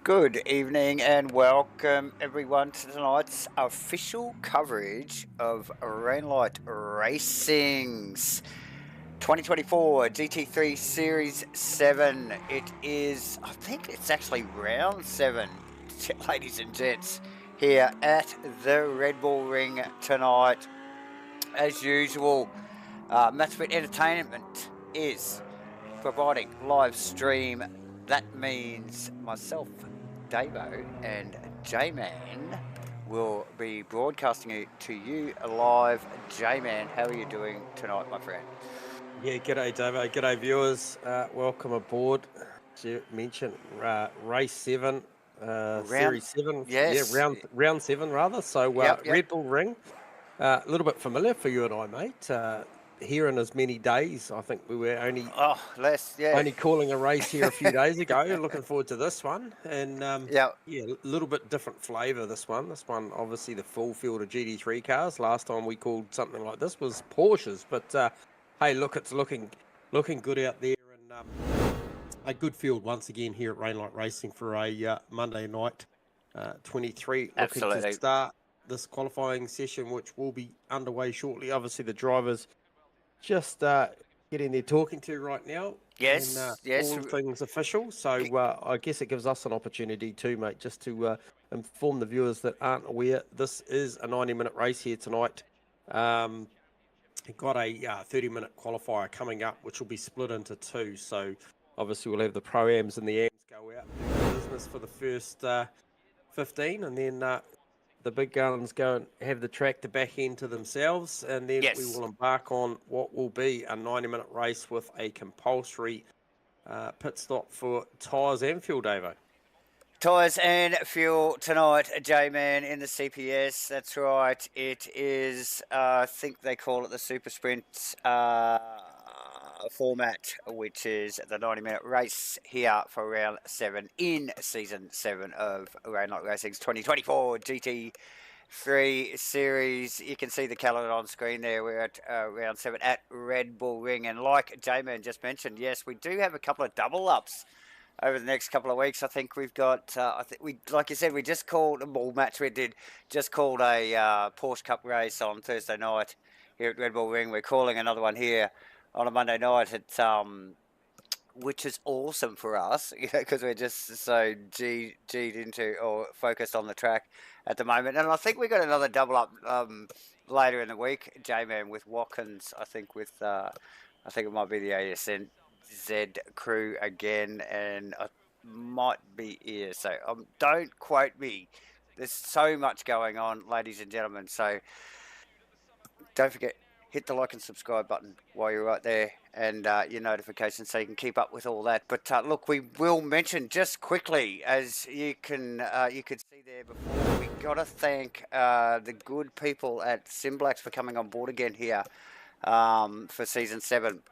Good evening and welcome everyone to tonight's official coverage of Rainlight Racing's 2024 GT3 Series 7. It is, I think it's actually round 7, ladies and gents, here at the Redbull Ring tonight. As usual, MATCHFIT Entertainment is providing live stream. That means myself, Davo, and J-Man will be broadcasting it to you live. J-Man, how are you doing tonight, my friend? Yeah, g'day, Davo. G'day, viewers. Welcome aboard. As you mentioned, race 7, series 7. Yes. Yeah, round 7 rather. So Yep. Red Bull Ring, a little bit familiar for you and I, mate. Here in as many days, I think we were only calling a race here a few days ago. Looking forward to this one, and Yeah. a little bit different flavour. This one, obviously the full field of GT3 cars. Last time we called something like this was Porsches, but hey, look, it's looking good out there, and a good field once again here at Rainlight Racing for a Monday night 23. Looking to Absolutely. start this qualifying session, which will be underway shortly. Obviously, the drivers just getting their talking to right now. Yes. And, Yes. all things official. So I guess it gives us an opportunity too, mate, just to inform the viewers that aren't aware. This is a 90-minute race here tonight. Got a 30-minute qualifier coming up, which will be split into two. So obviously we'll have the pro-ams and the ams go out and do business for the first 15, and then the big guns go and have the track to back end to themselves, and then we will embark on what will be a 90-minute race with a compulsory pit stop for tyres and fuel, Davo. Tyres and fuel tonight, J-Man, in the CPS. That's right. It is, I think they call it the Super Sprint format, which is the 90-minute race here for round 7 in season 7 of Rainlight Racing's 2024 GT3 series. You can see the calendar on screen there. We're at round 7 at Red Bull Ring. And like J-Man just mentioned, yes, we do have a couple of double ups over the next couple of weeks. I think we've got, like you said, we just called a ball match. We did just called a Porsche Cup race on Thursday night here at Red Bull Ring. We're calling another one here on a Monday night at, which is awesome for us, because we're just so G'd into or focused on the track at the moment. And I think we got another double up later in the week, J-Man, with Watkins. I think it might be the ASN Z crew again, and I might be here, so don't quote me. There's so much going on, ladies and gentlemen, so don't forget, hit the like and subscribe button while you're right there, and your notifications, so you can keep up with all that. But look, we will mention just quickly, as you could see there before, we got to thank the good people at SIMBLACKS for coming on board again here for season 7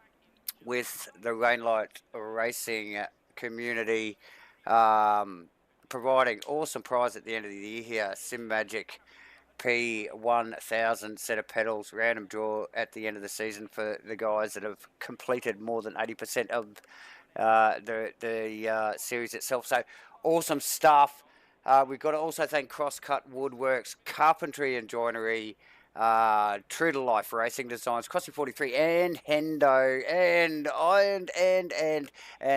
with the Rainlight Racing community, providing awesome prize at the end of the year here. SimMagic P1000 set of pedals, random draw at the end of the season for the guys that have completed more than 80% of the series itself. So awesome stuff. We've got to also thank CrossScuT Woodworks, Carpentry and Joinery, True to Life Racing Designs, Crossing 43, and HENDO, and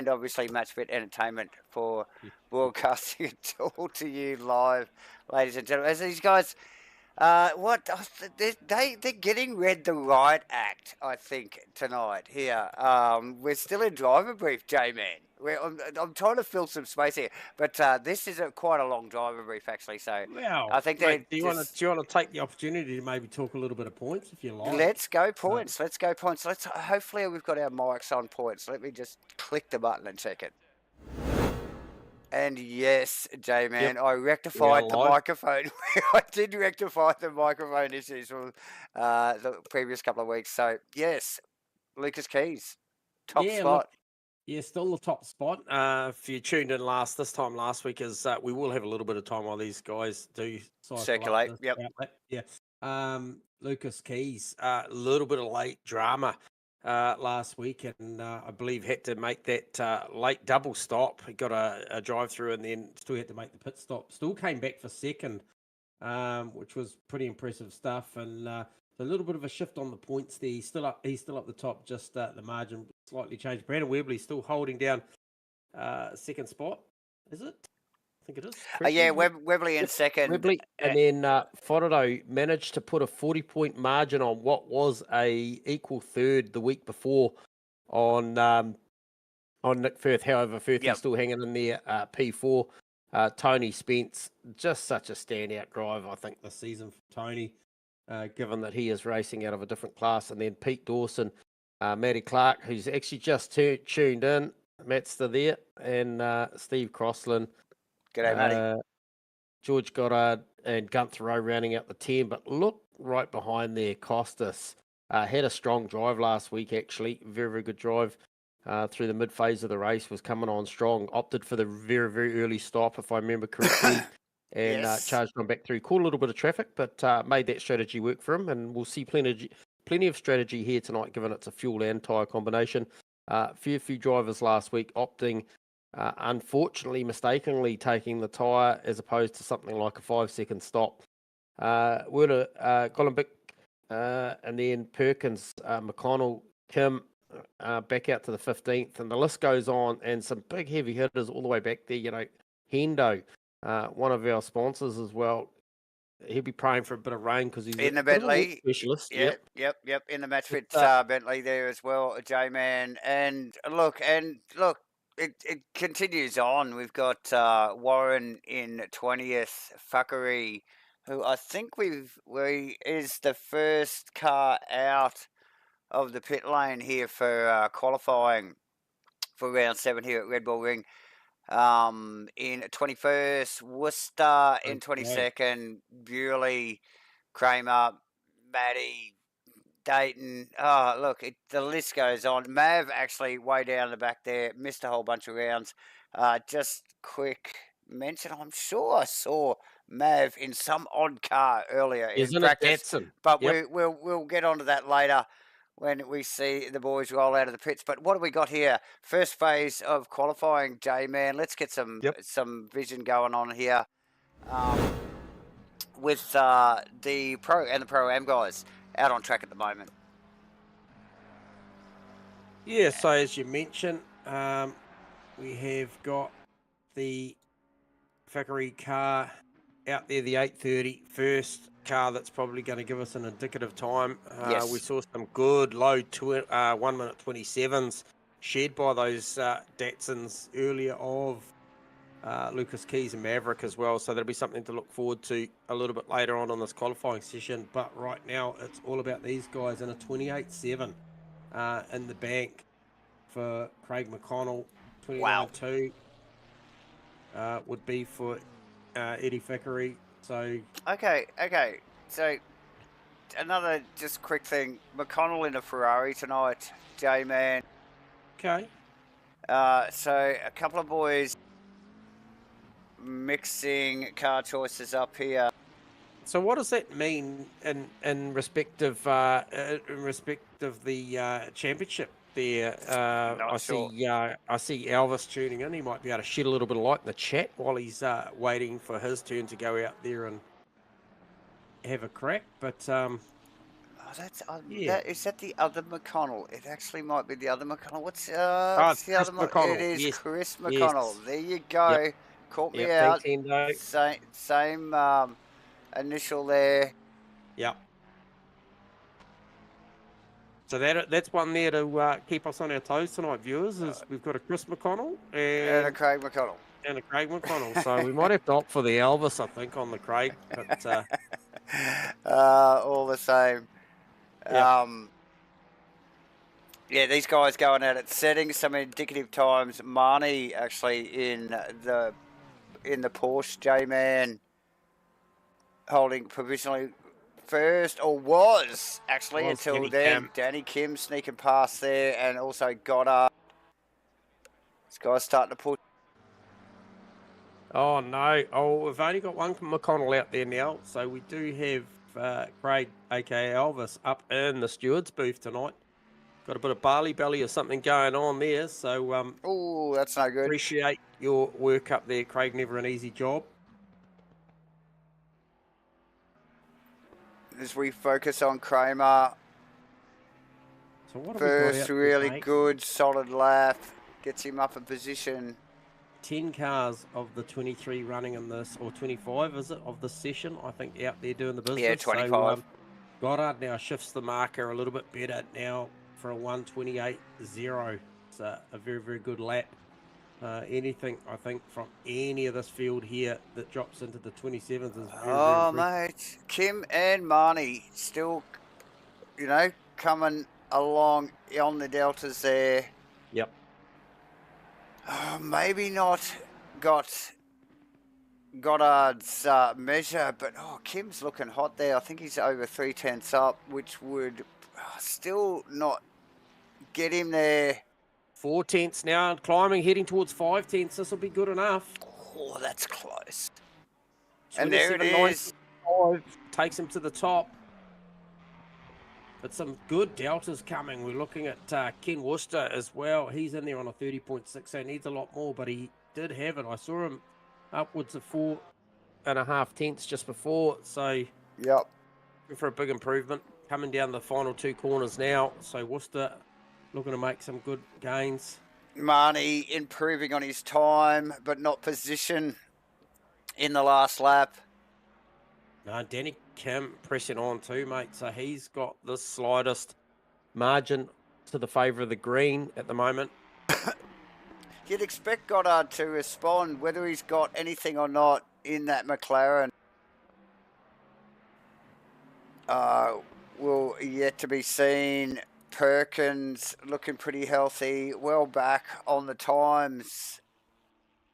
obviously MATCHFIT Entertainment for broadcasting it all to you live, ladies and gentlemen. As these guys, they're getting read the riot act, I think, tonight here. We're still in driver brief, J-Man. I'm trying to fill some space here, but this is quite a long driver brief, actually. So Well, I think mate, do you want to take the opportunity to maybe talk a little bit of points, if you like? Let's go points. Let's go points. Hopefully we've got our mics on points. Let me just click the button and check it. And yes, J-Man, I rectified the microphone. I did rectify the microphone issues from the previous couple of weeks. So yes, Lucas Keys, top spot. Yeah, still the top spot. If you tuned in this time last week, is we will have a little bit of time while these guys do circulate. Yep. Outlet. Yeah. Lucas Keys, a little bit of late drama last week, and I believe had to make that late double stop. He got a drive through, and then still had to make the pit stop. Still came back for second, which was pretty impressive stuff. And a little bit of a shift on the points there. He's still up. He's still up the top. Just the margin slightly changed. Brandon Webley still holding down second spot. Is it? I think it is. Yeah, Webley in second. Webley, and then Fordo managed to put a 40-point margin on what was a equal third the week before on Nick Firth. However, Firth is still hanging in there. P4. Tony Spence, just such a standout driver, I think, this season for Tony, given that he is racing out of a different class. And then Pete Dawson, Matty Clark, who's actually just tuned in. Matt's still there, and Steve Crossland. G'day, Matty. George Goddard and Gunther Rowe rounding out the 10, but look right behind there, Costas. Had a strong drive last week, actually. Very, very good drive through the mid-phase of the race, was coming on strong. Opted for the very, very early stop, if I remember correctly, and charged on back through. Caught a little bit of traffic, but made that strategy work for him, and we'll see plenty of strategy here tonight, given it's a fuel and tyre combination. Few drivers last week opting, unfortunately, mistakenly taking the tyre as opposed to something like a 5-second stop. Werner, Golombek, and then Perkins, McConnell, Kim, back out to the 15th, and the list goes on, and some big heavy hitters all the way back there. You know, HENDO, one of our sponsors as well. He'll be praying for a bit of rain because he's in the Bentley specialist. Yep. In the MATCHFIT Bentley there as well, J-Man. And look, it continues on. We've got Warren in 20th, Fuckery, who I think is the first car out of the pit lane here for qualifying for round 7 here at Redbull Ring. In 21st, Worcester in 22nd, Bewley, Kramer, Matty, Dayton. Oh, look, the list goes on. Mav actually way down the back there, missed a whole bunch of rounds. Just quick mention, I'm sure I saw Mav in some odd car earlier in practice, but we'll get onto that later when we see the boys roll out of the pits. But what have we got here? First phase of qualifying, J-Man. Let's get some vision going on here with the Pro and the Pro-Am guys out on track at the moment. Yeah, so as you mentioned, we have got the factory car out there, the 830 first car that's probably going to give us an indicative time. We saw some good low 1 minute 27s shared by those Datsuns earlier of Lucas Keys and Maverick as well, so that'll be something to look forward to a little bit later on this qualifying session. But right now it's all about these guys, and a 28.7 in the bank for Craig McConnell. 29.2 would be for Eddie Fackery. So okay. So another just quick thing: McConnell in a Ferrari tonight, J-Man. Okay. So a couple of boys mixing car choices up here. So what does that mean in respect of the championship? There, I see Elvis tuning in. He might be able to shed a little bit of light in the chat while he's waiting for his turn to go out there and have a crack. But is that the other McConnell? It actually might be the other McConnell. What's the other McConnell? It is Chris McConnell. Yes. There you go. Yep. Caught me out. Same initial there. Yep. So that's one there to keep us on our toes tonight, viewers. Is we've got a Chris McConnell and a Craig McConnell. So we might have to opt for the Elvis, I think, on the Craig. But all the same. Yep. These guys going out at settings, some indicative times. Marnie actually in the Porsche, J-Man holding provisionally first, or was actually until Danny then. Kim. Danny Kim sneaking past there, and also Goddard. This guy's starting to push. Oh no! Oh, we've only got one McConnell out there now, so we do have Craig, aka Elvis, up in the stewards booth tonight. got a bit of barley belly or something going on there. So Oh, that's no good. appreciate your work up there, Craig. Never an easy job. As we focus on Kramer. So what have First, we got out really there, good, solid lap. Gets him up in position. 10 cars of the 23 running in this, or 25 is it, of the session, I think, out there doing the business. Yeah, 25. So Goddard now shifts the marker a little bit better now for a 128.0. It's a very, very good lap. Anything, I think, from any of this field here that drops into the 27th is very, Oh, very mate. Kim and Marnie still, you know, coming along on the deltas there. Yep. Maybe not got Goddard's measure, but Kim's looking hot there. I think he's over 3/10 up, which would still not get him there. 4/10 now, climbing, heading towards 5/10. This will be good enough. Oh, that's close. And there it is. Takes him to the top. But some good deltas coming. We're looking at Ken Worcester as well. He's in there on a 30.6, so he needs a lot more, but he did have it. I saw him upwards of 4.5 tenths just before, so yep, for a big improvement. Coming down the final two corners now, so Worcester looking to make some good gains. Marnie improving on his time, but not position in the last lap. No, Danny Kim pressing on too, mate. So he's got the slightest margin to the favour of the green at the moment. You'd expect Goddard to respond, whether he's got anything or not in that McLaren. Will yet to be seen. Perkins looking pretty healthy, well back on the times.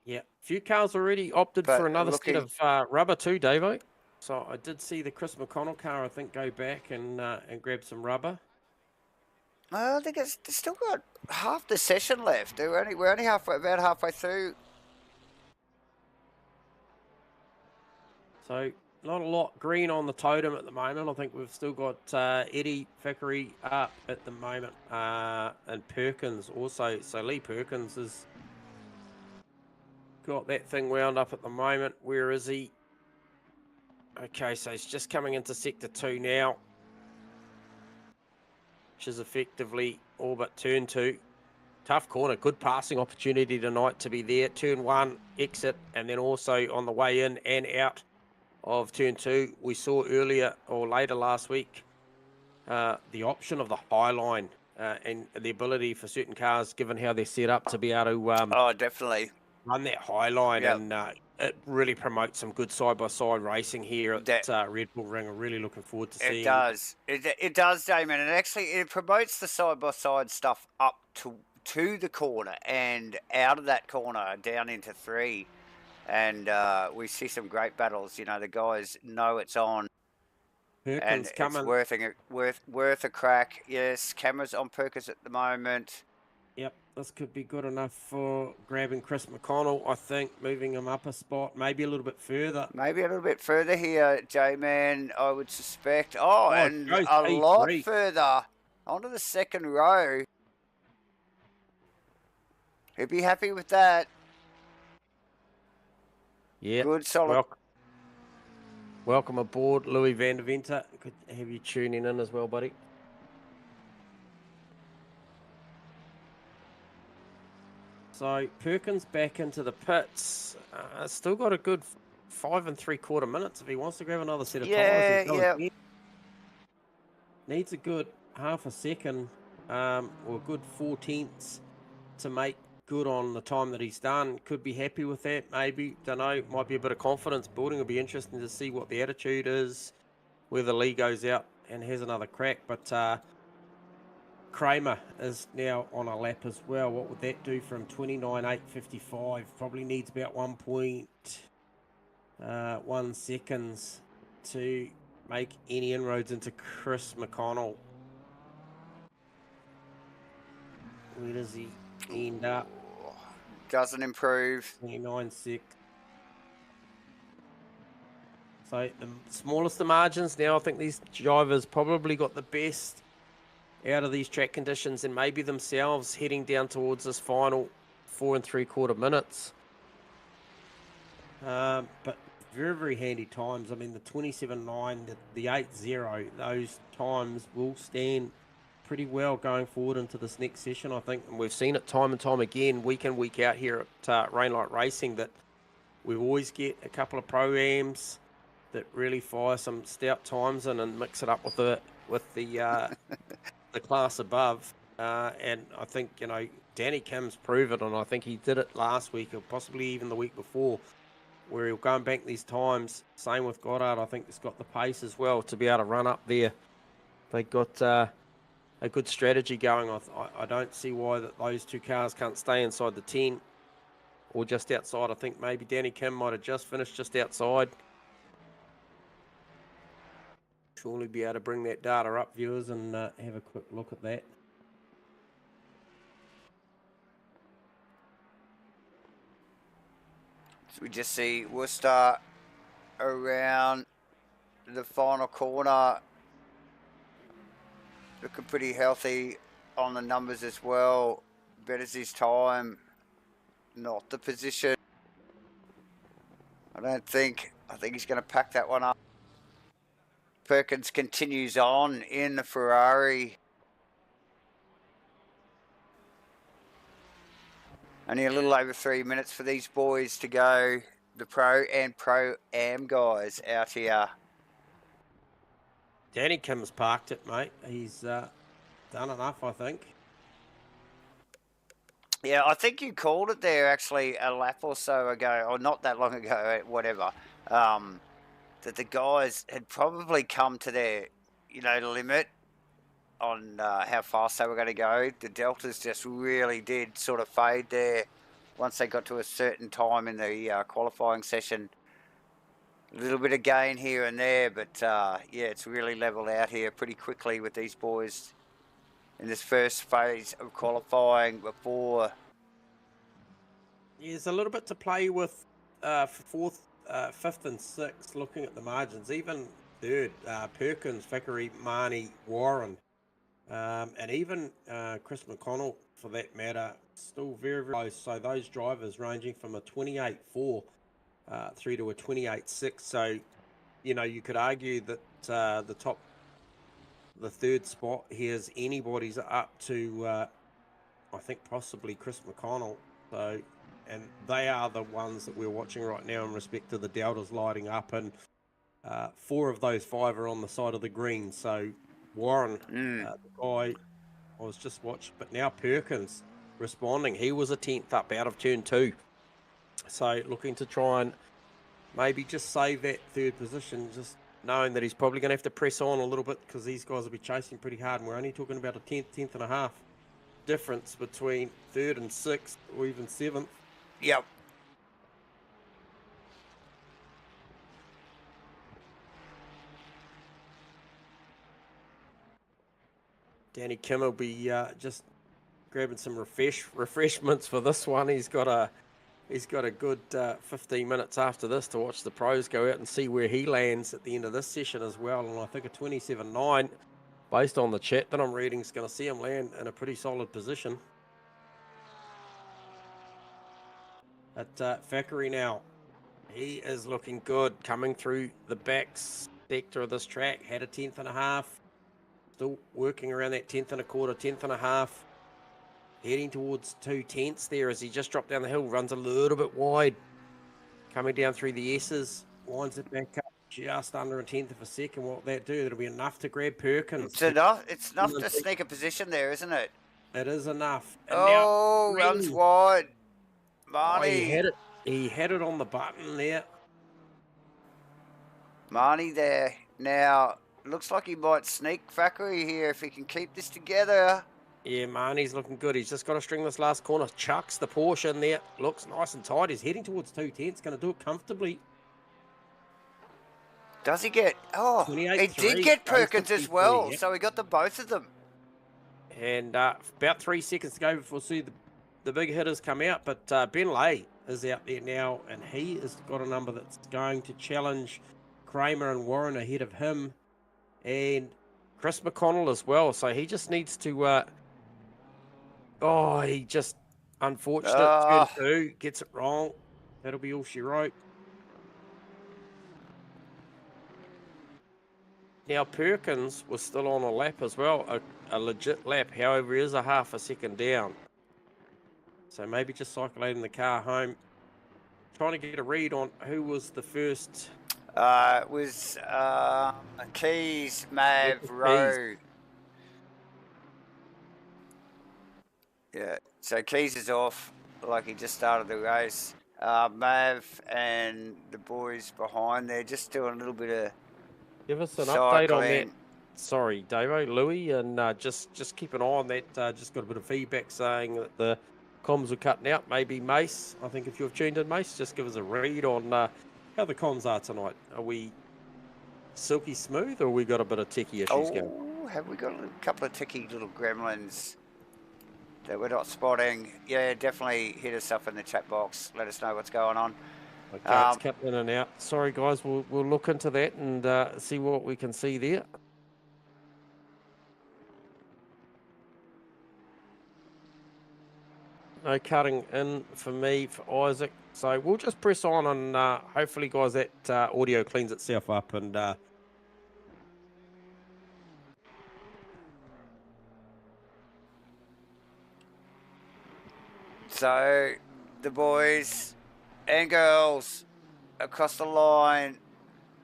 Yeah, a few cars already opted for another set of rubber too, Davo. So I did see the Chris McConnell car, I think, go back and grab some rubber. I think it's still got half the session left. We're only about halfway through. So not a lot green on the totem at the moment. I think we've still got Eddie Thackeray up at the moment, and Perkins also. So Lee Perkins has got that thing wound up at the moment. Where is he? Okay, so he's just coming into sector 2 now, which is effectively all but turn 2. Tough corner, good passing opportunity tonight to be there. Turn 1, exit, and then also on the way in and out of turn 2. We saw earlier or later last week the option of the high line and the ability for certain cars, given how they're set up, to be able to definitely run that high line. Yep. And it really promotes some good side-by-side racing here at Redbull Ring. I'm really looking forward to seeing. It does. It does, Damon. And actually, it promotes the side-by-side stuff up to the corner and out of that corner down into 3. And we see some great battles. You know, the guys know it's on. Perkins and coming. It's worth a crack. Yes, cameras on Perkins at the moment. Yep, this could be good enough for grabbing Chris McConnell, I think, moving him up a spot, maybe a little bit further. Maybe a little bit further here, J-Man, I would suspect. And a lot further onto the second row. He'd be happy with that. Yeah, good, solid. Welcome aboard, Louis Van der Venter. Good to have you tuning in as well, buddy. So Perkins back into the pits. Still got a good 5 3/4 minutes if he wants to grab another set of tires. Yeah. Needs a good half a second, or a good 4 tenths to make good on the time that he's done. Could be happy with that, maybe. Don't know. Might be a bit of confidence building. It'll be interesting to see what the attitude is, whether Lee goes out and has another crack. But Kramer is now on a lap as well. What would that do for him? 29.855. Probably needs about 1.1 seconds to make any inroads into Chris McConnell. Where does he end up? Doesn't improve. 29.6. So the smallest the margins now. I think these drivers probably got the best out of these track conditions and maybe themselves heading down towards this final 4 3/4 minutes. But very, very handy times. I mean, the 27.9, the 8.0, those times will stand pretty well going forward into this next session, I think. And we've seen it time and time again, week in, week out here at Rainlight Racing, that we always get a couple of pro-ams that really fire some stout times in and mix it up with the the class above. And I think, you know, Danny Kim's proven, and I think he did it last week or possibly even the week before, where he'll go and bank these times. Same with Goddard. I think he's got the pace as well to be able to run up there. They've got a good strategy going. I don't see why that those two cars can't stay inside the 10 or just outside. I think maybe Danny Kim might have just finished just outside. Surely be able to bring that data up, viewers, and have a quick look at that. So we just see Worcester around the final corner, looking pretty healthy on the numbers as well. Betters his time, not the position. I think he's going to pack that one up. Perkins continues on in the Ferrari. Only a little over 3 minutes for these boys to go. The Pro and Pro-Am guys out here. Danny Kim's parked it, mate. He's done enough, I think. Yeah, I think you called it there actually a lap or so ago, or not that long ago, whatever, that the guys had probably come to their, you know, limit on how fast they were going to go. The deltas just really did sort of fade there once they got to a certain time in the qualifying session. A little bit of gain here and there, but yeah, it's really leveled out here pretty quickly with these boys in this first phase of qualifying before. Yeah, there's a little bit to play with for fourth, fifth and sixth, looking at the margins. Even third, Perkins, Thackeray, Marnie, Warren, and even Chris McConnell, for that matter, still very, very close. So those drivers ranging from a 28.4 through to a 28.6. So, you know, you could argue that the third spot here's anybody's up to, I think possibly Chris McConnell. So, and they are the ones that we're watching right now in respect to the deltas lighting up, and 4 of those 5 are on the side of the green. So Warren, the guy I was just watching, but now Perkins responding. He was a 10th up out of turn 2. So looking to try and maybe just save that third position, just knowing that he's probably going to have to press on a little bit because these guys will be chasing pretty hard. And we're only talking about a 10th and a half difference between third and 6th or even 7th. Yep. Danny Kim will be just grabbing some refreshments for this one. He's got a good 15 minutes after this to watch the pros go out and see where he lands at the end of this session as well. And I think a 27.9, based on the chat that I'm reading, is going to see him land in a pretty solid position. At Thackeray now, he is looking good, coming through the back sector of this track. Had a 10th and a half, still working around that 10th and a quarter, 10th and a half. Heading towards 2/10ths there as he just dropped down the hill, runs a little bit wide. Coming down through the S's, winds it back up just under a 10th of a second. What will that do? That'll be enough to grab Perkins. It's enough to sneak a position there, isn't it? It is enough. And oh, now, runs wide. Marnie. Oh, he had it on the button there. Marnie there. Now, looks like he might sneak Thackeray here if he can keep this together. Yeah, Marnie's looking good. He's just got to string this last corner. Chucks the Porsche in there. Looks nice and tight. He's heading towards 2/10ths. Going to do it comfortably. Does he get... Oh, he did get Perkins as well. Yeah. So he got the both of them. And about 3 seconds to go before we see the big hitters come out. But Ben Lay is out there now, and he has got a number that's going to challenge Kramer and Warren ahead of him. And Chris McConnell as well. So he just needs to. He just unfortunate turn 2 gets it wrong. That'll be all she wrote. Now Perkins was still on a lap as well, a legit lap. However, he is a half a second down. So maybe just circulating the car home. Trying to get a read on who was the first. It was Keys, Mav, Rowe. Yeah, so Keys is off, like he just started the race. Mav and the boys behind there just doing a little bit of Give us an cycling. update on that. Sorry, Davo, Louis, and just keep an eye on that. Just got a bit of feedback saying that the comms are cutting out. Maybe Mace, I think if you've tuned in, Mace, just give us a read on how the comms are tonight. Are we silky smooth, or we got a bit of techie issues going? Have we got a couple of ticky little gremlins that we're not spotting? Yeah, definitely hit us up in the chat box. Let us know what's going on. Okay, it's cutting in and out. Sorry, guys. We'll look into that and see what we can see there. No cutting in for me, for Isaac. So we'll just press on and hopefully, guys, that audio cleans itself up. And so the boys and girls across the line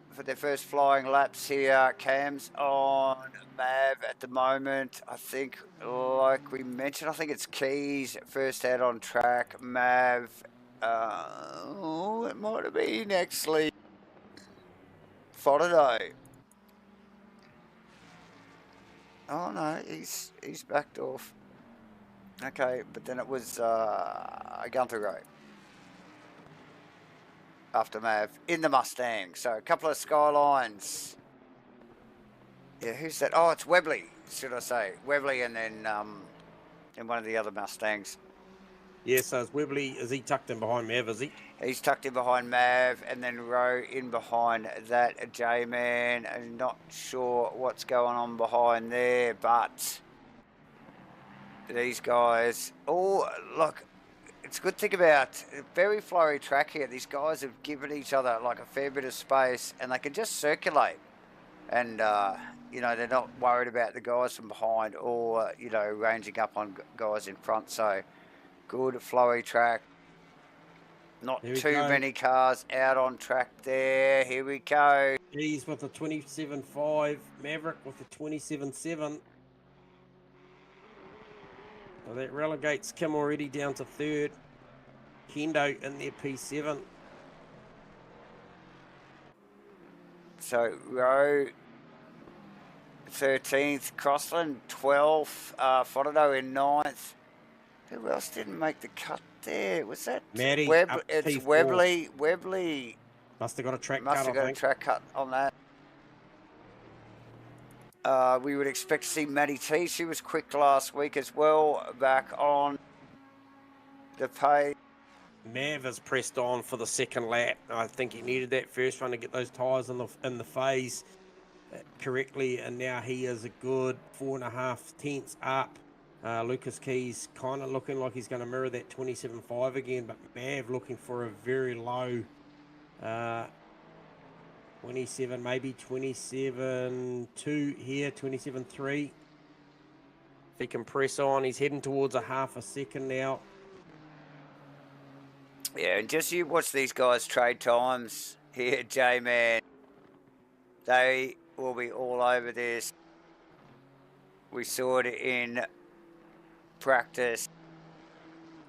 for their first flying laps here. Cam's on Mav at the moment. I think, like we mentioned, I think it's Keys first out on track. Mav, it might have been actually Fotterday. Oh no, he's backed off. Okay, but then it was Gunther Rowe after Mav in the Mustang. So a couple of Skylines. Yeah, who's that? Oh, it's Webley, should I say. Webley and then one of the other Mustangs. Yeah, so it's Webley. Is he tucked in behind Mav, is he? He's tucked in behind Mav and then Rowe in behind that J-Man. I'm not sure what's going on behind there, but these guys... Oh, look, it's a good thing about a very flowy track here. These guys have given each other like a fair bit of space and they can just circulate. And, you know, they're not worried about the guys from behind or, you know, ranging up on guys in front. So, good flowy track. Not too many cars out on track there. Here we go. He's with the 27.5. Maverick with the 27.7. So that relegates Kim already down to third. Hendo in their P7. So, Rowe 13th, Crossland 12th, Fotterday in 9th. Who else didn't make the cut there? Was that Maddie? It's Webley. Webley must have got a track cut. Must have got a track cut on that. We would expect to see Maddie T. She was quick last week as well, back on the page. Mav has pressed on for the second lap. I think he needed that first one to get those tyres in the phase correctly, and now he is a good 4.5 tenths up. Lucas Keys kind of looking like he's going to mirror that 27.5 again, but Mav looking for a very low 27, maybe 27.2 here, 27.3. If he can press on, he's heading towards a half a second now. Yeah, and just you watch these guys trade times here, J-Man. They will be all over this. We saw it in practice.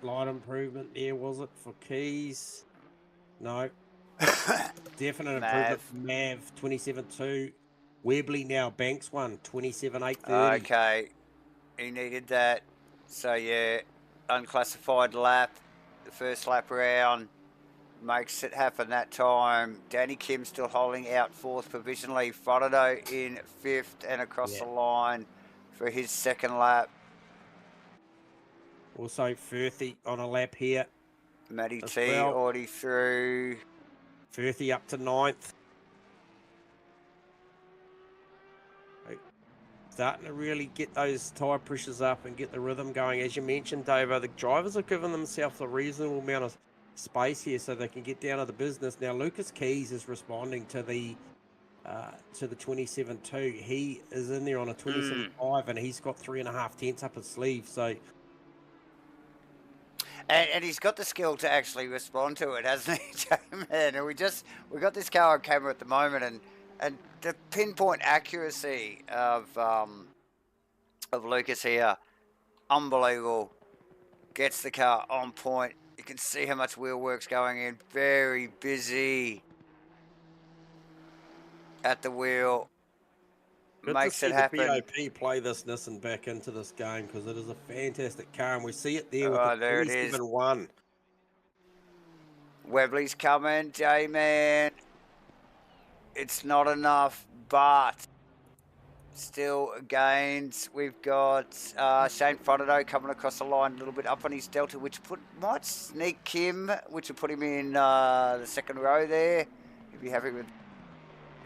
Light improvement there, was it, for Keys? No. Definite improvement for Mav, 27.2. Webley now banks one, 27.830. Okay, he needed that. So, yeah, unclassified lap. The first lap round makes it happen that time. Danny Kim still holding out fourth provisionally. Fotterday in fifth and across the line for his second lap. Also Firthy on a lap here. Matty T already through. Firthy up to ninth. starting to really get those tyre pressures up and get the rhythm going. As you mentioned, Dave, the drivers have given themselves a reasonable amount of space here so they can get down to the business. Now, Lucas Keys is responding to the 27.2. He is in there on a 27.5, and he's got 3.5 tenths up his sleeve. So, and he's got the skill to actually respond to it, hasn't he, J-Man? And we got this car on camera at the moment, and the pinpoint accuracy of Lucas here, unbelievable. Gets the car on point. You can see how much wheel work's going in. Very busy at the wheel. good Makes to see it happen. the BOP play this Nissan back into this game, because it is a fantastic car, and we see it there with the There it is. 27.1. Webley's coming, J-Man. It's not enough, but still gains. We've got Shane Frontado coming across the line a little bit up on his Delta, which might sneak Kim, which will put him in the second row there. He'll be happy with.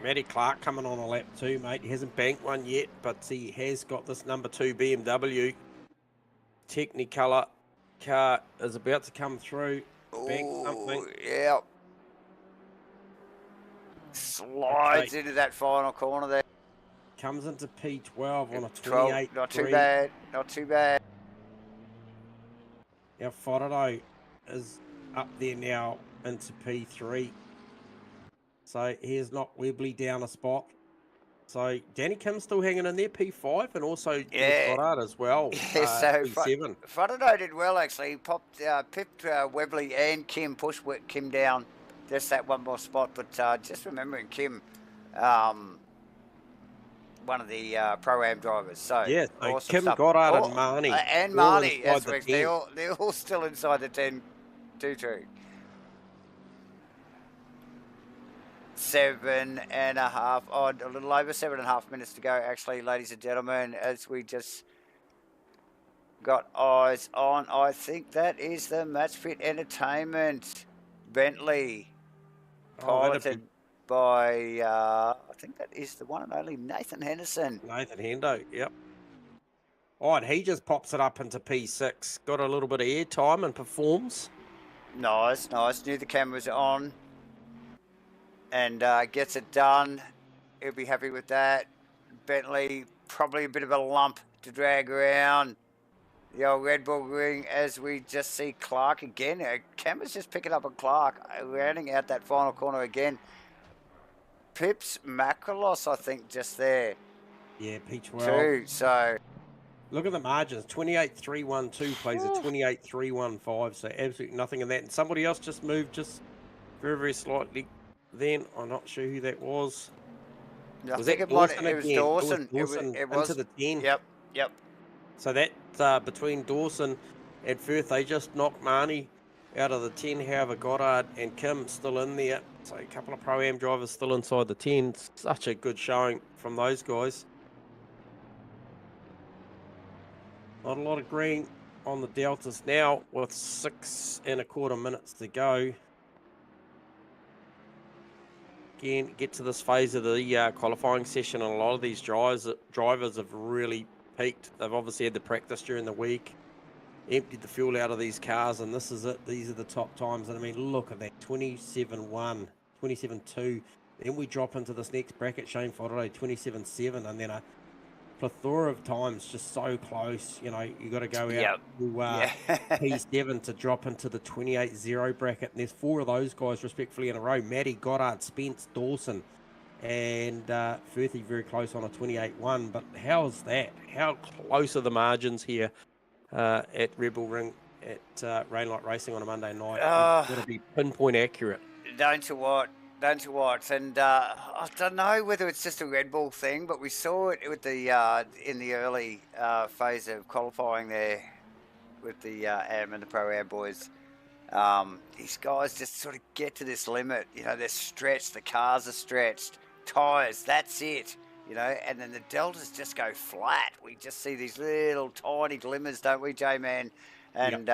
Matty Clark coming on a lap too, mate. He hasn't banked one yet, but he has got this number 2 BMW Technicolor car is about to come through. Bank something. Yeah. Slides into that final corner there. Comes into P12 on a 28. Not too bad. Not too bad. Now Frontado is up there now into P3. So here's not Webley down a spot. So Danny Kim's still hanging in there, P5, and also Goddard as well, P7. Frontado did well, actually. He pipped Webley and Kim, pushed Kim down just that one more spot. But just remembering Kim, one of the Pro-Am drivers. So yeah, awesome Kim, stuff. Goddard, and Marnie. And Marnie, they're all still inside the 10-2-2. 7.5 odd, a little over 7.5 minutes to go, actually, ladies and gentlemen, as we just got eyes on. I think that is the MATCHFIT Entertainment Bentley, piloted by, I think that is the one and only Nathan Henderson. Nathan Hendo, yep. Oh, and he just pops it up into P6. Got a little bit of air time and performs. Nice. Knew the cameras are on. And gets it done. He'll be happy with that. Bentley, probably a bit of a lump to drag around the old Red Bull ring, as we just see Clark again. Camera's just picking up on Clark, rounding out that final corner again. Pips Macrolos, I think, just there. Yeah, P12. So look at the margins. 28.312 plays a 28.315. So absolutely nothing in that. And somebody else just moved just very, very slightly. Then I'm not sure who that was. I think it was Dawson. It was into the 10. Yep. So that between Dawson and Firth, they just knocked Marnie out of the 10. However, Goddard and Kim still in there. So a couple of Pro-Am drivers still inside the 10. Such a good showing from those guys. Not a lot of green on the Deltas now, with 6.25 minutes to go. Again, get to this phase of the qualifying session, and a lot of these drivers have really peaked. They've obviously had the practice during the week, emptied the fuel out of these cars, and this is it. These are the top times. And I mean, look at that, 27.1, 27.2. Then we drop into this next bracket, Shane Frontado, 27.7, and then a plethora of times just so close. You know, you got to go out to P7 to drop into the 28.0 bracket. And there's 4 of those guys respectfully in a row. Matty, Goddard, Spence, Dawson, and Firthy very close on a 28.1. But how's that? How close are the margins here at Rebel Ring at Rainlight Racing on a Monday night? It's got to be pinpoint accurate. Don't you what? And I don't know whether it's just a Red Bull thing, but we saw it with the in the early phase of qualifying there with the AM and the Pro-Am boys. These guys just sort of get to this limit. You know, they're stretched. The cars are stretched. Tyres, that's it. You know, and then the Deltas just go flat. We just see these little tiny glimmers, don't we, J-Man? And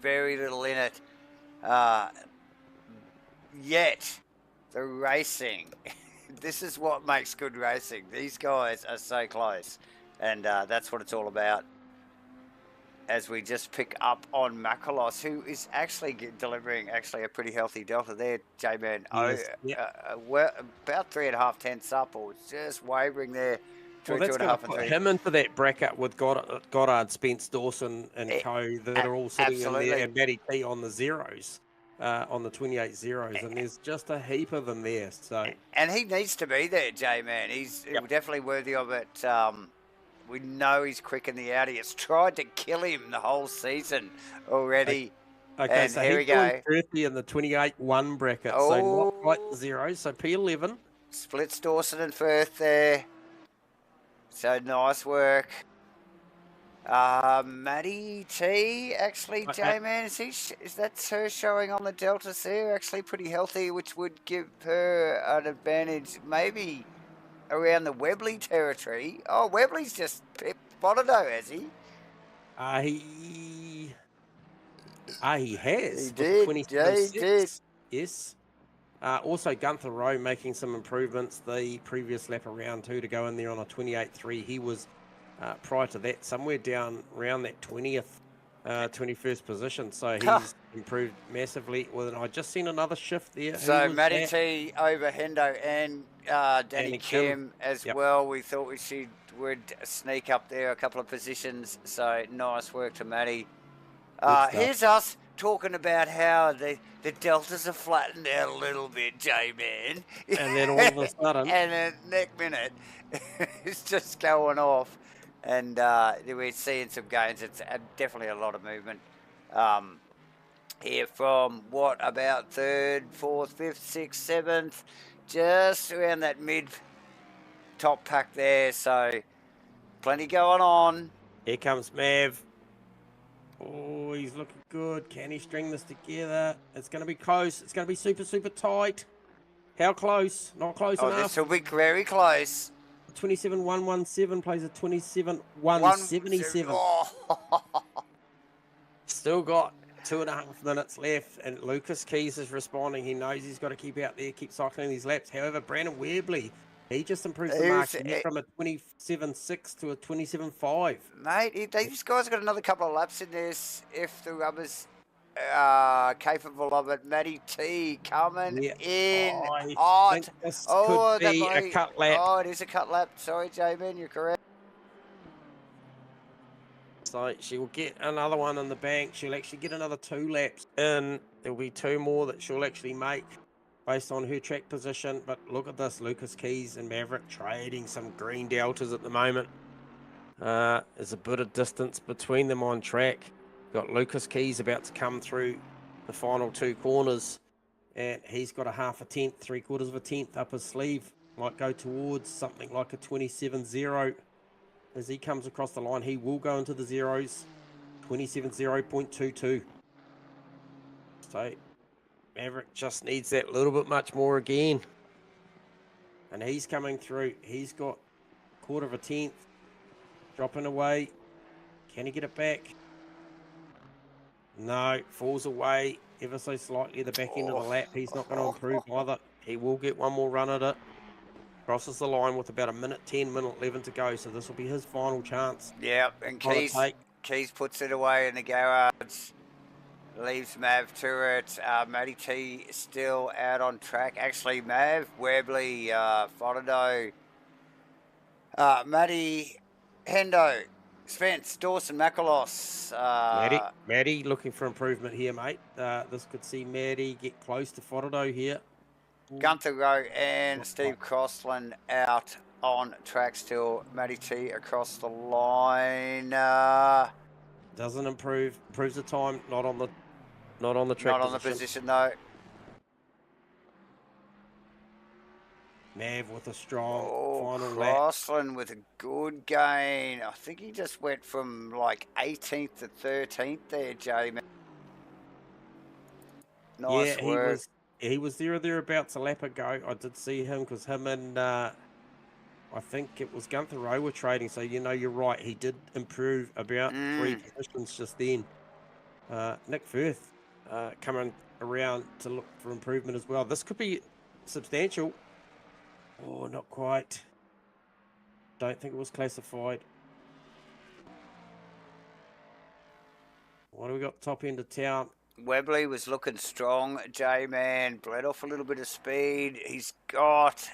very little in it. Yet the racing this is what makes good racing. These guys are so close, and that's what it's all about. As we just pick up on Makalos, who is actually delivering a pretty healthy delta there, J-Man. Yes, Well, about 3.5 tenths up, or just wavering there. Well, that's going to put him into that bracket with Goddard, Spence, Dawson, and co that are all sitting in there, and Matty T on the zeros, on the 28 zeros, and there's just a heap of them there. So, and he needs to be there, J-Man. He's definitely worthy of it. We know he's quick in the outie. It's tried to kill him the whole season already. Okay, so here we go. 30 in the 28-1 bracket, so not quite the zeros. So P11 splits Dawson and Firth there. So nice work. Matty T, actually, J-Man, is that her showing on the deltas there? Actually pretty healthy, which would give her an advantage maybe around the Webley territory. Oh, Webley's just pipped Bonato, has he? He has. He did. Yeah, he did. Yes. Also, Gunther Rowe making some improvements. The previous lap around 2 to go in there on a 28.3. He was, prior to that, somewhere down around that 20th, 21st position. So he's improved massively. Well, I just seen another shift there. So Matty T over Hendo and Danny Kim as well. We thought she would sneak up there a couple of positions. So nice work to Matty. Here's us talking about how the deltas are flattened out a little bit, J-Man. And then all of a sudden... and the next minute, it's just going off. And we're seeing some gains. It's definitely a lot of movement. Here from, what, about 3rd, 4th, 5th, 6th, 7th. Just around that mid-top pack there. So, plenty going on. Here comes Mav. Oh, he's looking good. Can he string this together? It's going to be close. It's going to be super, super tight. How close? Not close enough. This will be very close. 27.117 plays a 27.177. Oh. Still got 2.5 minutes left, and Lucas Keys is responding. He knows he's got to keep out there, keep cycling these laps. However, Brandon Webley, he just improved the mark from a 27.6 to a 27.5. Mate, these guys have got another couple of laps in this if the rubber's capable of it. Matty T coming in. I think this could be a cut lap. Oh, it is a cut lap. Sorry, J-Man, you're correct. So she will get another one in the bank. She'll actually get another 2 laps in. There'll be 2 more that she'll actually make based on her track position. But look at this, Lucas Keys and Maverick trading some green deltas at the moment. There's a bit of distance between them on track. Got Lucas Keys about to come through the final 2 corners, and he's got a 0.5 tenth, 3/4 of a tenth up his sleeve. Might go towards something like a 27.0. As he comes across the line, he will go into the zeros. 27.0.22. So Maverick just needs that little bit much more again. And he's coming through. He's got 1/4 of a tenth. Dropping away. Can he get it back? No, falls away ever so slightly at the back end of the lap. He's not going to improve either. He will get one more run at it. Crosses the line with about 1:10, 1:11 to go. So this will be his final chance. Yeah, and Keys puts it away in the garage. Leaves Mav to it. Matty T still out on track. Actually, Mav, Webley, Fondo, Matty, Hendo, Spence, Dawson, Makalos. Matty looking for improvement here, mate. This could see Matty get close to Fondo here. Gunther Rowe and Steve Crossland out on track still. Matty T across the line. Doesn't improve. Improves the time. Not on the track. Not on the position though. Mav with a strong final lap. Crossland with a good gain. I think he just went from like 18th to 13th there, Jay. Nice work. He was there or thereabouts a lap ago. I did see him because him and I think it was Gunther Rowe were trading. So, you know, you're right. He did improve about 3 positions just then. Nick Firth coming around to look for improvement as well. This could be substantial. Oh, not quite. Don't think it was classified. What do we got top end of town? Webley was looking strong, J-Man. Bled off a little bit of speed. He's got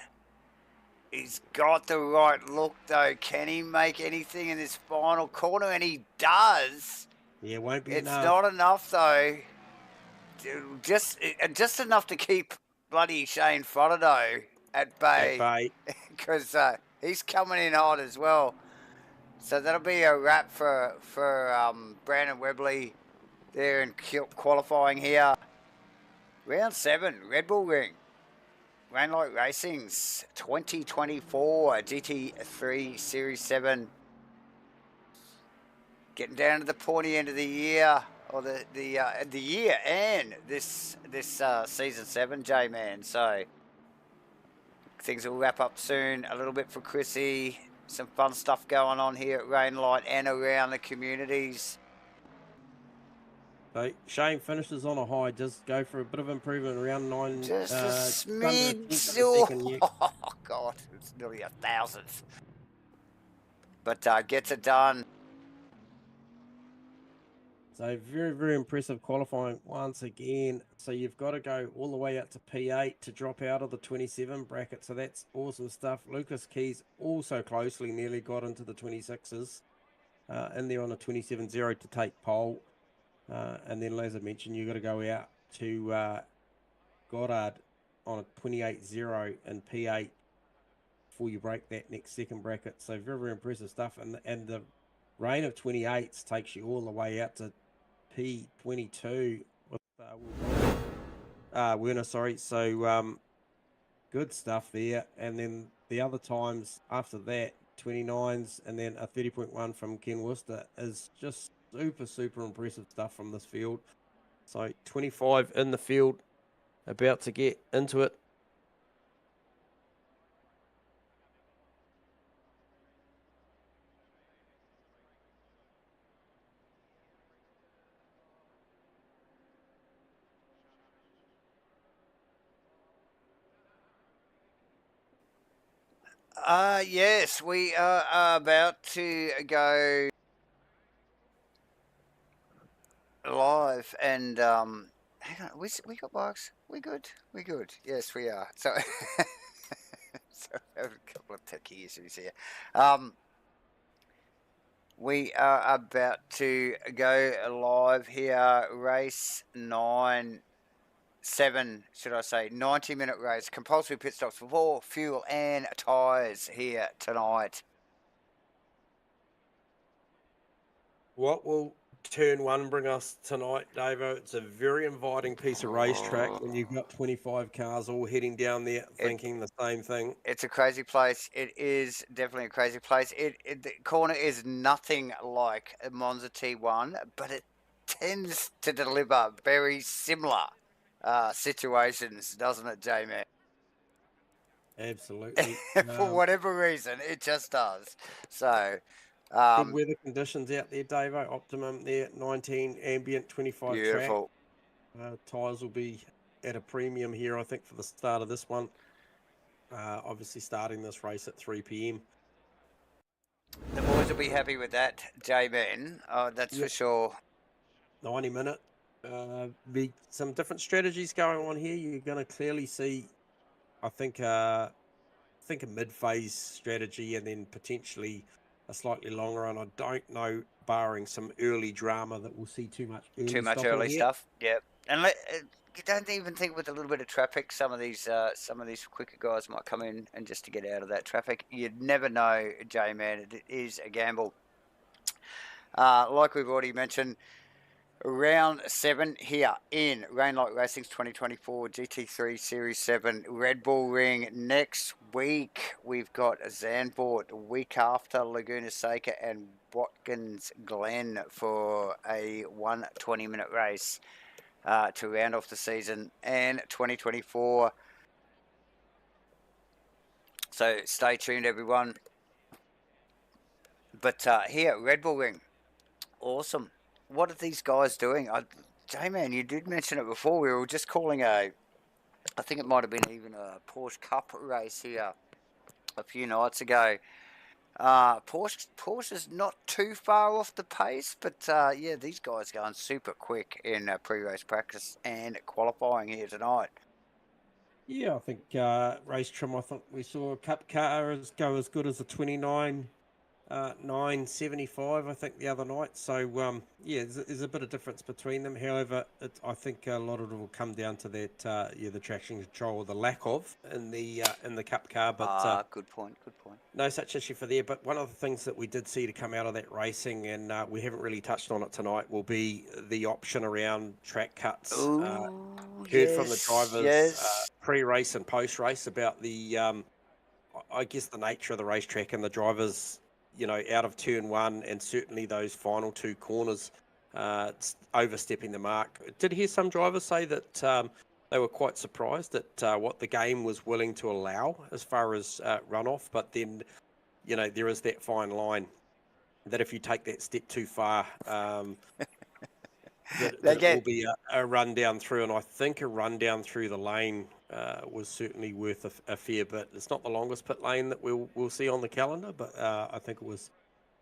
the right look, though. Can he make anything in this final corner? And he does. Yeah, won't be It's enough. not enough, though. Just enough to keep bloody Shane Frodo at bay. Because he's coming in hot as well. So that'll be a wrap for Brandon Webley there in qualifying here. Round 7, Redbull Ring. Rainlight Racing's 2024 GT3 Series 7. Getting down to the pointy end of the year, or the year and this season 7, J-Man. So things will wrap up soon. A little bit for Chrissy. Some fun stuff going on here at Rainlight and around the communities. So Shane finishes on a high. Just go for a bit of improvement around 9. Just a smidge. Oh God, it's nearly 1,000th. But gets it done. So very, very impressive qualifying once again. So you've got to go all the way out to P8 to drop out of the 27 bracket. So that's awesome stuff. Lucas Keys also closely nearly got into the 26s. In there on a 27-0 to take pole. And then, as I mentioned, you've got to go out to Goddard on a 28-0 in P8 before you break that next second bracket. So very, very impressive stuff. And the rain of 28s takes you all the way out to P22 with Werner, sorry. So good stuff there. And then the other times after that, 29s and then a 30.1 from Ken Worcester is just super, super impressive stuff from this field. So 25 in the field, about to get into it. Yes, we are about to go live, and hang on, we got marks. We good? We good? Yes, we are. So, so I have a couple of techie issues here. We are about to go live here. Race 7, should I say, 90-minute race. Compulsory pit stops for fuel and tyres here tonight. What will turn 1 bring us tonight, Davo? It's a very inviting piece of racetrack when you've got 25 cars all heading down there thinking the same thing. It's a crazy place. It is definitely a crazy place. The corner is nothing like a Monza T1, but it tends to deliver very similar situations, doesn't it, J-Man? Absolutely. For whatever reason, it just does. So, good weather conditions out there, Davo. Optimum there, 19 ambient, 25 beautiful track. Tyres will be at a premium here, I think, for the start of this one. Obviously starting this race at 3 p.m. The boys will be happy with that, J-Man. That's for sure. 90-minute. Be some different strategies going on here. You're going to clearly see, I think a mid-phase strategy and then potentially a slightly longer run. I don't know, barring some early drama, that we'll see too much early stuff. Yep. And you don't even think with a little bit of traffic, some of these quicker guys might come in and just to get out of that traffic. You'd never know, J-Man. It is a gamble. Like we've already mentioned, round 7 here in Rainlight Racing's 2024 GT3 Series 7 Redbull Ring. Next week, we've got Zandvoort. The week after, Laguna Seca and Watkins Glen for a 120-minute race to round off the season and 2024. So stay tuned, everyone. But here, Redbull Ring. Awesome. What are these guys doing? J-Man, you did mention it before. We were just calling I think it might have been even a Porsche Cup race here a few nights ago. Porsche's not too far off the pace, but yeah, these guys going super quick in pre-race practice and qualifying here tonight. Yeah, I think race trim. I think we saw a Cup car go as good as a 29. 975, I think, the other night. So yeah, there's a bit of difference between them. However, I think a lot of it will come down to that the traction control, or the lack of in the Cup car. But good point. Good point. no such issue for there. But one of the things that we did see to come out of that racing, and we haven't really touched on it tonight, will be the option around track cuts. Ooh, heard from the drivers yes. pre-race and post-race about the I guess the nature of the racetrack and the drivers, out of turn one and certainly those final two corners, overstepping the mark. Did hear some drivers say that they were quite surprised at what the game was willing to allow as far as runoff, but then, there is that fine line that if you take that step too far, that it will be a run down through, and I think a run down through the lane was certainly worth a fair bit. It's not the longest pit lane that we'll see on the calendar, but I think it was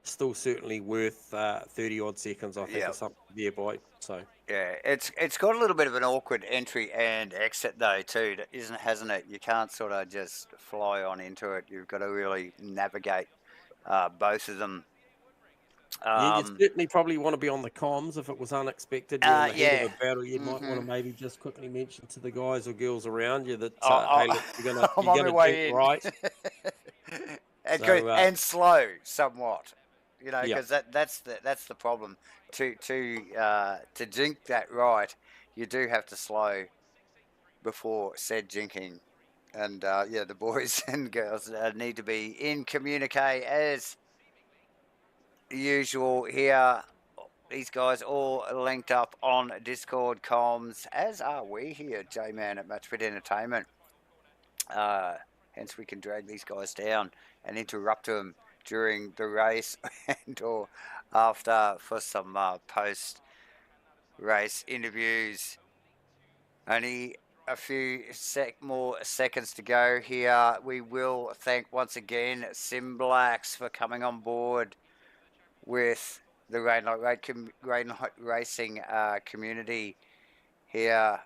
still certainly worth 30 odd seconds, I think, or something thereby. So yeah, it's got a little bit of an awkward entry and exit though too, hasn't it? You can't sort of just fly on into it. You've got to really navigate both of them. Yeah, you certainly probably want to be on the comms if it was unexpected. You're on the head of a battle. You might want to maybe just quickly mention to the guys or girls around you that hey, look, you're gonna think right, and slow somewhat. Because that's the problem. To jink that right, you do have to slow before said jinking, and yeah, the boys and girls need to be in communique as usual here. These guys all linked up on Discord comms, as are we here, J-Man at MATCHFIT Entertainment. Hence we can drag these guys down and interrupt them during the race and or after for some post-race interviews. Only a few more seconds to go here. We will thank once again SIMBLACKS for coming on board with the Rain Light Racing community here.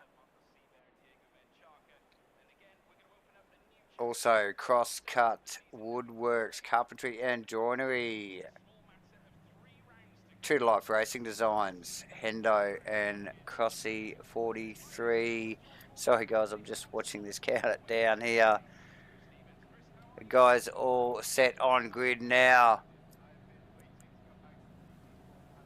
Also, CROSSCUT, Woodworks, Carpentry and Joinery, True to Life Racing Designs, HENDO and Crossy 43. Sorry guys, I'm just watching this count it down here. The guys all set on grid now.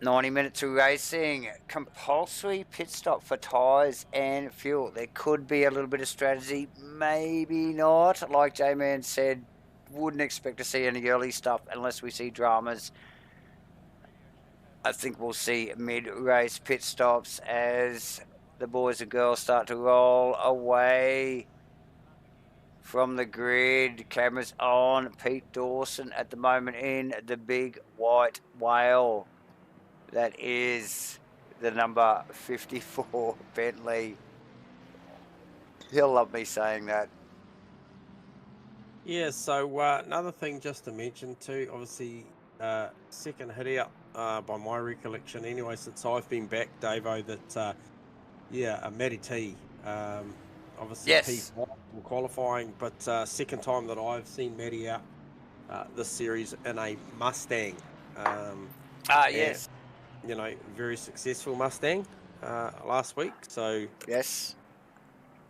90 minutes of racing, compulsory pit stop for tyres and fuel. There could be a little bit of strategy, maybe not. Like J-Man said, wouldn't expect to see any early stuff unless we see dramas. I think we'll see mid-race pit stops as the boys and girls start to roll away from the grid. Cameras on. Pete Dawson at the moment in the big white whale. That is the number 54 Bentley. He'll love me saying that. Yeah, so another thing just to mention too, obviously second hit out by my recollection anyway since I've been back, Davo, that a Matty T, obviously yes. P5 from qualifying, but second time that I've seen Matty out this series in a Mustang. Yes. Very successful Mustang last week. So yes,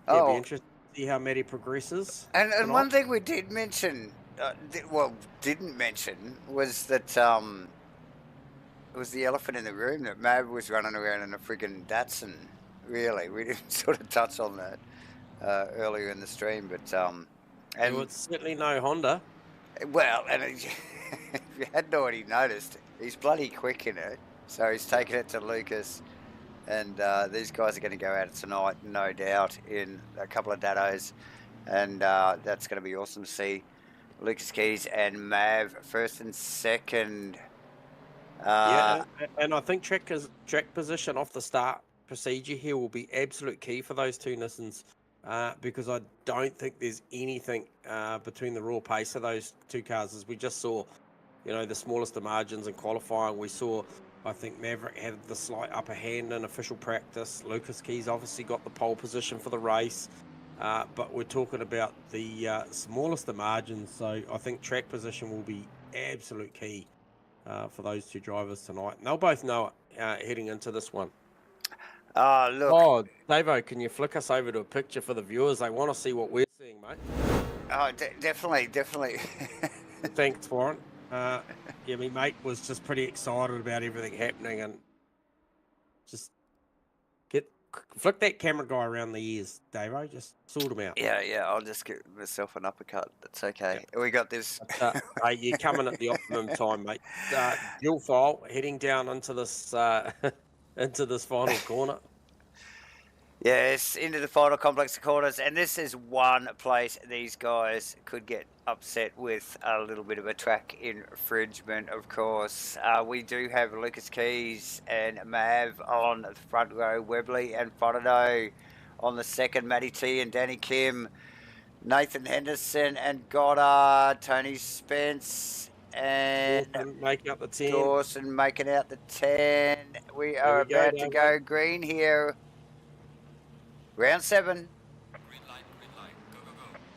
it'll be interesting to see how Matty progresses. And one thing we did mention, didn't mention, was that it was the elephant in the room that Mav was running around in a friggin' Datsun. Really, we didn't sort of touch on that earlier in the stream, but and it's certainly no Honda. Well, and if you hadn't already noticed, he's bloody quick in it. So he's taken it to Lucas, and these guys are going to go at it tonight, no doubt, in a couple of dados, and that's going to be awesome to see Lucas Keys and Mav first and second. And I think track position off the start procedure here will be absolute key for those two Nissans. because I don't think there's anything between the raw pace of those two cars. As we just saw, you know, the smallest of margins in qualifying. We saw, I think Maverick had the slight upper hand in official practice. Lucas Keys obviously got the pole position for the race. But we're talking about the smallest of margins, so I think track position will be absolute key for those two drivers tonight. And they'll both know it heading into this one. Look. Oh, Davo, can you flick us over to a picture for the viewers? They want to see what we're seeing, mate. Oh, definitely. Thanks, Warren. Yeah, my mate was just pretty excited about everything happening, and just flick that camera guy around the ears, Davo. Just sort him out. Yeah. I'll just give myself an uppercut. That's okay. Yeah. We got this. You're coming at the optimum time, mate. Dual file heading down into this final corner. Yes, into the final complex of corners, and this is one place these guys could get upset with a little bit of a track infringement, of course. We do have Lucas Keys and Mav on the front row, Webley and Frodo on the second, Matty T and Danny Kim, Nathan Henderson and Goddard, Tony Spence and Dawson making up the 10. Dawson making out the 10. We are about to go green here. Round 7. Green light, go.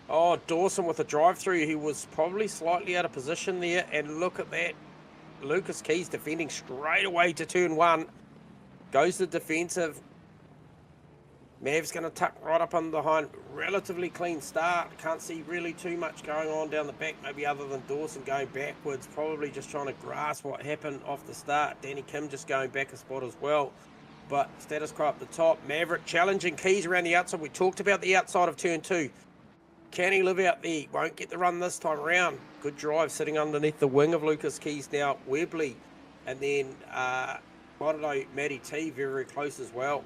Oh, Dawson with a drive-through. He was probably slightly out of position there. And look at that. Lucas Keys defending straight away to turn 1. Goes the defensive. Mav's going to tuck right up on behind. Relatively clean start. Can't see really too much going on down the back, maybe other than Dawson going backwards. Probably just trying to grasp what happened off the start. Danny Kim just going back a spot as well. But status quo up the top. Maverick challenging Keys around the outside. We talked about the outside of turn 2. Can he live out there? Won't get the run this time around. Good drive sitting underneath the wing of Lucas Keys now. Webley. And then, Matty T very close as well.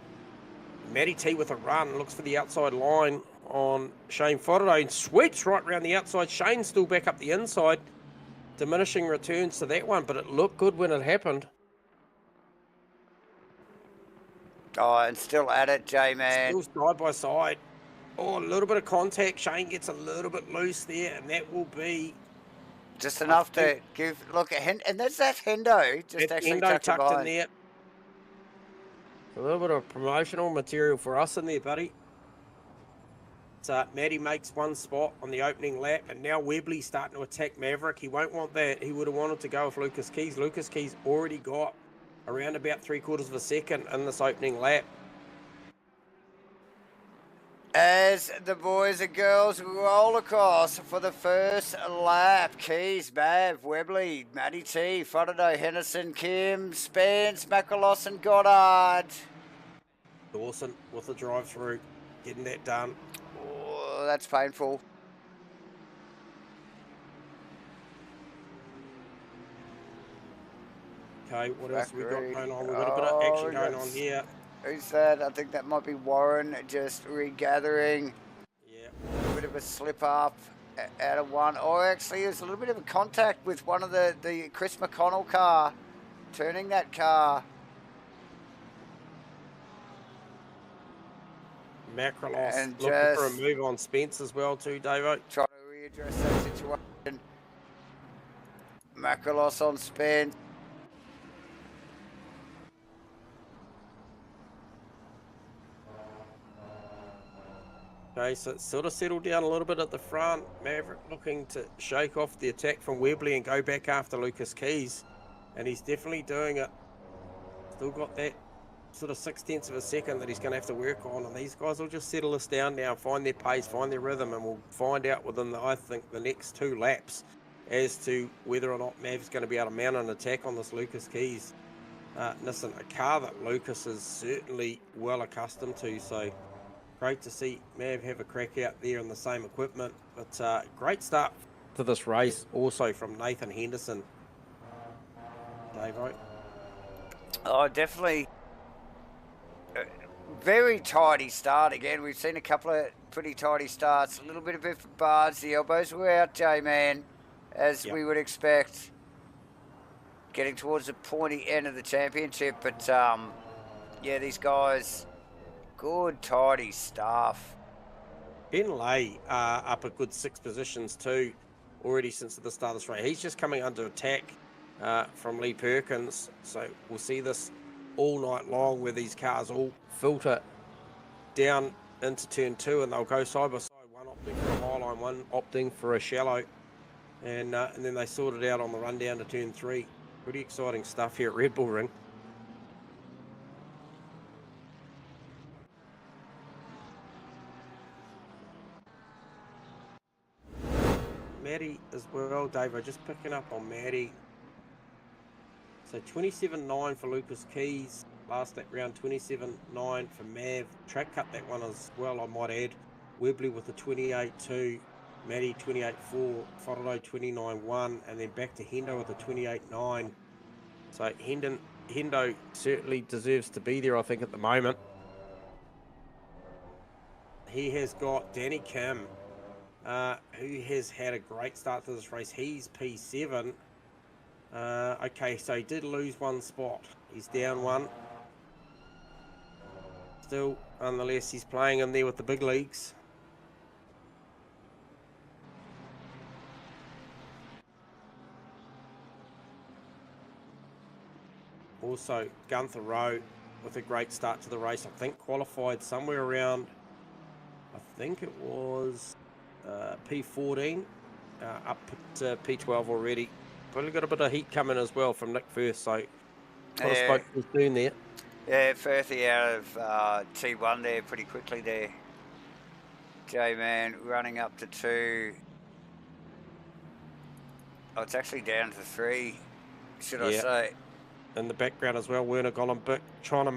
Matty T with a run. Looks for the outside line on Shane Frodo and sweeps right around the outside. Shane's still back up the inside. Diminishing returns to that one, but it looked good when it happened. Oh, and still at it, J-Man. Still side by side. Oh, a little bit of contact. Shane gets a little bit loose there, and that will be just enough to give. Look at and there's that Hendo just actually tucked in there. A little bit of promotional material for us in there, buddy. So Matty makes one spot on the opening lap, and now Webley's starting to attack Maverick. He won't want that. He would have wanted to go with Lucas Keys. Lucas Keys already got around about 3/4 of a second in this opening lap. As the boys and girls roll across for the first lap, Keys, Mav, Webley, Matty T, Frodo, Henderson, Kim, Spence, Macrolos and Goddard. Dawson with the drive-through, getting that done. Oh, that's painful. Okay, what else have we got going on? We've got a bit of action going on here. Who's that? I think that might be Warren just regathering. Yeah. A bit of a slip up out of one. Or actually, there's a little bit of a contact with one of the Chris McConnell car. Turning that car. Macrolos looking for a move on Spence as well too, Davo. Trying to readdress that situation. Macrolos on Spence. Okay, so it's sort of settled down a little bit at the front. Maverick looking to shake off the attack from Webley and go back after Lucas Keys. And he's definitely doing it. Still got that sort of 6/10 of a second that he's going to have to work on. And these guys will just settle us down now, find their pace, find their rhythm. And we'll find out within, I think, the next 2 laps as to whether or not Mav's going to be able to mount an attack on this Lucas Keys Nissan. A car that Lucas is certainly well accustomed to. So great to see Mav have a crack out there in the same equipment. But great start to this race also from Nathan Henderson. Dave, oh, definitely. Very tidy start again. We've seen a couple of pretty tidy starts. A little bit of effort bars. The elbows were out, J-Man, as we would expect. Getting towards the pointy end of the championship. But, yeah, these guys... good, tidy stuff. Henley up a good 6 positions too, already since the start of this race. He's just coming under attack from Lee Perkins. So we'll see this all night long where these cars all filter down into turn 2 and they'll go side by side, one opting for a high line, one opting for a shallow, and then they sort it out on the run down to turn 3. Pretty exciting stuff here at Red Bull Ring. Maddie as well, Dave. Just picking up on Maddie. So 27.9 for Lucas Keys. Last that round, 27.9 for Mav. Track cut that one as well, I might add. Webley with a 28.2. Maddie 28.4. Forodo 29.1. And then back to Hendo with a 28.9. So Hendo certainly deserves to be there, I think, at the moment. He has got Danny Kim, who has had a great start to this race. He's P7. Okay, so he did lose one spot. He's down one. Still, nonetheless, he's playing in there with the big leagues. Also, Gunther Rowe with a great start to the race. I think qualified somewhere around, I think it was P14, up to P12 already. Probably got a bit of heat coming as well from Nick Firth, so I spoke too soon there. Yeah, Firthy out of T1 there pretty quickly there. J-Man running up to 2. Oh, it's actually down to 3, should I say. In the background as well, Werner Golombik trying to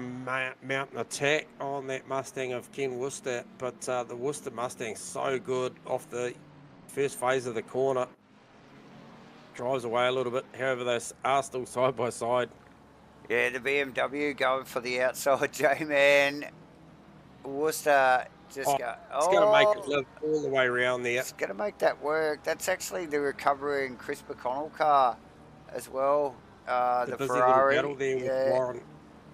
mount an attack on that Mustang of Ken Worcester, but the Worcester Mustang's so good off the first phase of the corner. Drives away a little bit, however they are still side by side. Yeah, the BMW going for the outside, J-Man. Worcester just It's going to make it live all the way around there. It's going to make that work. That's actually the recovering Chris McConnell car as well. The busy Ferrari. Little battle there with Warren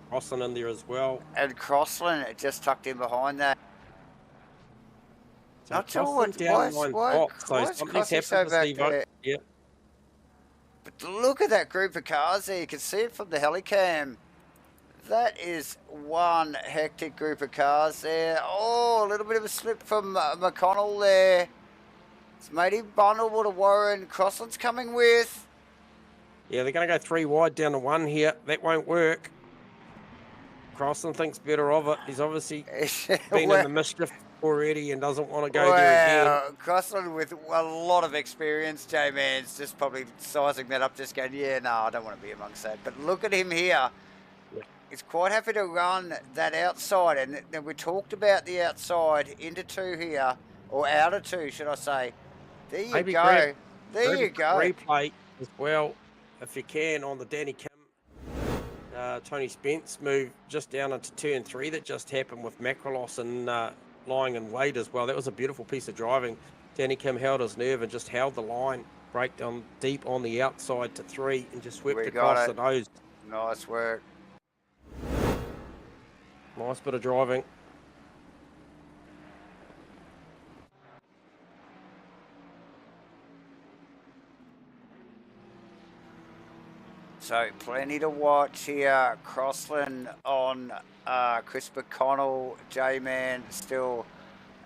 Crossland in there as well. And Crossland just tucked in behind that. So Not sure why is Crossy so back there? Yeah. But look at that group of cars there. You can see it from the helicam. That is one hectic group of cars there. Oh, a little bit of a slip from McConnell there. It's made him bundle with a Warren. Crossland's coming with. Yeah, they're going to go 3 wide down to 1 here. That won't work. Crossland thinks better of it. He's obviously been in the mischief already and doesn't want to go there again. Crossland with a lot of experience, J-Man's just probably sizing that up, just going, yeah, no, I don't want to be amongst that. But look at him here. Yeah. He's quite happy to run that outside. And we talked about the outside into 2 here, or out of 2, should I say. There you go. There you go. Replay as well, if you can, on the Danny Kim. Tony Spence move just down into turn 3 that just happened with Macrolos and lying in wait as well. That was a beautiful piece of driving. Danny Kim held his nerve and just held the line, breakdown deep on the outside to 3 and just swept across the nose. Nice work. Nice bit of driving. So plenty to watch here. Crossland on Chris McConnell, J-Man still,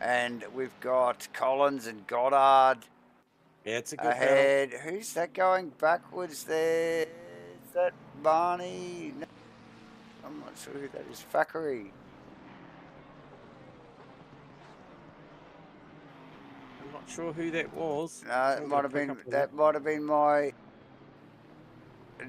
and we've got Collins and Goddard. Yeah, it's a good ahead. Battle. Who's that going backwards there? Is that Barney? No, I'm not sure who that is. Thackeray. I'm not sure who that was. No, it might have been. That might have been my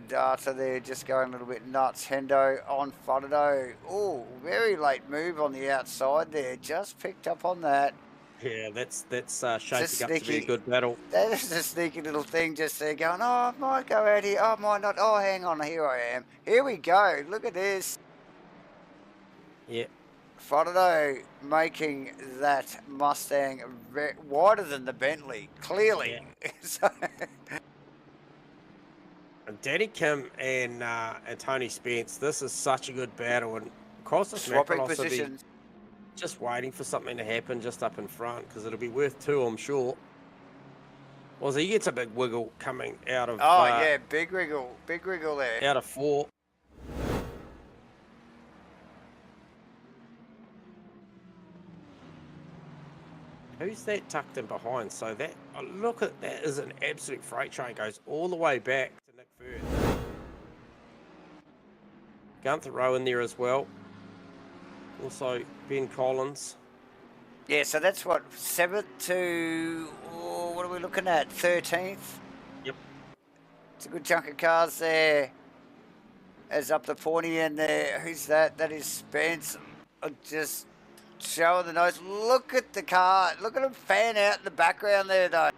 data there, just going a little bit nuts. Hendo on Forodo. Oh, very late move on the outside there. Just picked up on that. Yeah, that's shaping up to be a good battle. That is a sneaky little thing just there going, oh, I might go out here. Oh, I might not. Oh, hang on. Here I am. Here we go. Look at this. Yeah. Forodo making that Mustang wider than the Bentley, clearly. Yeah. So and Danny Kim and Tony Spence, this is such a good battle. And across the swapping positions. Just waiting for something to happen just up in front because it'll be worth 2, I'm sure. Well, so he gets a big wiggle coming out of. Oh yeah, big wriggle there. Out of 4. Who's that tucked in behind? So that, oh, look at that, is an absolute freight train. Goes all the way back to Nick Firth. Gunther Rowe in there as well. Also Ben Collins. Yeah, so that's what, 7th to, oh, what are we looking at? 13th? Yep. It's a good chunk of cars there. As up the pointy end there. Who's that? That is Spence. Just showing the nose. Look at the car. Look at him fan out in the background there, though.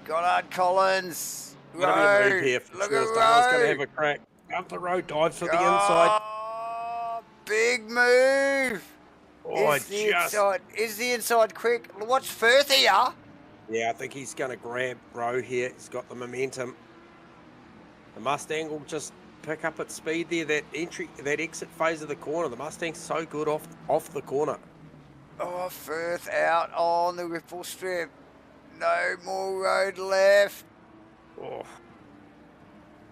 Goddard Collins. Look at move here for Look sure. at Star's going to Rowe. have a crack. Gunther Rowe dives for the inside. Big move. Oh, Is the inside quick? Watch Firth here. Yeah, I think he's going to grab Rowe here. He's got the momentum. The Mustang will just pick up its speed there. That exit phase of the corner. The Mustang's so good off the corner. Oh, Firth out on the ripple strip. No more road left. Oh.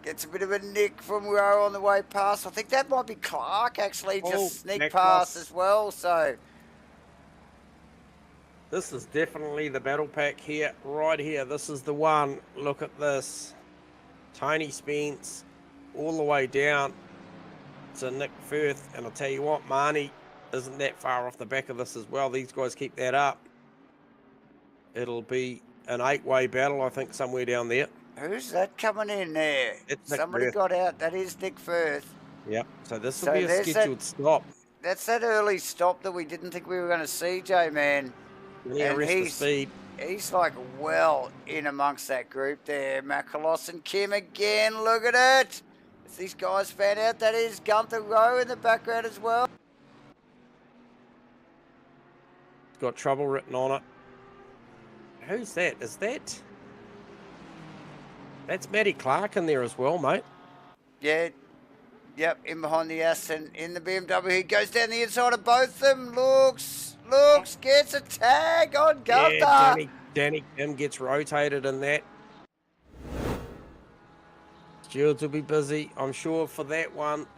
Gets a bit of a nick from Rowe on the way past. I think that might be Clark actually just sneak past as well. So this is definitely the battle pack here, right here. This is the one. Look at this. Tony Spence all the way down to Nick Firth. And I'll tell you what, Marnie isn't that far off the back of this as well. These guys keep that up. It'll be an 8-way battle, I think, somewhere down there. Who's that coming in there? Somebody Firth. got out. That is Nick Firth. Yep. So this will be a scheduled stop. That's that early stop that we didn't think we were going to see, J-Man. And he's like well in amongst that group there. Makalos and Kim again. Look at it. As these guys fan out, that is Gunther Rowe in the background as well. It's got trouble written on it. Who's that? Is that? That's Matty Clark in there as well, mate. Yeah. Yep, in behind the S and in the BMW. He goes down the inside of both of them. Looks, gets a tag on Gunther. Yeah, Danny Kim gets rotated in that. Stewards will be busy, I'm sure, for that one.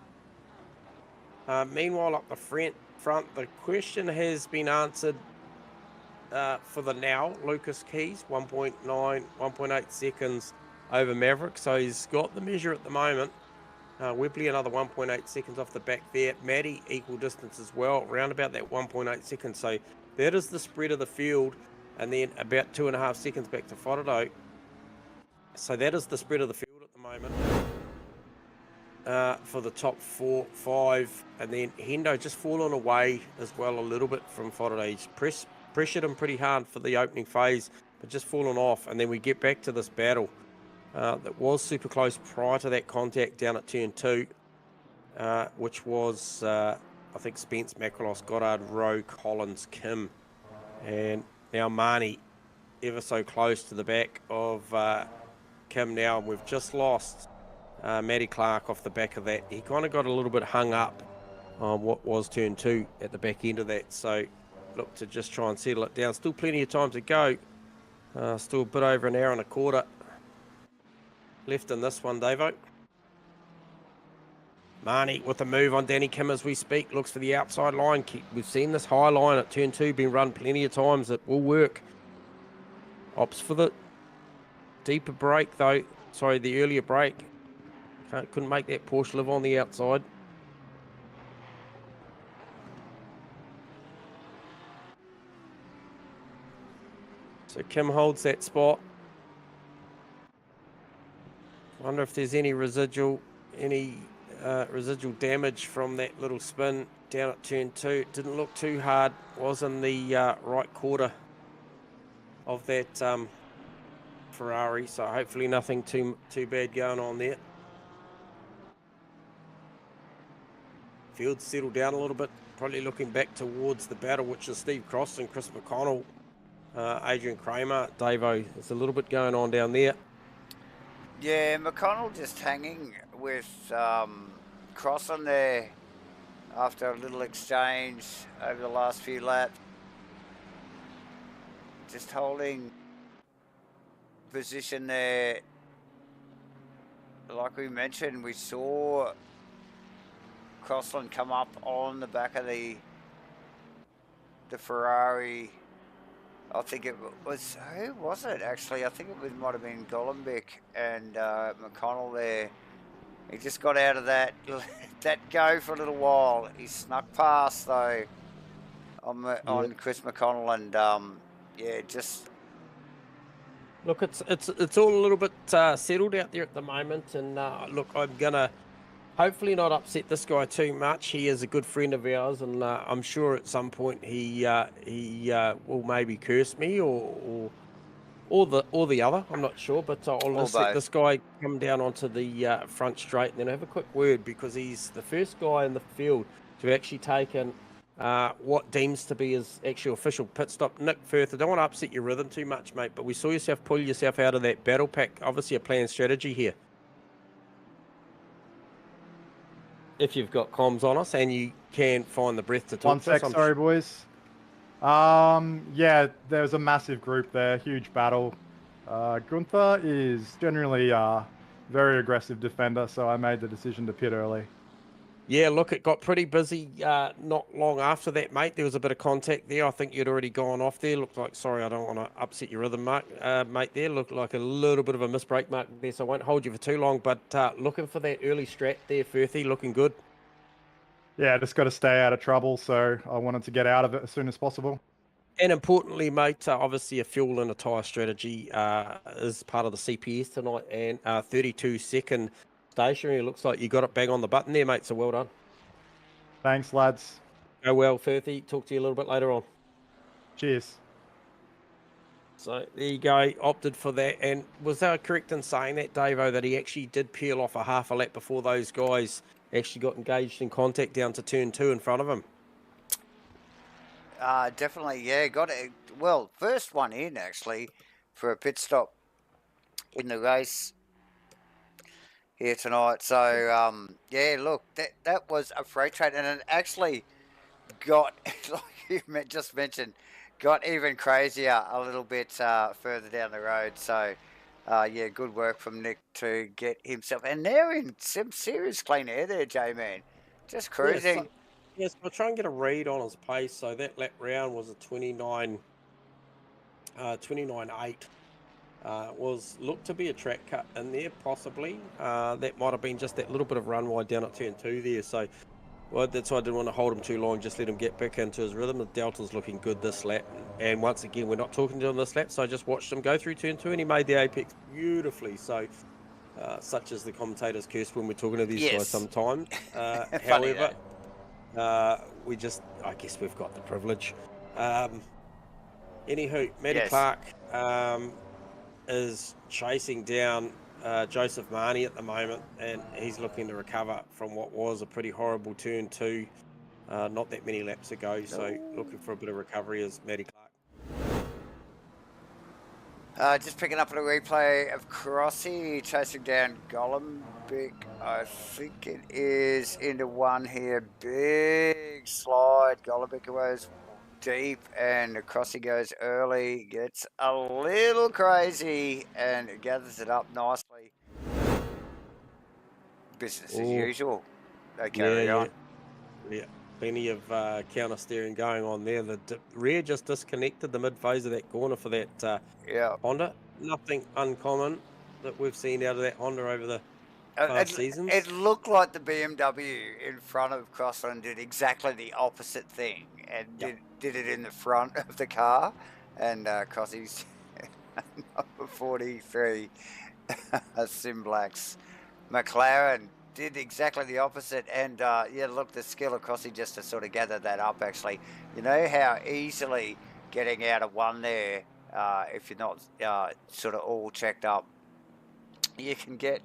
Meanwhile, up the front, the question has been answered for the now. Lucas Keys, 1.8 seconds over Maverick, so he's got the measure at the moment. Webley another 1.8 seconds off the back there. Maddie equal distance as well, around about that 1.8 seconds. So that is the spread of the field, and then about 2.5 seconds back to Whātaro. So that is the spread of the field at the moment for the top 4, 5, and then Hendo just fallen away as well a little bit from Whātaro. He's pressured him pretty hard for the opening phase, but just fallen off, and then we get back to this battle. That was super close prior to that contact down at turn 2, which was, I think, Spence, Macrolos, Goddard, Rowe, Collins, Kim, and now Marnie ever so close to the back of Kim now, and we've just lost Matty Clark off the back of that. He kind of got a little bit hung up on what was turn 2 at the back end of that, so look to just try and settle it down. Still plenty of time to go, still a bit over an hour and a quarter left in this one, Davo. Marnie with the move on Danny Kim as we speak. Looks for the outside line. We've seen this high line at turn 2 been run plenty of times. It will work. Opts for the deeper break though. Sorry, the earlier break. Couldn't make that Porsche live on the outside. So Kim holds that spot. Wonder if there's any residual damage from that little spin down at turn 2. It didn't look too hard. Was in the right quarter of that Ferrari, so hopefully nothing too bad going on there. Field settled down a little bit, probably looking back towards the battle, which is Steve Cross and Chris McConnell, Adrian Kramer, Davo. There's a little bit going on down there. Yeah, McConnell just hanging with Cross on there. after a little exchange over the last few laps. Just holding position there. Like we mentioned, we saw Crossland come up on the back of the Ferrari. I think it was, who was it actually? I think it might have been Golombek and McConnell there. He just got out of that go for a little while. He snuck past though on Chris McConnell, and yeah, just Look, it's all a little bit settled out there at the moment, and look, I'm gonna hopefully not upset this guy too much. He is a good friend of ours, and I'm sure at some point he will maybe curse me or the other. I'm not sure, but I'll just let this guy come down onto the front straight and then have a quick word, because he's the first guy in the field to actually taken what deems to be his actual official pit stop. Nick Firth, I don't want to upset your rhythm too much, mate, but we saw yourself pull yourself out of that battle pack. Obviously a planned strategy here. If you've got comms on us and you can find the breath to talk One sec, sorry boys. Yeah, there's a massive group there, huge battle. Gunther is generally a very aggressive defender, so I made the decision to pit early. Yeah, look, it got pretty busy not long after that, mate. There was a bit of contact there. I think you'd already gone off there. Looked like, sorry, I don't want to upset your rhythm, mate, there. Looked like a little bit of a misbreak mark there, so I won't hold you for too long. But looking for that early strat there, Firthy, looking good. Yeah, just got to stay out of trouble, so I wanted to get out of it as soon as possible. And importantly, mate, obviously a fuel and a tyre strategy is part of the CPS tonight, and 32-second stationary. It looks like you got it bang on the button there, mate, so well done. Thanks, lads. Go well, Firthy. Talk to you a little bit later on. Cheers. So there you go, opted for that. And was that correct in saying that, Davo, that he actually did peel off a half a lap before those guys actually got engaged in contact down to turn 2 in front of him? Definitely, yeah. Got it. Well, first one in actually for a pit stop in the race here tonight. So yeah, look, that was a freight train, and it actually got, like you just mentioned, got even crazier a little bit further down the road. So yeah, good work from Nick to get himself, and now in some serious clean air there, J-Man, just cruising. Yes, I'll try and get a read on his pace. So that lap round was a 29.8. Was looked to be a track cut in there, possibly. That might have been just that little bit of run wide down at turn 2 there. So, well, that's why I didn't want to hold him too long. Just let him get back into his rhythm. The Delta's looking good this lap. And once again, we're not talking to him this lap. So I just watched him go through turn 2 and he made the apex beautifully. So, such as the commentator's curse when we're talking to these guys sometimes. However, we just, I guess we've got the privilege. Anywho, Matty Clark is chasing down Joseph Marnie at the moment, and he's looking to recover from what was a pretty horrible turn 2 not that many laps ago. So looking for a bit of recovery is Matty Clark. Just picking up on a replay of Crossy chasing down Golombek. I think it is into one here. Big slide. Golombek goes deep and Crossy goes early. Gets a little crazy and gathers it up nicely. Business as usual. They carry on. Yeah. Plenty of counter steering going on there. The rear just disconnected the mid phase of that corner for that Honda. Nothing uncommon that we've seen out of that Honda over the past seasons. It looked like the BMW in front of Crossland did exactly the opposite thing and did it in the front of the car. And Crossy's number 43, SIMBLACKS McLaren, did exactly the opposite. And yeah, look, the skill of Crossy just to sort of gather that up, actually. You know how easily getting out of one there, if you're not sort of all checked up, you can get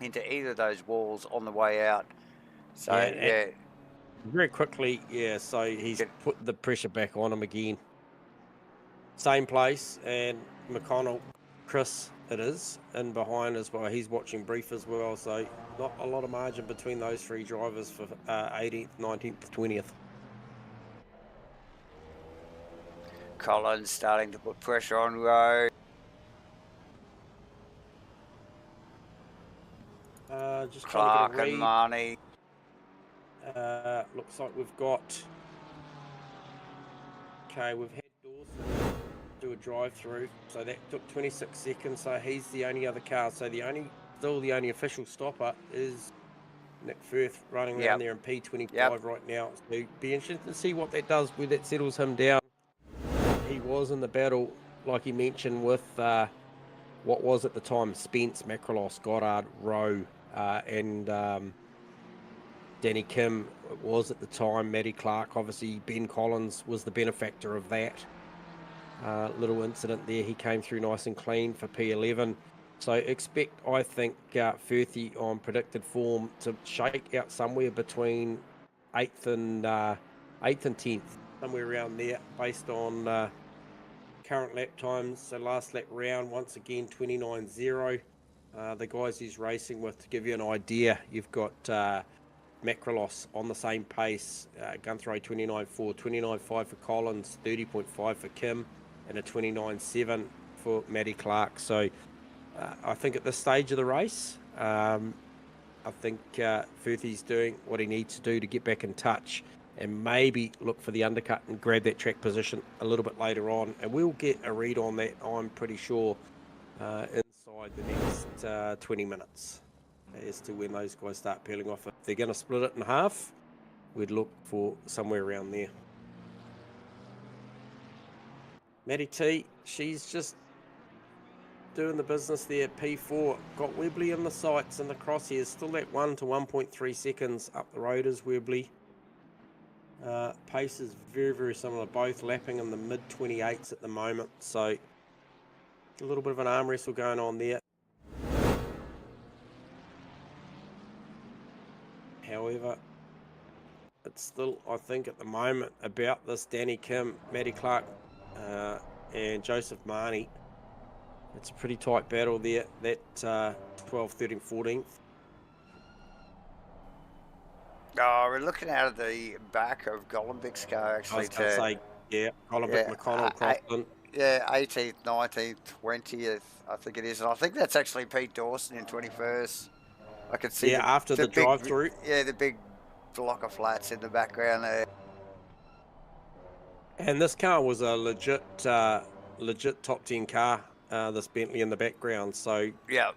into either of those walls on the way out. So yeah, very quickly, so he's put the pressure back on him again. Same place, and McConnell, Chris it is in behind as well. He's watching brief as well, so not a lot of margin between those three drivers for 18th, 19th, 20th. Collins starting to put pressure on Rowe. Just Clark trying and to Marnie. get a read. Looks like we've got... Okay, we've had Dawson do a drive-through, so that took 26 seconds, so he's the only other car. So still the only official stopper is Nick Firth running around there in P25 right now. So be interesting to see what that does, where that settles him down. He was in the battle, like he mentioned, with what was at the time Spence, Macrolos, Goddard, Rowe, and Danny Kim was at the time, Matty Clark. Obviously, Ben Collins was the benefactor of that little incident there. He came through nice and clean for P11. So expect, I think, Firthy on predicted form to shake out somewhere between 8th and 10th, somewhere around there, based on current lap times. So last lap round, once again, 29.0. The guys he's racing with, to give you an idea, you've got Macrolos on the same pace, Guthrie 29.4, 29.5 for Collins, 30.5 for Kim, and a 29.7 for Matty Clark. So I think at this stage of the race, I think Firthy's doing what he needs to do to get back in touch and maybe look for the undercut and grab that track position a little bit later on. And we'll get a read on that, I'm pretty sure, inside the next 20 minutes as to when those guys start peeling off. If they're going to split it in half, we'd look for somewhere around there. Matty T, she's just doing the business there at P4. Got Webley in the sights and the crosshairs. Still at 1 to 1.3 seconds up the road is Webley. Pace is very, very similar. Both lapping in the mid-28s at the moment. So a little bit of an arm wrestle going on there. However, it's still, I think, at the moment about this Danny Kim, Matty Clark, and Joseph Marnie. It's a pretty tight battle there, that 12th, 13th, 14th. Oh, we're looking out of the back of Golombek's car, actually. I was going to say, yeah, Golombek, McConnell, Crossland. Yeah, 18th, 19th, 20th, I think it is. And I think that's actually Pete Dawson in 21st. I can see after the drive-through. Yeah, the big block of flats in the background there. And this car was a legit top 10 car, this Bentley in the background. So, yeah,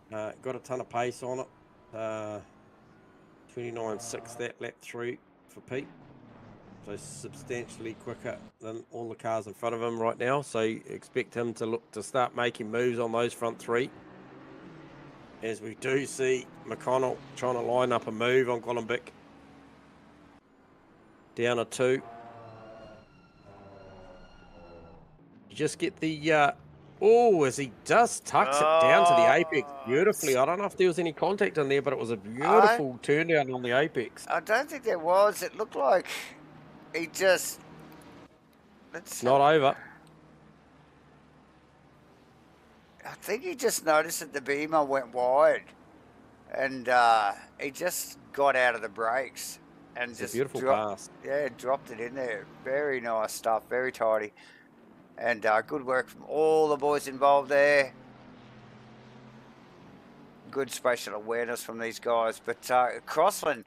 got a ton of pace on it. 29.6 that lap through for Pete. So substantially quicker than all the cars in front of him right now. So expect him to look to start making moves on those front three. As we do see McConnell trying to line up a move on Golombek. Down a 2. You just get the, as he just tucks it down to the apex beautifully. I don't know if there was any contact in there, but it was a beautiful turn down on the apex. I don't think there was. It looked like he just... It's not over. I think he just noticed that the beamer went wide, and he just got out of the brakes and It's just a beautiful pass. Yeah, dropped it in there. Very nice stuff, very tidy, and good work from all the boys involved there. Good spatial awareness from these guys, but Crossland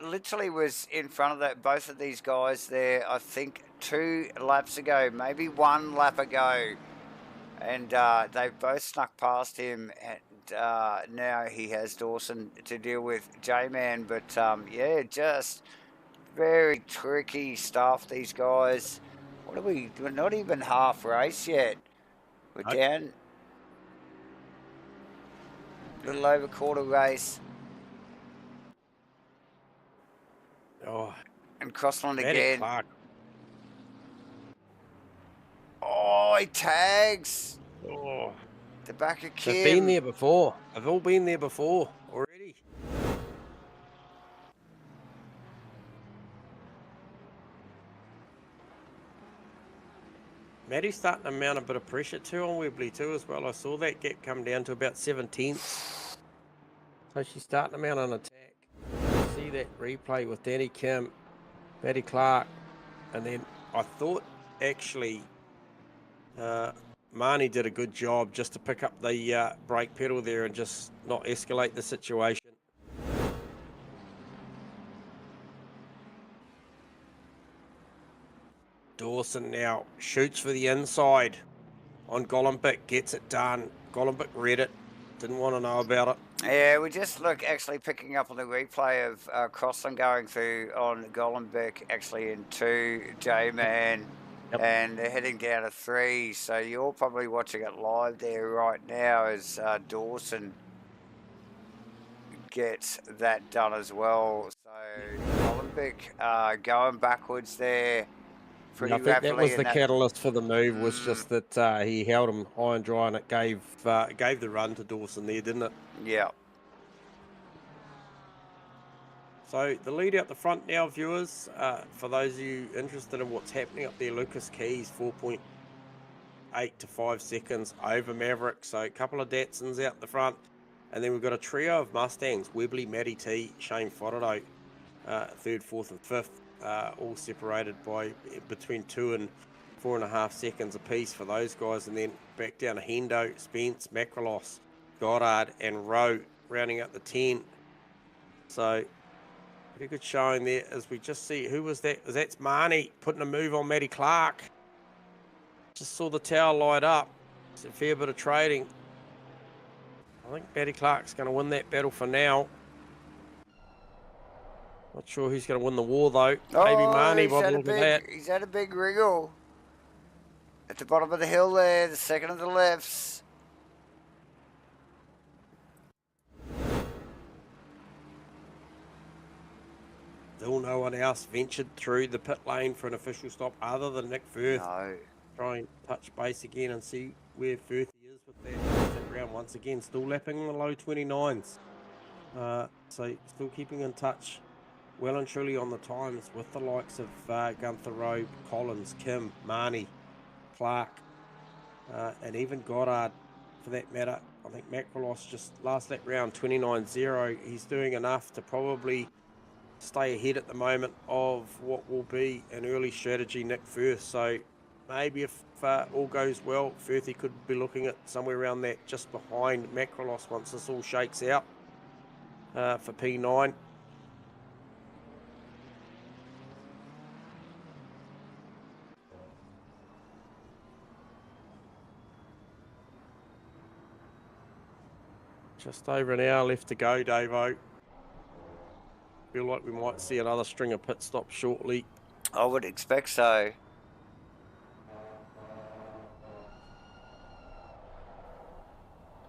literally was in front of both of these guys there. I think 2 laps ago, maybe 1 lap ago. And they've both snuck past him, and now he has Dawson to deal with, J-Man. But, yeah, just very tricky stuff, these guys. What are we? We're not even half race yet. We're down a little over quarter race. Oh, and Crossland Matty again. Clark. Oh, he tags. Oh, The back of Kim. they've been there before. They've all been there before already. Maddie's starting to mount a bit of pressure too on Webley too as well. I saw that gap come down to about 7/10. So she's starting to mount an attack. See that replay with Danny Kim, Maddie Clark, and then I thought actually Marnie did a good job just to pick up the brake pedal there and just not escalate the situation. Dawson now shoots for the inside on Golombek, gets it done. Golombek read it, didn't want to know about it. Yeah, we just look actually picking up on the replay of Crossland going through on Golombek actually in 2, J-Man, and they're heading down to 3. So you're probably watching it live there right now as Dawson gets that done as well. So Golombek going backwards there. I think that was the catalyst for the move, was just that he held him high and dry, and it gave the run to Dawson there, didn't it? Yeah. So the lead out the front now, viewers, for those of you interested in what's happening up there, Lucas Keys, 4.8 to 5 seconds over Maverick. So a couple of Datsuns out the front. And then we've got a trio of Mustangs, Webley, Matty T, Shane Fodderdo, 3rd, 4th and 5th. All separated by between 2 and 4.5 seconds apiece for those guys, and then back down to Hendo, Spence, Macrolos, Goddard, and Rowe rounding up the 10. So pretty good showing there as we just see who was that. That's Marnie putting a move on Maddie Clark. Just saw the tower light up. It's a fair bit of trading. I think Maddie Clark's going to win that battle for now. Not sure who's going to win the war, though. Maybe Marnie, by the look of that. He's had a big wriggle. At the bottom of the hill there, the second of the lefts. Still no one else ventured through the pit lane for an official stop other than Nick Firth. No. Try and touch base again and see where Firth is with that round once again. Still lapping in the low 29s. So still keeping in touch well and truly on the times with the likes of Gunther Rowe, Collins, Kim, Marnie, Clark, and even Goddard for that matter. I think Macrolos just last lap round 29.0. He's doing enough to probably stay ahead at the moment of what will be an early strategy Nick Firth. So maybe if all goes well, Firthy could be looking at somewhere around that just behind Macrolos once this all shakes out for P9. Just over an hour left to go, Davo. Feel like we might see another string of pit stops shortly. I would expect so.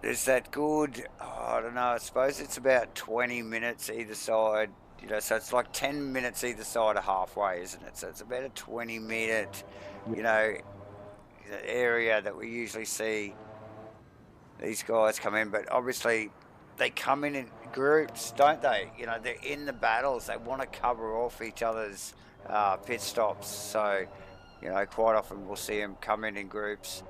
There's that good, I don't know, I suppose it's about 20 minutes either side. You know, so it's like 10 minutes either side of halfway, isn't it? So it's about a 20-minute, you know, area that we usually see these guys come in, but obviously they come in groups, don't they? You know, they're in the battles. They want to cover off each other's pit stops. So, you know, quite often we'll see them come in groups.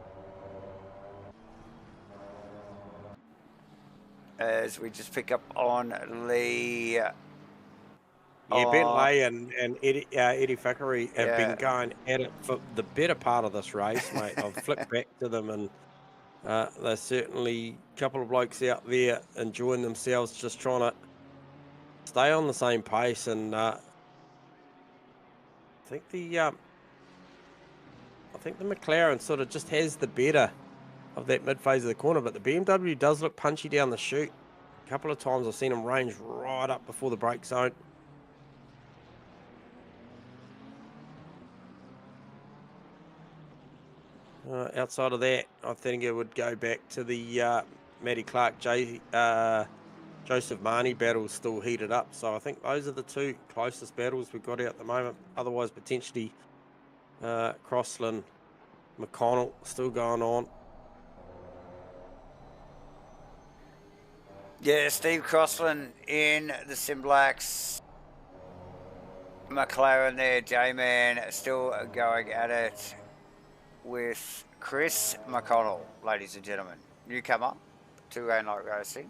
As we just pick up on Lee. Yeah, Ben Lay and Eddie Thackeray have been going at it for the better part of this race, mate. I've flipped back to them, and there's certainly a couple of blokes out there enjoying themselves, just trying to stay on the same pace. And I think the McLaren sort of just has the better of that mid phase of the corner, but the BMW does look punchy down the chute. A couple of times I've seen them range right up before the brake zone. Outside of that, I think it would go back to the Matty Clark, Joseph Marnie battles still heated up. So I think those are the two closest battles we've got out at the moment. Otherwise, potentially Crossland, McConnell still going on. Yeah, Steve Crossland in the SIMBLACKS. McLaren there, J-Man still going at it. with Chris McConnell, ladies and gentlemen. Newcomer to Round Light Racing.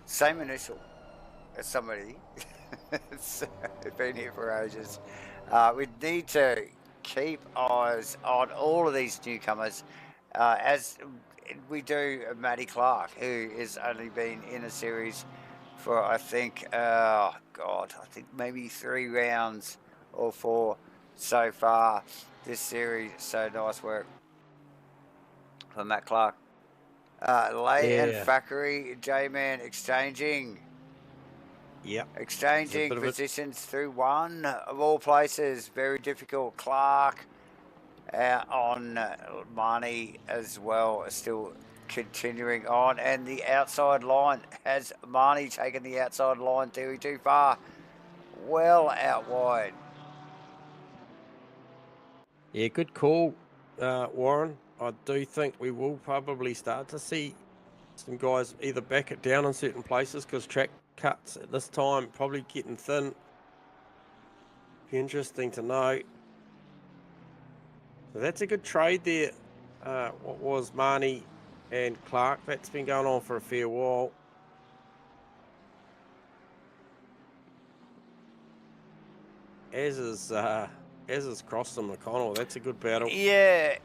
Same initial as somebody who's been here for ages. We need to keep eyes on all of these newcomers, as we do Matty Clark, who has only been in a series for, I think, I think maybe 3 rounds or 4 so far this series. So nice work for Matt Clark. Lay and Fackery, J-Man exchanging. Yep. Exchanging positions through one of all places. Very difficult. Clark on Marnie as well, still continuing on. And the outside line, has Marnie taken the outside line theory too far? Well out wide. Yeah, good call, Warren. I do think we will probably start to see some guys either back it down in certain places because track cuts at this time probably getting thin. Be interesting to know. So that's a good trade there. What was Marnie and Clark? That's been going on for a fair while. As is Cross and McConnell. That's a good battle. Yeah.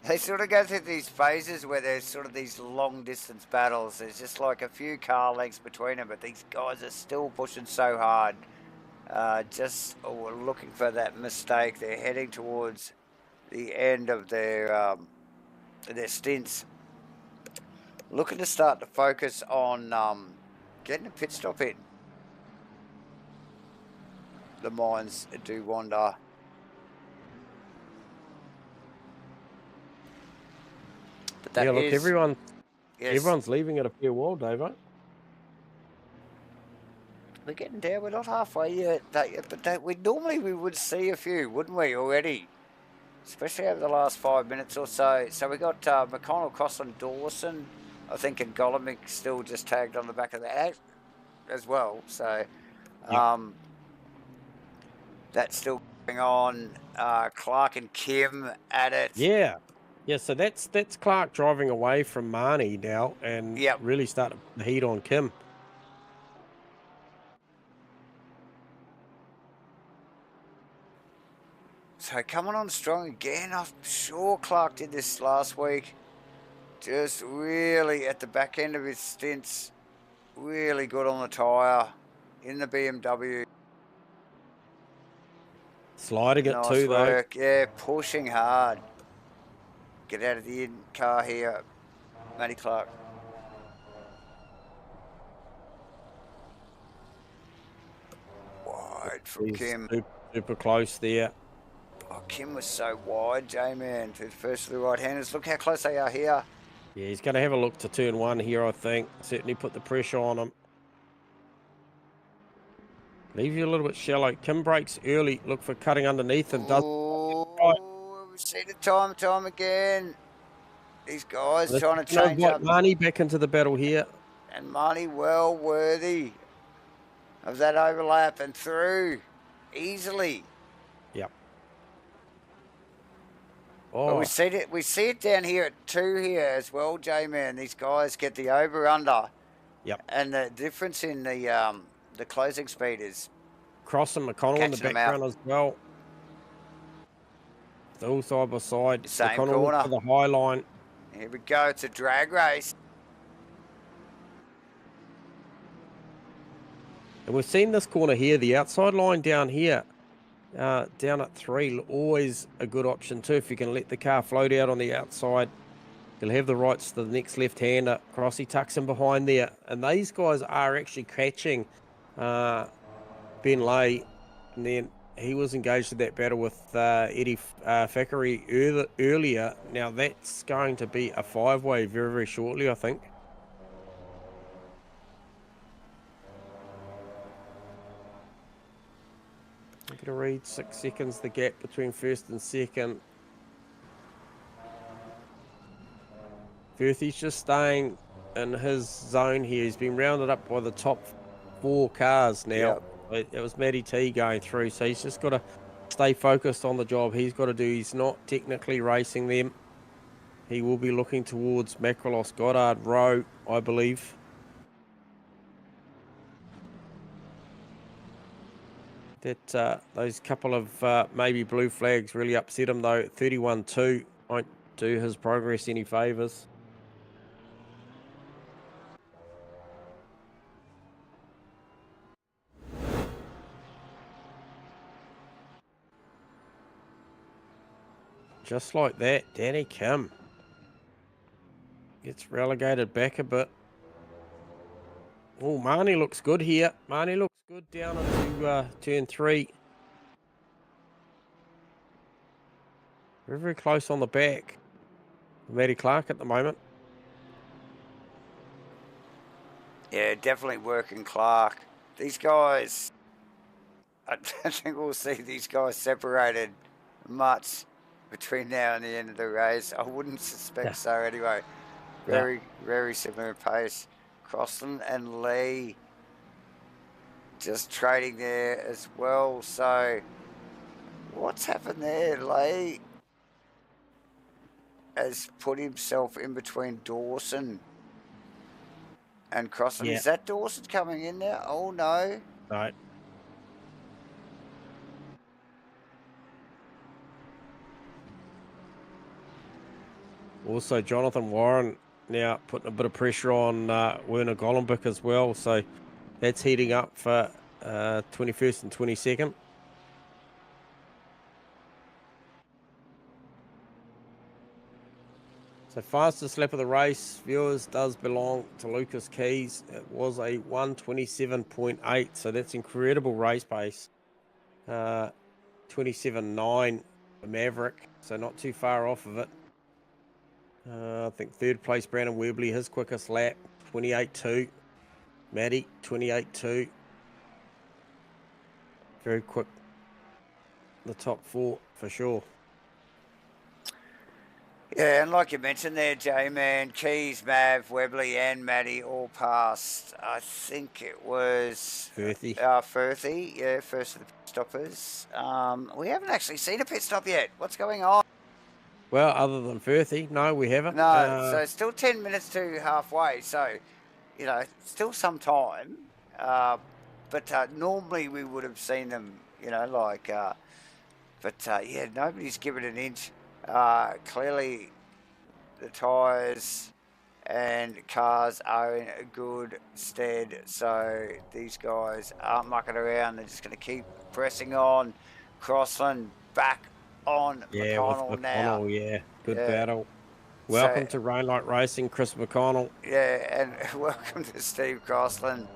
They sort of go through these phases where there's sort of these long distance battles. There's just like a few car lengths between them, but these guys are still pushing so hard. Just looking for that mistake. They're heading towards the end of their stints. Looking to start to focus on getting a pit stop in. The minds do wander. Yeah, look, everyone's leaving at a fair while, Dave. We're getting down. We're not halfway yet, but we would see a few, wouldn't we, already? Especially over the last 5 minutes or so. So we got McConnell, Crossland, Dawson, I think, and Golomic still just tagged on the back of that as well. So that's still going on. Clark and Kim at it. Yeah. Yeah, so that's Clark driving away from Marnie now and really starting the heat on Kim. So coming on strong again. I'm sure Clark did this last week. Just really at the back end of his stints. Really good on the tyre in the BMW. Sliding it too, work. Yeah, pushing hard. Get out of the car here, Matty Clark. Wide from Kim. Super close there. Oh, Kim was so wide, J-Man, to the first of the right-handers. Look how close they are here. Yeah, he's going to have a look to turn 1 here, I think. Certainly put the pressure on him. Leave you a little bit shallow. Kim breaks early. Look for cutting underneath and does. We've seen it time again. These guys trying to change up. Marnie back into the battle here. And Marnie well worthy of that overlap and through easily. Yep. Oh, but we see it down here at 2 here as well, J-Man. These guys get the over-under. Yep. And the difference in the closing speed is Cross and McConnell in the background as well. Still side by side. Same McConnell corner. For the high line. Here we go. It's a drag race. And we've seen this corner here, the outside line down here, down at 3, always a good option too. If you can let the car float out on the outside, you'll have the rights to the next left-hander. Crossy tucks in behind there. And these guys are actually catching Ben Lay. And then he was engaged in that battle with Eddie Fackery earlier. Now that's going to be a 5-way very, very shortly, I think. I'm going to read 6 seconds, the gap between first and second. Firth, he's just staying in his zone here. He's been rounded up by the top 4 cars now. Yep. It was Matty T going through, so he's just got to stay focused on the job he's got to do. He's not technically racing them. He will be looking towards Macrolos Goddard Row, I believe. That those couple of maybe blue flags really upset him though. 31-2 won't do his progress any favours. Just like that, Danny Kim gets relegated back a bit. Oh, Marnie looks good here. Marnie looks good down into turn 3. Very, very close on the back. Matty Clark at the moment. Yeah, definitely working Clark. These guys, I don't think we'll see these guys separated much between now and the end of the race. I wouldn't suspect so anyway. Very similar pace. Crossland and Lee just trading there as well. So what's happened there? Lee has put himself in between Dawson and Crossland. Yeah. Is that Dawson coming in now? Oh no. No. Also, Jonathan Warren now putting a bit of pressure on Werner Golombek as well. So that's heating up for 21st and 22nd. So fastest lap of the race, viewers, does belong to Lucas Keys. It was a 1:27.8, so that's incredible race pace. 27.9 for Maverick, so not too far off of it. I think third place, Brandon Webley, his quickest lap, 28.2. Matty, 28.2. Very quick. The top 4 for sure. Yeah, and like you mentioned there, J-Man, Keys, Mav, Webley and Matty all passed. I think it was Firthy. Firthy, yeah, first of the pit stoppers. We haven't actually seen a pit stop yet. What's going on? Well, other than Firthy, no, we haven't. No, so still 10 minutes to halfway, so, you know, still some time. But normally we would have seen them, you know, like, yeah, nobody's given an inch. Clearly the tyres and cars are in a good stead, so these guys aren't mucking around. They're just going to keep pressing on. Crossland back on McConnell now. Yeah, good battle. Welcome to Rainlight Racing, Chris McConnell. Yeah, and welcome to Steve Crossland,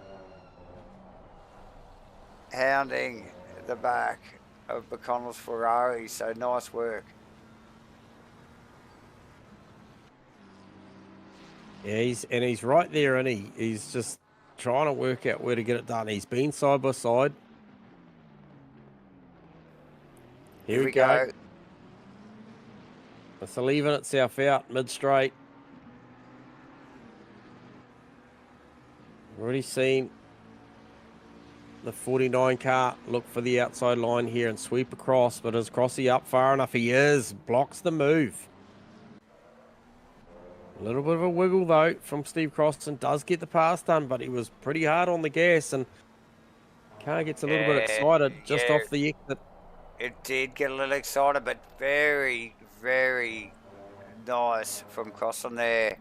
hounding the back of McConnell's Ferrari, so nice work. Yeah, he's right there, and he's just trying to work out where to get it done. He's been side by side. Here we go. It's leaving itself out mid-straight. Already seen the 49 car look for the outside line here and sweep across, but is Crossy up far enough? He is. Blocks the move. A little bit of a wiggle, though, from Steve Crosston. Does get the pass done, but he was pretty hard on the gas, and car gets a little bit excited just off the exit. It did get a little excited, but very, very nice from Crossland there.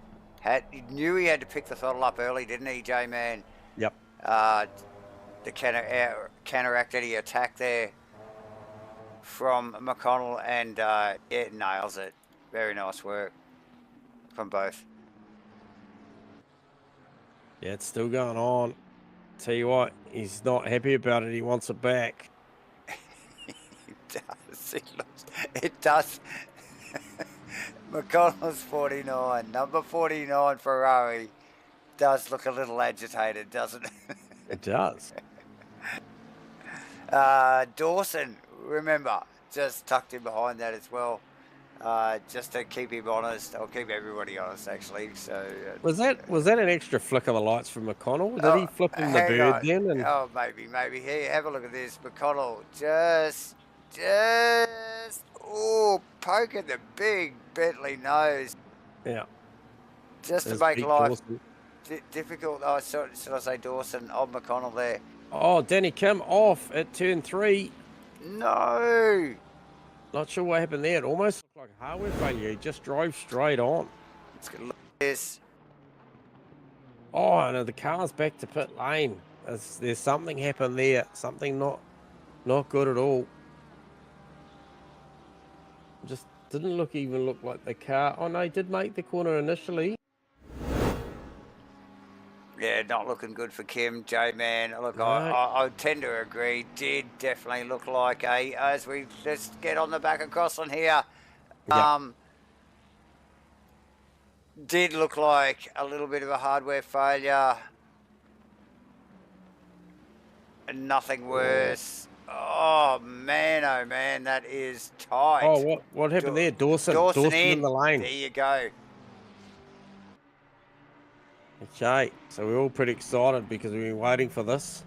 He knew he had to pick the throttle up early, didn't he, J-Man? Yep. The counteract any attack there from McConnell, and it nails it. Very nice work from both. Yeah, it's still going on. Tell you what, he's not happy about it. He wants it back. It does. McConnell's 49, number 49 Ferrari, does look a little agitated, doesn't it? It does. Dawson, remember, just tucked in behind that as well, just to keep him honest. I'll keep everybody honest, actually. So was that an extra flick of the lights from McConnell? Did he flip him the bird then? And... Oh, maybe. Here, have a look at this. McConnell just just poking the big Bentley nose. Yeah. Just to There's make Pete life Dawson. difficult. Oh, should I say Dawson? Of McConnell there. Oh, Danny Kim off at turn 3. No. Not sure what happened there. It almost looked like a hardware failure. He just drove straight on. Let's get a look at this. Oh, no, the car's back to pit lane. There's something happened there. Something not good at all. Just didn't even look like the car. Oh, no, he did make the corner initially. Yeah, not looking good for Kim, J-Man. Look, No. I tend to agree. Did definitely look like as we just get on the back of Crossland here. Yeah. Did look like a little bit of a hardware failure. And nothing worse. Oh man, that is tight. Oh, what happened there? Dawson in the lane. There you go. Okay, so we're all pretty excited because we've been waiting for this.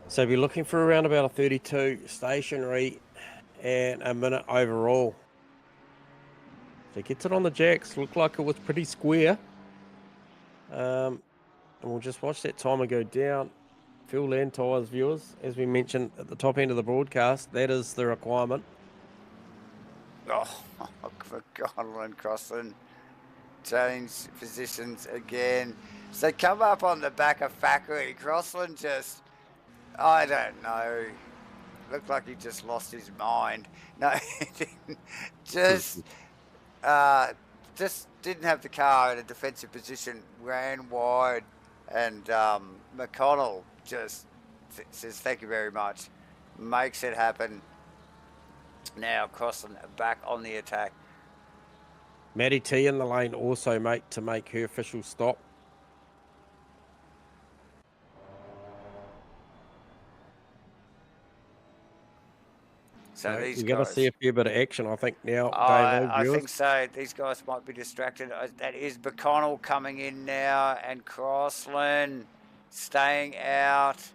So we're looking for around about a 32 stationary and a minute overall. So he gets it on the jacks. Looked like it was pretty square. And we'll just watch that timer go down. Fuel and tyres, viewers. As we mentioned at the top end of the broadcast, that is the requirement. Oh, for Godwin Crossland. Change positions again. So come up on the back of Fackery. Crossland just, I don't know. Looked like he just lost his mind. No, he didn't. Just didn't have the car in a defensive position. Ran wide, and McConnell just says thank you very much. Makes it happen. Now Crossland back on the attack. Matty T in the lane also, mate, to make her official stop. So these you're going to guys, see a fair bit of action, I think, now, Dave. I think so. These guys might be distracted. That is McConnell coming in now, and Crossland staying out.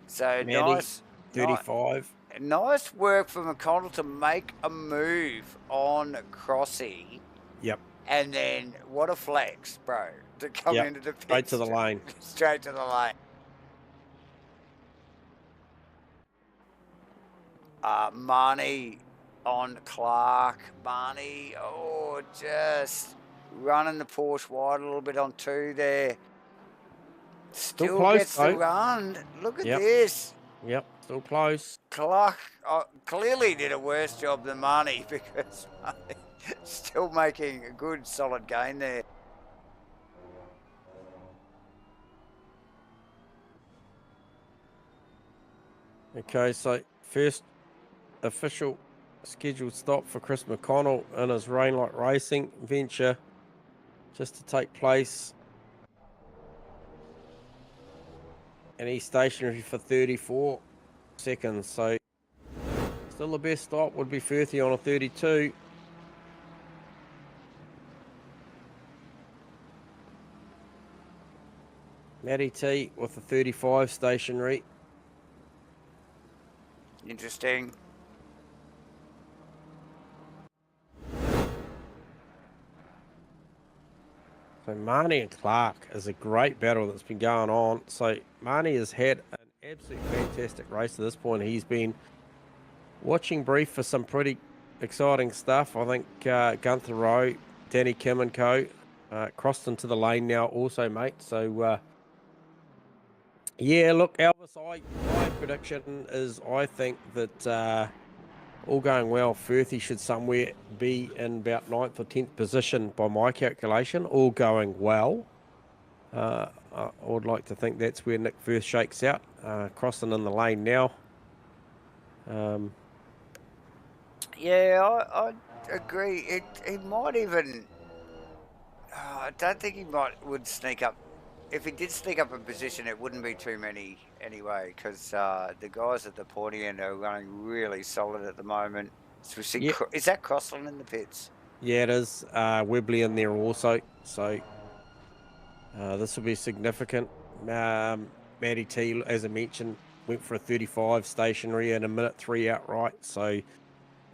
So Matty, nice. 35. Nice work for McConnell to make a move on Crossy. Yep. And then what a flex, bro, to come into the pit. Straight to the lane. Straight to the lane. Marnie on Clark. Marnie, just running the Porsche wide a little bit on 2 there. Still close, gets the run. Look at this. Yep, still close. Clark clearly did a worse job than Marnie because Marnie still making a good solid gain there. Okay, so first official scheduled stop for Chris McConnell in his Rainlight Racing venture just to take place. And he's stationary for 34 seconds, so still the best stop would be Firthy on a 32. Matty T with a 35 stationary. Interesting. So Marnie and Clark is a great battle that's been going on. So Marnie has had an absolutely fantastic race to this point. He's been watching brief for some pretty exciting stuff. I think Gunther Rowe, Danny Kim and co. Crossed into the lane now also, mate. So, yeah, look, Elvis, my prediction is I think that all going well, Firthy should somewhere be in about 9th or 10th position by my calculation, all going well. I would like to think that's where Nick Firth shakes out, crossing in the lane now. Yeah, I agree. He might even... I don't think he would sneak up. If he did sneak up a position, it wouldn't be too many anyway, because the guys at the pointy end are running really solid at the moment. So we see, is that Crossland in the pits? Yeah, it is. Webley in there also. So this will be significant. Matty Matty T, as I mentioned, went for a 35 stationary and a minute 3 outright. So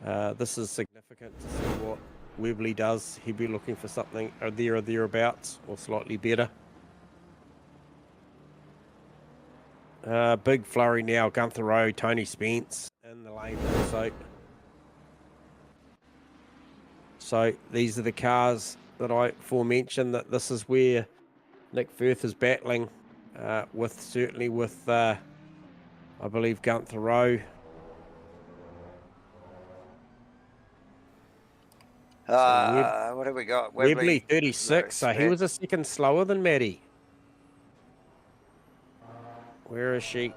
this is significant to see what Webley does. He'd be looking for something there or thereabouts, or slightly better. Big flurry now. Gunther Rowe, Tony Spence in the lane also. So these are the cars that I aforementioned, that this is where Nick Firth is battling certainly with I believe Gunther Rowe. What have we got? Webley 36, so he was a second slower than Matty. Where is she?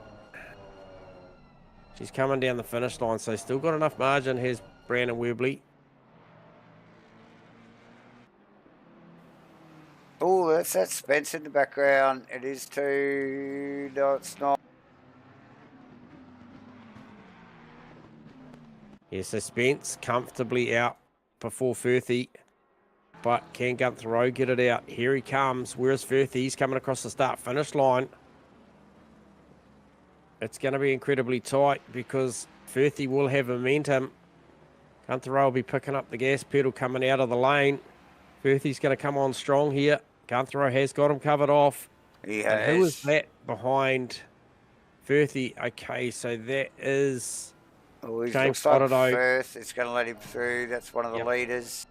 She's coming down the finish line, so still got enough margin. Here's Brandon Webley. Oh, that's that Spence in the background. It is too. No, it's not. Yeah, so Spence comfortably out before Firthy, but can Gunther Rowe get it out? Here he comes. Where's Firthy? He's coming across the start-finish line. It's going to be incredibly tight because Firthy will have momentum. Gunther Rowe will be picking up the gas pedal coming out of the lane. Firthy's going to come on strong here. Gunther Rowe has got him covered off. He has. And who is that behind Firthy? Okay, so that is James like Firth. It's going to let him through. That's one of the leaders.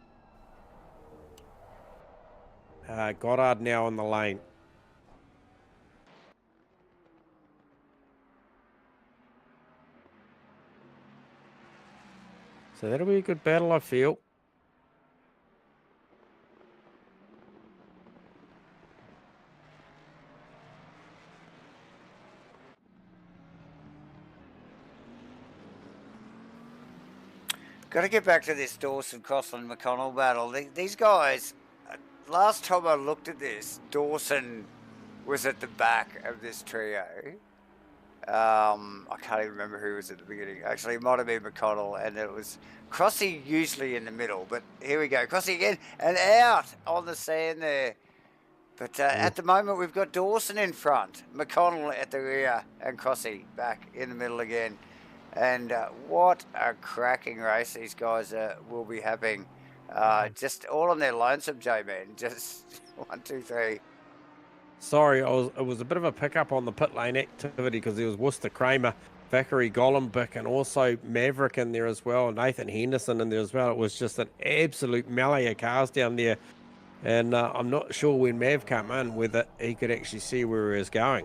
Goddard now in the lane. So that'll be a good battle, I feel. Got to get back to this Dawson, Crossland, McConnell battle. These guys, last time I looked at this, Dawson was at the back of this trio. I can't even remember who was at the beginning. Actually, it might have been McConnell, and it was Crossy usually in the middle. But here we go. Crossy again, and out on the sand there. But at the moment, we've got Dawson in front, McConnell at the rear, and Crossy back in the middle again. And what a cracking race these guys will be having. Just all on their lonesome, J-Man. Just 1, 2, 3. Sorry, it was a bit of a pickup on the pit lane activity because there was Worcester Kramer, Thackeray Golombek, and also Maverick in there as well, Nathan Henderson in there as well. It was just an absolute melee of cars down there. And I'm not sure when Mav came in whether he could actually see where he was going.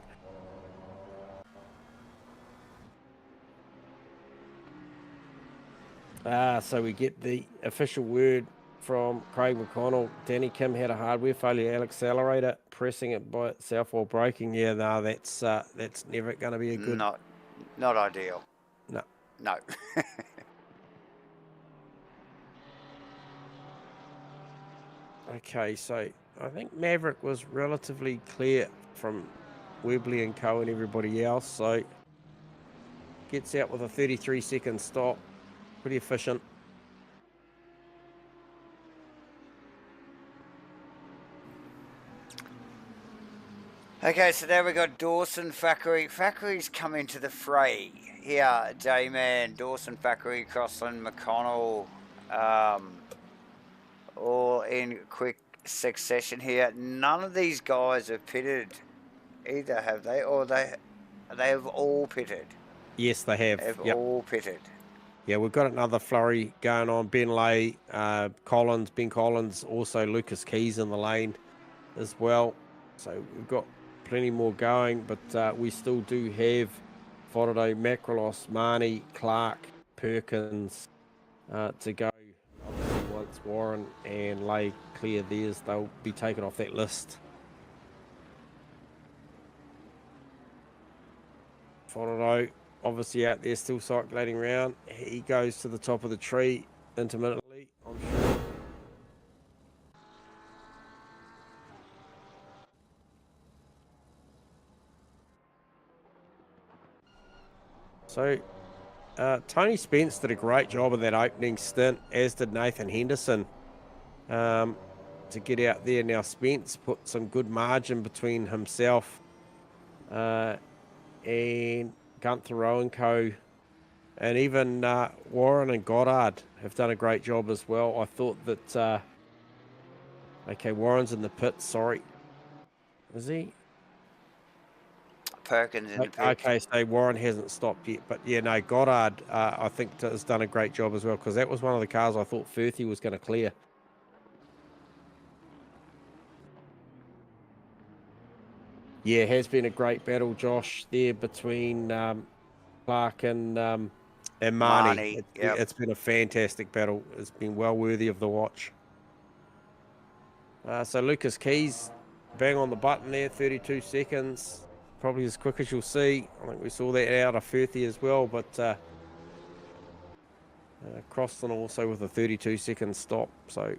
So we get the official word from Craig McConnell. Danny Kim had a hardware failure, accelerator pressing it by itself while braking. Yeah, no, that's never going to be a good. Not ideal. No. Okay, so I think Maverick was relatively clear from Webley and Co and everybody else. So gets out with a 33-second stop. Pretty efficient. Okay, so there we got Dawson, Thackeray. Thackeray's come into the fray here. J-Man, Dawson, Thackeray, Crossland, McConnell, all in quick succession here. None of these guys have pitted either, have they? Or they have all pitted. Yes, they have. They've all pitted. Yeah, we've got another flurry going on. Ben Lay, Ben Collins, also Lucas Keys in the lane as well. So we've got plenty more going, but we still do have Faraday, Macrolos, Marnie, Clark, Perkins to go. Obviously, once Warren and Lay clear theirs, they'll be taken off that list. Faraday, obviously out there still circulating around. He goes to the top of the tree intermittently, I'm sure. So Tony Spence did a great job of that opening stint, as did Nathan Henderson, to get out there. Now Spence put some good margin between himself and Gunther Rowan Co. And even Warren and Goddard have done a great job as well. I thought that... okay, Warren's in the pit, sorry. Is he? Perkins in the pit. Okay, so Warren hasn't stopped yet. But yeah, no, Goddard, I think, has done a great job as well, because that was one of the cars I thought Firth was going to clear. Yeah, it has been a great battle, Josh, there between Clark and Marnie. Yep. It's been a fantastic battle. It's been well worthy of the watch. So Lucas Keys, bang on the button there, 32 seconds. Probably as quick as you'll see. I think we saw that out of Firthy as well, but Croston also with a 32-second stop. So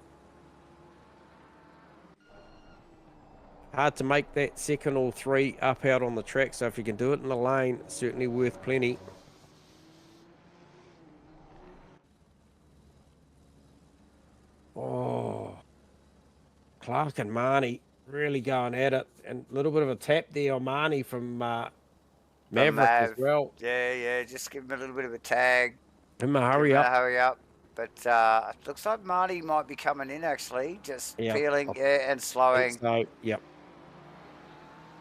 hard to make that second or three up out on the track. So if you can do it in the lane, certainly worth plenty. Oh, Clark and Marnie really going at it, and a little bit of a tap there on Marnie from Maverick as well. Yeah, just give him a little bit of a tag. Give him a hurry up. But it looks like Marty might be coming in actually, just peeling, and slowing. So, yep.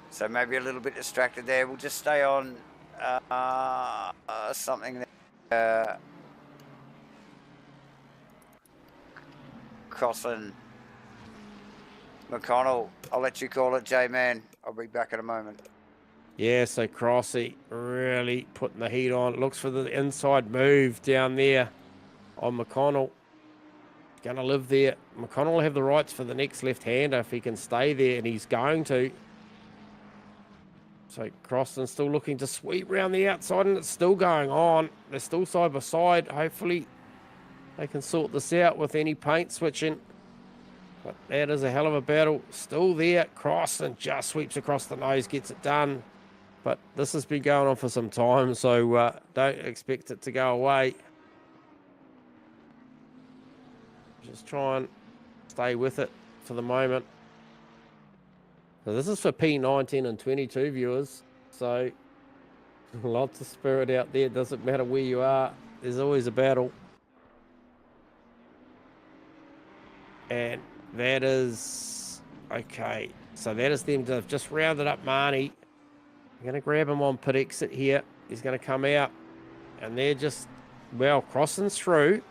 So maybe a little bit distracted there. We'll just stay on something there. Crosland. McConnell, I'll let you call it, J-Man. I'll be back in a moment. Yeah, so Crossy really putting the heat on. Looks for the inside move down there on McConnell. Going to live there. McConnell will have the rights for the next left-hander if he can stay there, and he's going to. So Croston's still looking to sweep round the outside, and it's still going on. They're still side by side. Hopefully they can sort this out with any paint switching. But that is a hell of a battle. Still there. Croston just sweeps across the nose, gets it done. But this has been going on for some time, so don't expect it to go away. Just try and stay with it for the moment. So this is for P19 and 22 viewers. So lots of spirit out there. Doesn't matter where you are. There's always a battle. And that is... okay. So that is them. They've just rounded up Marnie. I'm going to grab him on pit exit here. He's going to come out. And they're just, well, crossing through.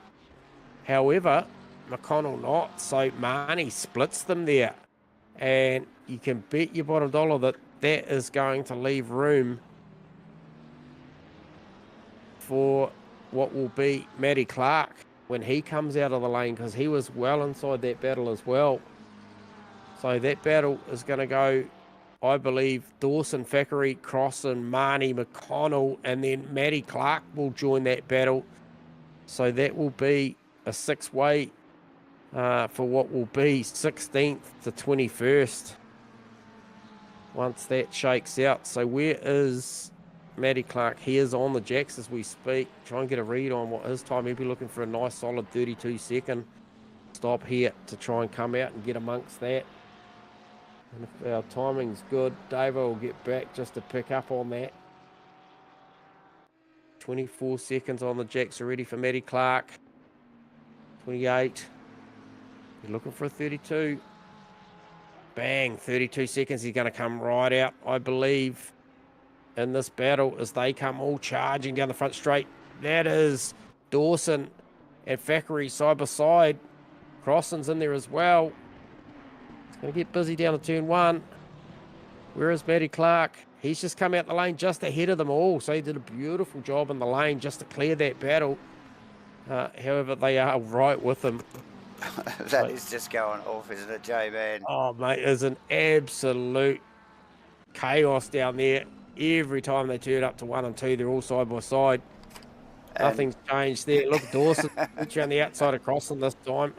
However, McConnell not. So Marnie splits them there. And you can bet your bottom dollar that that is going to leave room for what will be Matty Clark when he comes out of the lane, because he was well inside that battle as well. So that battle is going to go, I believe, Dawson, Thackeray, Crossan, Marnie, McConnell, and then Matty Clark will join that battle. So that will be a six-way for what will be 16th to 21st once that shakes out. So where is Matty Clark? He is on the jacks as we speak. Try and get a read on what his time. He'll be looking for a nice solid 32-second stop here to try and come out and get amongst that. And if our timing's good, Davo will get back just to pick up on that. 24 seconds on the jacks already for Matty Clark. 28. You're looking for a 32. Bang, 32 seconds. He's going to come right out, I believe, in this battle as they come all charging down the front straight. That is Dawson and Thackeray side by side. Crossan's in there as well. It's going to get busy down to turn one. Where is Matty Clark? He's just come out the lane just ahead of them all. So he did a beautiful job in the lane just to clear that battle. However, they are right with him. That is just going off, isn't it, J-Man? Oh, mate, there's an absolute chaos down there. Every time they turn up to 1 and 2, they're all side by side. Nothing's changed there. Look, Dawson around the outside of Crossan this time.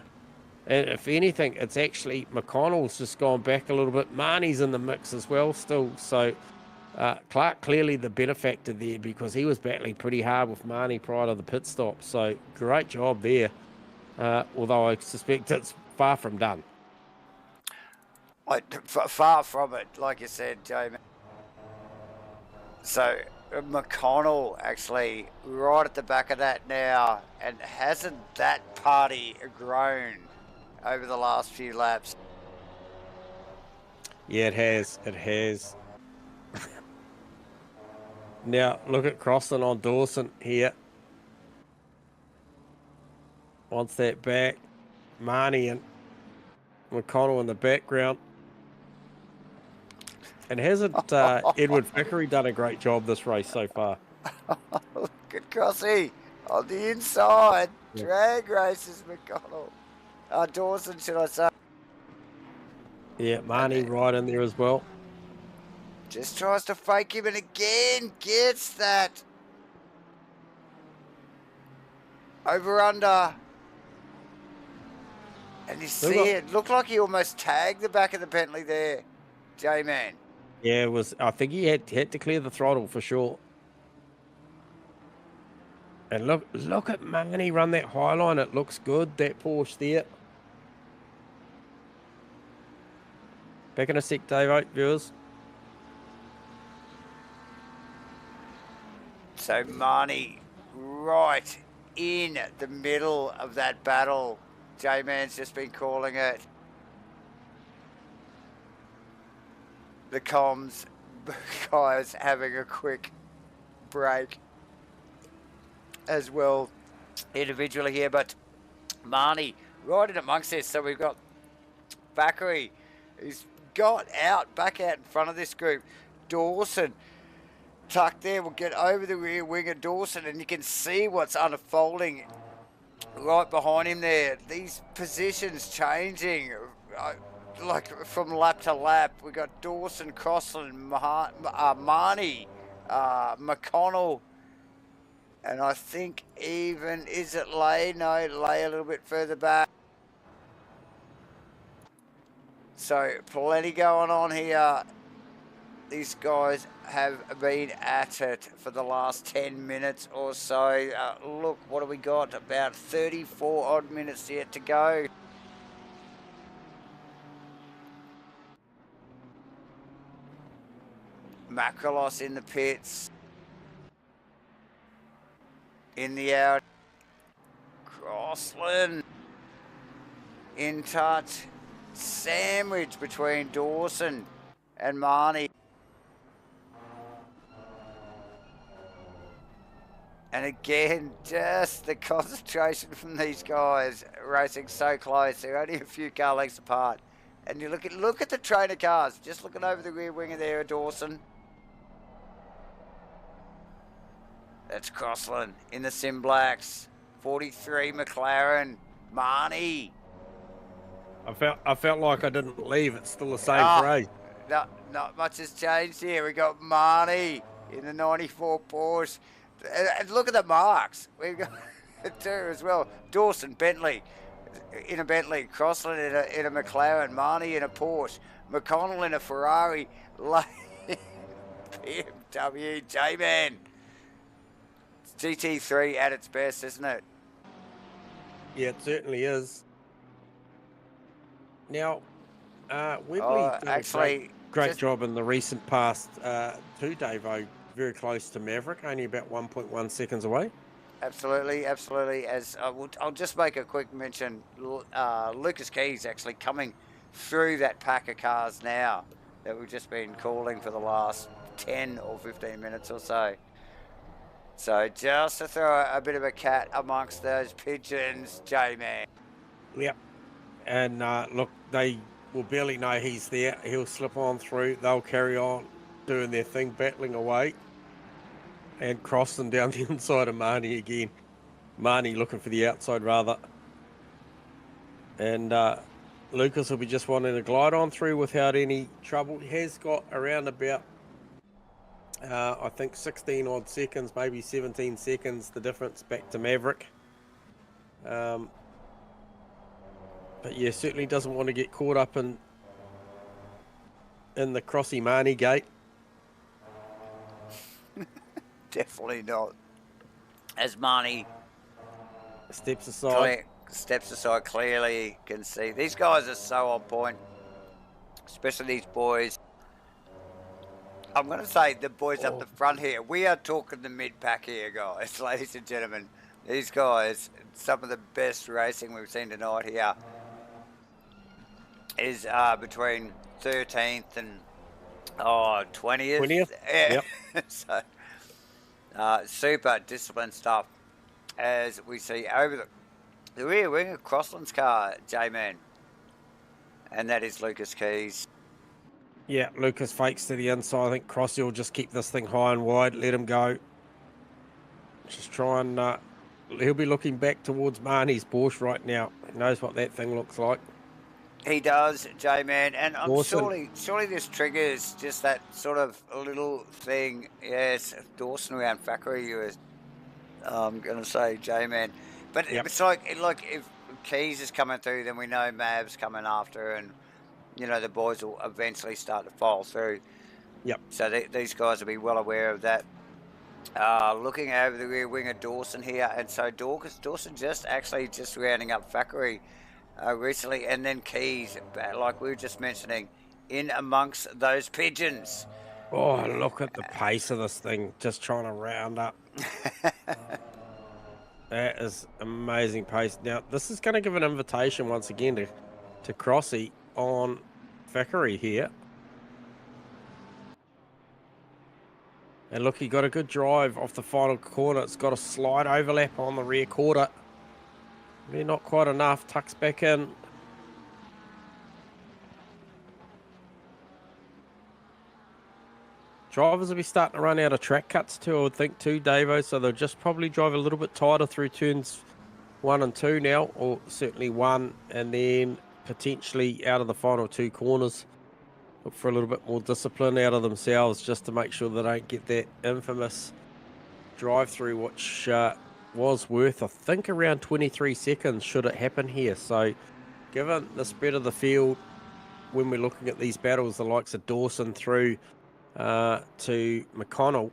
And if anything, it's actually McConnell's just gone back a little bit. Marnie's in the mix as well still. So Clark clearly the benefactor there because he was battling pretty hard with Marnie prior to the pit stop. So great job there. Although I suspect it's far from done. Far from it, like you said, J-Man. So McConnell actually right at the back of that now, and hasn't that party grown over the last few laps? Yeah, it has. It has. Now, look at Crossland on Dawson here. Wants that back. Marnie and McConnell in the background. And hasn't Edward Vickery done a great job this race so far? Look at Crossy on the inside. Yeah. Drag races, McConnell. Dawson, should I say. Yeah, Marnie right in there as well. Just tries to fake him and again gets that. Over under. And you see it looked like he almost tagged the back of the Bentley there, J-Man. Yeah, it was. I think he had to clear the throttle for sure. And look at Marnie run that high line. It looks good, that Porsche there. Back in a sec, Dave, viewers. So Marnie right in the middle of that battle. J-Man's just been calling it. The comms guys having a quick break as well individually here, but Marnie right in amongst this. So we've got Bakary, who's got back out in front of this group. Dawson tucked there. We'll get over the rear wing of Dawson, and you can see what's unfolding right behind him there. These positions changing like from lap to lap. We got Dawson, Crossland, Marnie, McConnell, and I think even, is it Lay? No, Lay a little bit further back. So plenty going on here. These guys have been at it for the last 10 minutes or so. Look, what have we got? About 34 odd minutes yet to go. Macrolos in the pits. In the out. Crossland in touch. Sandwich between Dawson and Marnie. And again, just the concentration from these guys racing so close. They're only a few car lengths apart. And you look at the trainer cars. Just looking over the rear wing of there, Dawson. That's Crossland in the SIMBLACKS. 43 McLaren. Marnie. I felt like I didn't leave. It's still the same race. No, not much has changed here. We got Marnie in the 94 Porsche. And look at the marks. We've got two as well. Dawson, Bentley in a Bentley. Crossland in a McLaren. Marnie in a Porsche. McConnell in a Ferrari. BMW. J-Man. GT3 at its best, isn't it? Yeah, it certainly is. Now, Wembley did a great job in the recent past too, Davo. Very close to Maverick, only about 1.1 seconds away. Absolutely. As I'll just make a quick mention, Lucas Keys actually coming through that pack of cars now that we've just been calling for the last 10 or 15 minutes or so. So just to throw a bit of a cat amongst those pigeons, J-Man. Yep. And look, they will barely know he's there. He'll slip on through. They'll carry on doing their thing, battling away. And crossing down the inside of Marnie again. Marnie looking for the outside, rather. And Lucas will be just wanting to glide on through without any trouble. He has got around about, I think, 16 odd seconds, maybe 17 seconds, the difference back to Maverick. But yeah, certainly doesn't want to get caught up in the Crossy Marnie gate. Definitely not. As Marnie steps aside, clearly you can see these guys are so on point, especially these boys. I'm going to say the boys up the front here. We are talking the mid-pack here, guys, ladies and gentlemen. These guys, some of the best racing we've seen tonight here is between 13th and 20th. 20th? Yeah. Yep. So, super disciplined stuff as we see over the rear wing of Crossland's car, J-Man. And that is Lucas Keys. Yeah, Lucas fakes to the inside. I think Crossy will just keep this thing high and wide, let him go. Just try and he'll be looking back towards Marnie's Porsche right now. He knows what that thing looks like. He does, J-Man, and I'm Dawson. surely this triggers just that sort of little thing. Yes, Dawson around Thackeray, you was going to say, J-Man. But Yep. it's like if Keys is coming through, then we know Mav's coming after, and the boys will eventually start to file through. Yep. So these guys will be well aware of that. Looking over the rear wing of Dawson here, and so Dawson just rounding up Thackeray recently, and then Keys, like we were just mentioning, in amongst those pigeons. Oh, look at the pace of this thing, just trying to round up. That is amazing pace. Now, this is going to give an invitation once again to Crossy on Thackeray here. And look, he got a good drive off the final corner. It's got a slight overlap on the rear quarter. Maybe not quite enough. Tucks back in. Drivers will be starting to run out of track cuts too, I would think too, Davo. So they'll just probably drive a little bit tighter through turns 1 and 2 now, or certainly 1, and then potentially out of the final 2 corners. Look for a little bit more discipline out of themselves just to make sure they don't get that infamous drive through, which was worth, I think, around 23 seconds should it happen here. So given the spread of the field, when we're looking at these battles, the likes of Dawson through to McConnell,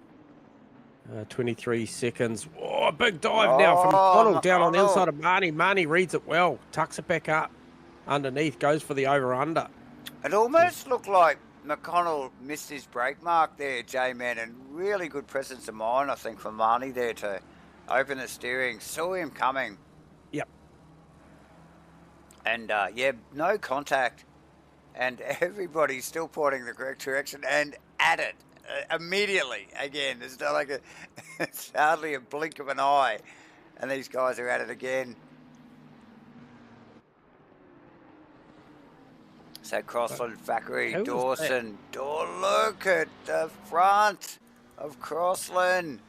23 seconds. Oh, big dive now from McConnell down on the inside of Marnie. Marnie reads it well, tucks it back up underneath, goes for the over-under. It almost looked like McConnell missed his brake mark there, J-Man, and really good presence of mind, I think, from Marnie there to open the steering. Saw him coming. Yep. And, no contact. And everybody's still pointing the correct direction and at it immediately. Again, it's not like it's hardly a blink of an eye. And these guys are at it again. So Crossland, Thackeray, Dawson. Look at the front of Crossland.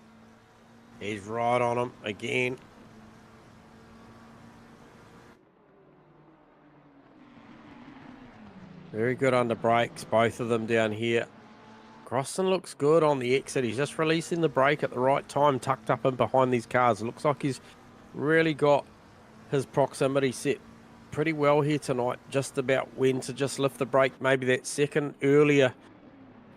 He's right on him again. Very good under brakes, both of them down here. Crossland looks good on the exit. He's just releasing the brake at the right time, tucked up in behind these cars. It looks like he's really got his proximity set pretty well here tonight, just about when to just lift the brake, maybe that second earlier.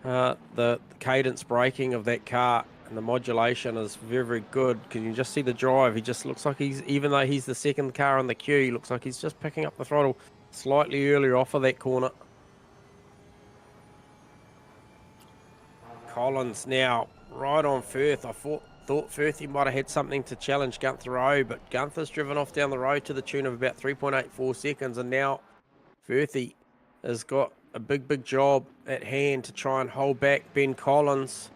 The cadence braking of that car and the modulation is very, very good. Can you just see the drive? He just looks like he's, even though he's the second car on the queue, he looks like he's just picking up the throttle slightly earlier off of that corner. Collins now right on Firth. I thought Firth he might have had something to challenge Gunther O, but Gunther's driven off down the road to the tune of about 3.84 seconds, and now Firthy has got a big job at hand to try and hold back Ben Collins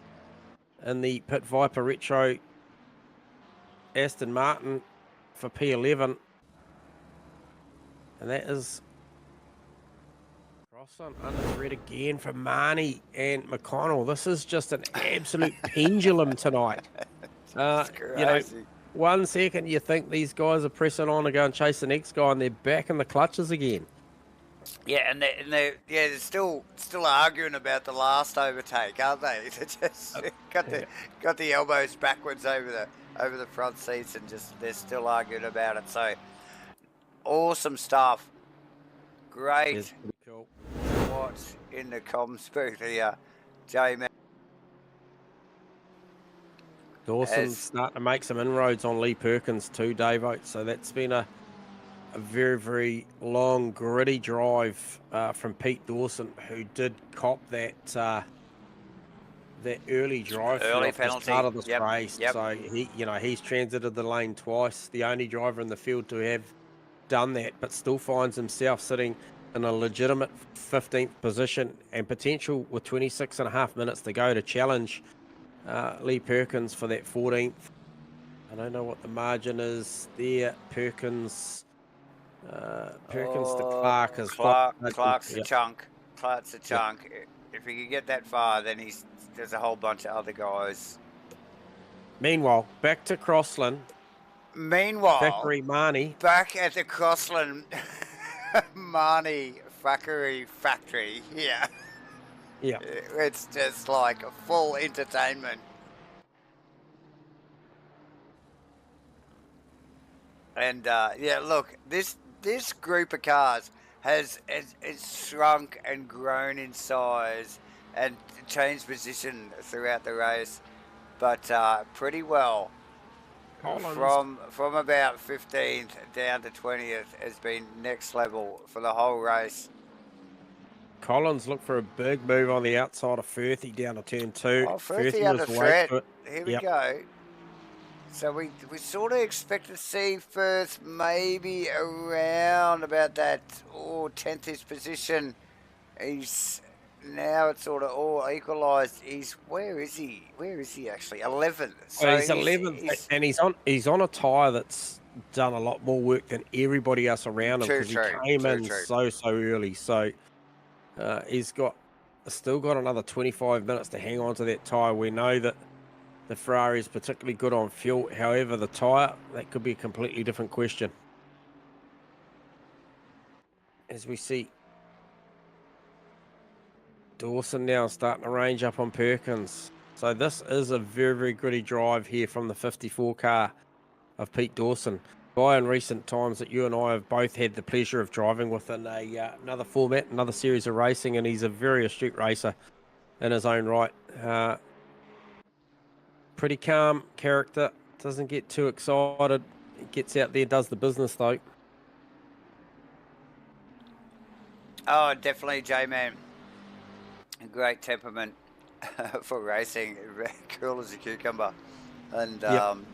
in the Pit Viper Retro Aston Martin for P11. And that is Crossland under threat again for Marnie and McConnell. This is just an absolute pendulum tonight. You know, 1 second you think these guys are pressing on to go and chase the next guy, and they're back in the clutches again. Yeah, and they're still arguing about the last overtake, aren't they? They just got the elbows backwards over the front seats, and just they're still arguing about it. So awesome stuff. Great. It's pretty cool. What's in the comms booth here, J-Man? Dawson's starting to make some inroads on Lee Perkins too, Davo. So that's been a very, very long, gritty drive from Pete Dawson, who did cop that that early drive Early off penalty. the start of this Yep, race. yep. So he's transited the lane twice. The only driver in the field to have done that, but still finds himself sitting in a legitimate 15th position and potential with 26.5 minutes to go to challenge Lee Perkins for that 14th. I don't know what the margin is there. Perkins to Clark is Clark's a yep. chunk. Clark's a chunk. Yep. If he can get that far, then there's a whole bunch of other guys. Meanwhile, back to Crossland. Thackeray Marnie. Back at the Crossland Marnie Thackeray factory. Yeah. Yeah. It's just like a full entertainment. And yeah, look, this group of cars has shrunk and grown in size and changed position throughout the race, but pretty well. Collins. From about 15th down to 20th has been next level for the whole race. Collins looked for a big move on the outside of Firthy down to turn 2. Oh, Firthy under threat. Here we Yep. go. So we sort of expect to see Firth maybe around about that 10th position. Now it's sort of all equalised. Where is he actually? 11th. So he's 11th, and he's on a tyre that's done a lot more work than everybody else around him because he came in so early. So he's still got another 25 minutes to hang on to that tyre. We know that the Ferrari is particularly good on fuel. However, the tyre, that could be a completely different question. As we see Dawson now starting to range up on Perkins. So this is a very, very gritty drive here from the 54 car of Pete Dawson. Guy in recent times that you and I have both had the pleasure of driving within another format, another series of racing, and he's a very astute racer in his own right. Pretty calm character, doesn't get too excited. He gets out there, does the business though. Oh, definitely, J-Man. Great temperament for racing, cool as a cucumber, and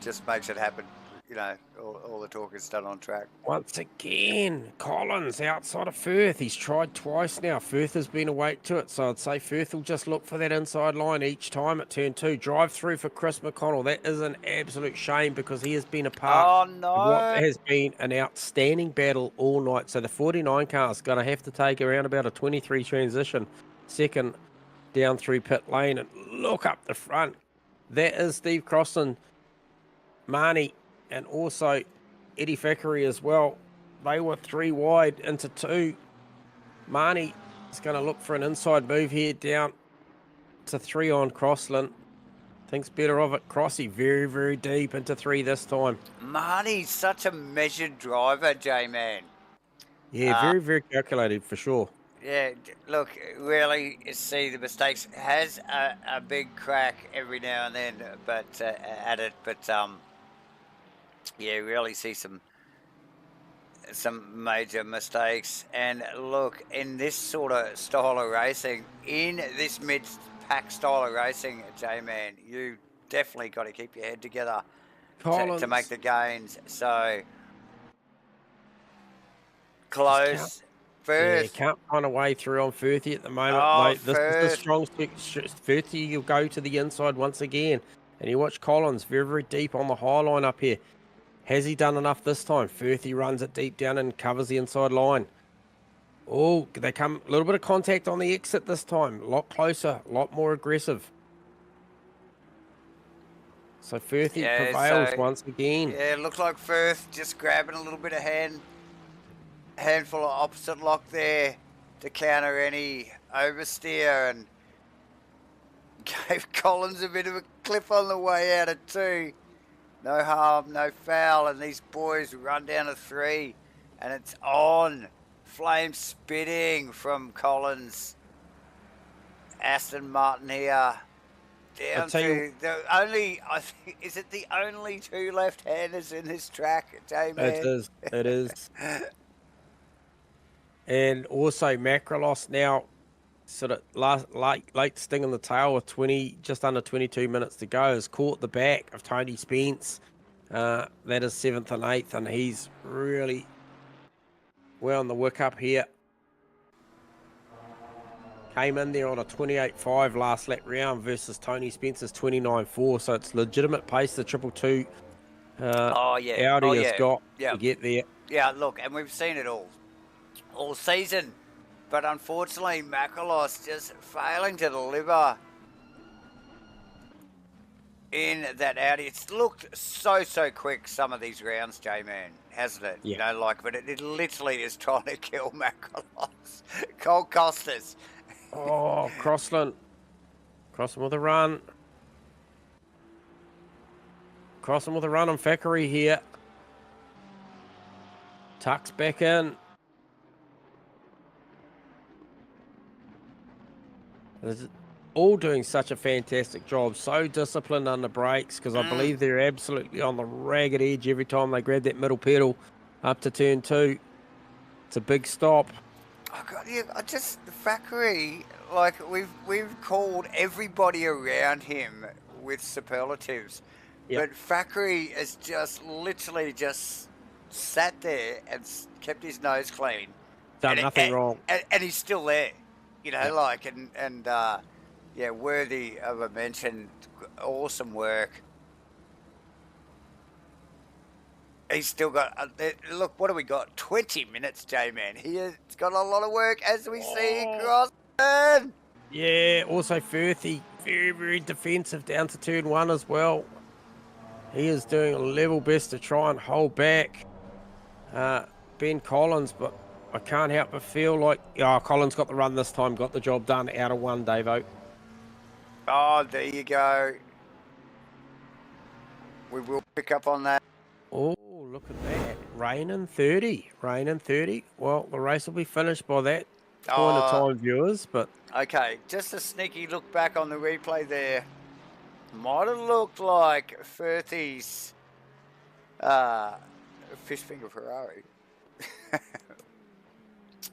just makes it happen. You know, all the talk is done on track. Once again, Collins outside of Firth. He's tried twice now. Firth has been awake to it, so I'd say Firth will just look for that inside line each time at turn 2. Drive through for Chris McConnell. That is an absolute shame because he has been a part of what has been an outstanding battle all night. So the 49 car is going to have to take around about a 23 transition, second down through pit lane, and look up the front. That is Steve Crossland, Marnie, and also Eddie Thackeray as well. They were 3 wide into 2. Marnie is going to look for an inside move here down to 3 on Crossland. Thinks better of it. Crossy very, very deep into 3 this time. Marnie's such a measured driver, J-Man. Yeah, very, very calculated for sure. Yeah, look, really see the mistakes. Has a big crack every now and then, but at it. But yeah, really see some major mistakes. And look, in this sort of style of racing, in this mid-pack style of racing, J-Man, you definitely got to keep your head together to make the gains. So close. Firth. Yeah, can't find a way through on Firthy at the moment. Oh, mate. This is a strong Firthy. You'll go to the inside once again. And you watch Collins very, very deep on the high line up here. Has he done enough this time? Firthy runs it deep down and covers the inside line. Oh, they come a little bit of contact on the exit this time. A lot closer, a lot more aggressive. So Firthy prevails once again. Yeah, it looks like Firth just grabbing a little bit of handful of opposite lock there to counter any oversteer, and gave Collins a bit of a clip on the way out of 2. No harm, no foul, and these boys run down to 3, and it's on. Flame spitting from Collins. Aston Martin here. Down to the only, I think, is it the only 2 left-handers in this track, J-Man? It is. And also Macrolos now sort of late sting in the tail with just under 22 minutes to go, has caught the back of Tony Spence. That is 7th and 8th, and he's really well on the wick up here. Came in there on a 28.5 last lap round versus Tony Spence's 29.4, so it's legitimate pace the 222 Audi has got to get there. Yeah, look, and we've seen it all season, but unfortunately, Macrolos just failing to deliver in that Audi. It's looked so quick some of these rounds, J-Man, hasn't it? Yeah. You know, like, but it literally is trying to kill Macrolos. Cole Costas. Oh, Crossland with a run. Crossland with a run on Thackeray here. Tucks back in. They're all doing such a fantastic job. So disciplined under brakes, because I believe they're absolutely on the ragged edge every time they grab that middle pedal up to turn 2. It's a big stop. Oh God, yeah, Thackeray, like we've called everybody around him with superlatives, but Thackeray has just literally just sat there and kept his nose clean, Done nothing wrong, and he's still there, you know, like and worthy of a mention. Awesome work. He's still got, look, what do we got? 20 minutes, J-Man. He's got a lot of work as we see across. Yeah, also Firthy, very defensive down to turn 1 as well. He is doing a level best to try and hold back Ben Collins, but I can't help but feel like, Collins got the run this time, got the job done out of 1, Davo. Oh, there you go. We will pick up on that. Oh, look at that. Rain in 30. Well, the race will be finished by that point of time, viewers, but... Okay, just a sneaky look back on the replay there. Might have looked like Firthy's fish finger Ferrari.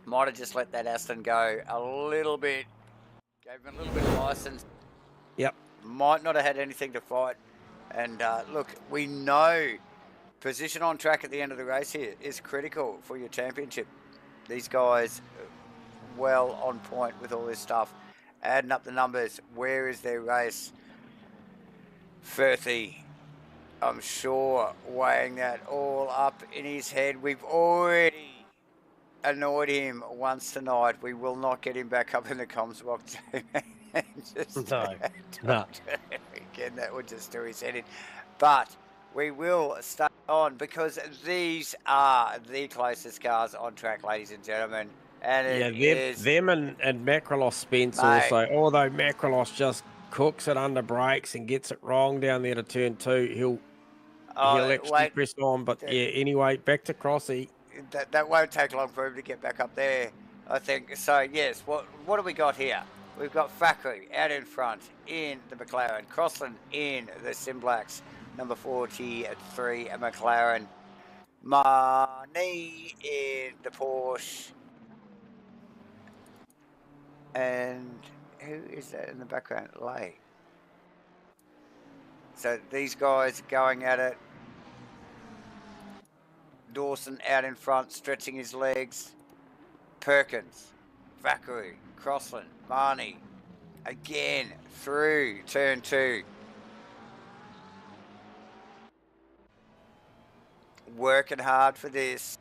Might have just let that Aston go a little bit. Gave him a little bit of license. Yep. Might not have had anything to fight. And look, we know position on track at the end of the race here is critical for your championship. These guys well on point with all this stuff. Adding up the numbers, where is their race? Firthy, I'm sure, weighing that all up in his head. We've already annoyed him once tonight. We will not get him back up in the comms box. No. Again, that would just do his head in. But we will stay on, because these are the closest cars on track, ladies and gentlemen. And them and Macrolos Spence also. Although Macrolos just cooks it under brakes and gets it wrong down there to turn 2, he'll actually press on. But anyway, back to Crossy. That won't take long for him to get back up there, I think. So yes, what do we got here? We've got Thackeray out in front in the McLaren, Crossland in the SIMBLACKS, number 43 McLaren, Marnie in the Porsche, and who is that in the background? Lay. So these guys are going at it. Dawson out in front, stretching his legs. Perkins, Thackeray, Crossland, Marnie, again through turn 2. Working hard for this.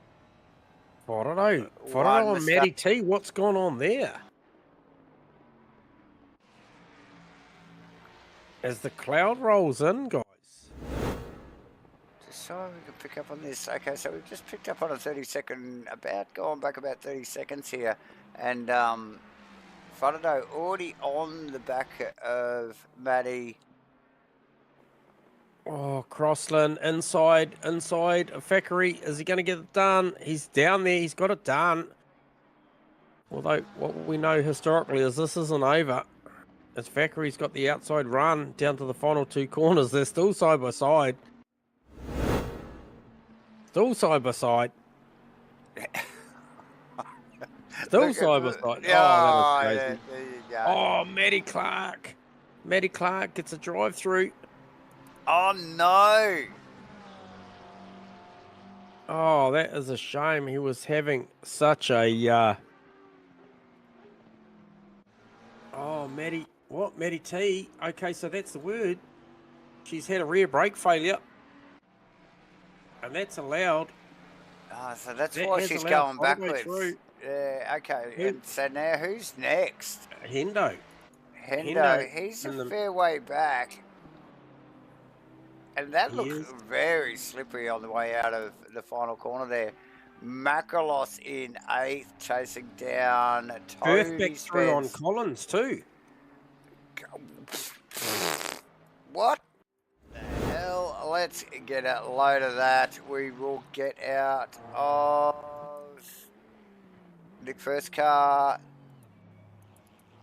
I don't know on Matty T, what's gone on there? As the cloud rolls in, guys. Just so we can pick up on this. Okay, so we've just picked up on a 30-second, going back about 30 seconds here. And Fernando already on the back of Matty. Oh, Crossland inside Thackeray. Is he going to get it done? He's down there. He's got it done. Although what we know historically is this isn't over. As Thackeray's got the outside run down to the final 2 corners. They're still side by side. Still side by side. Yeah, Oh, that is crazy. there you go. Oh, Matty Clark. Matty Clark gets a drive through. Oh, no. Oh, that is a shame. He was having such a... Oh, Matty... What? Matty T. Okay, so that's the word. She's had a rear brake failure. And that's allowed. Oh, so that's That why has she's allowed going all the way backwards. through. Yeah, okay. Who- And so now who's next? Hendo. Hendo. He's in a the- fair way back. And that He looks is. very slippery on the way out of the final corner there. Macrolos in 8th, chasing down Firth Toby back through on Spence. Collins too. What the hell? Let's get a load of that. We will get out of the first car.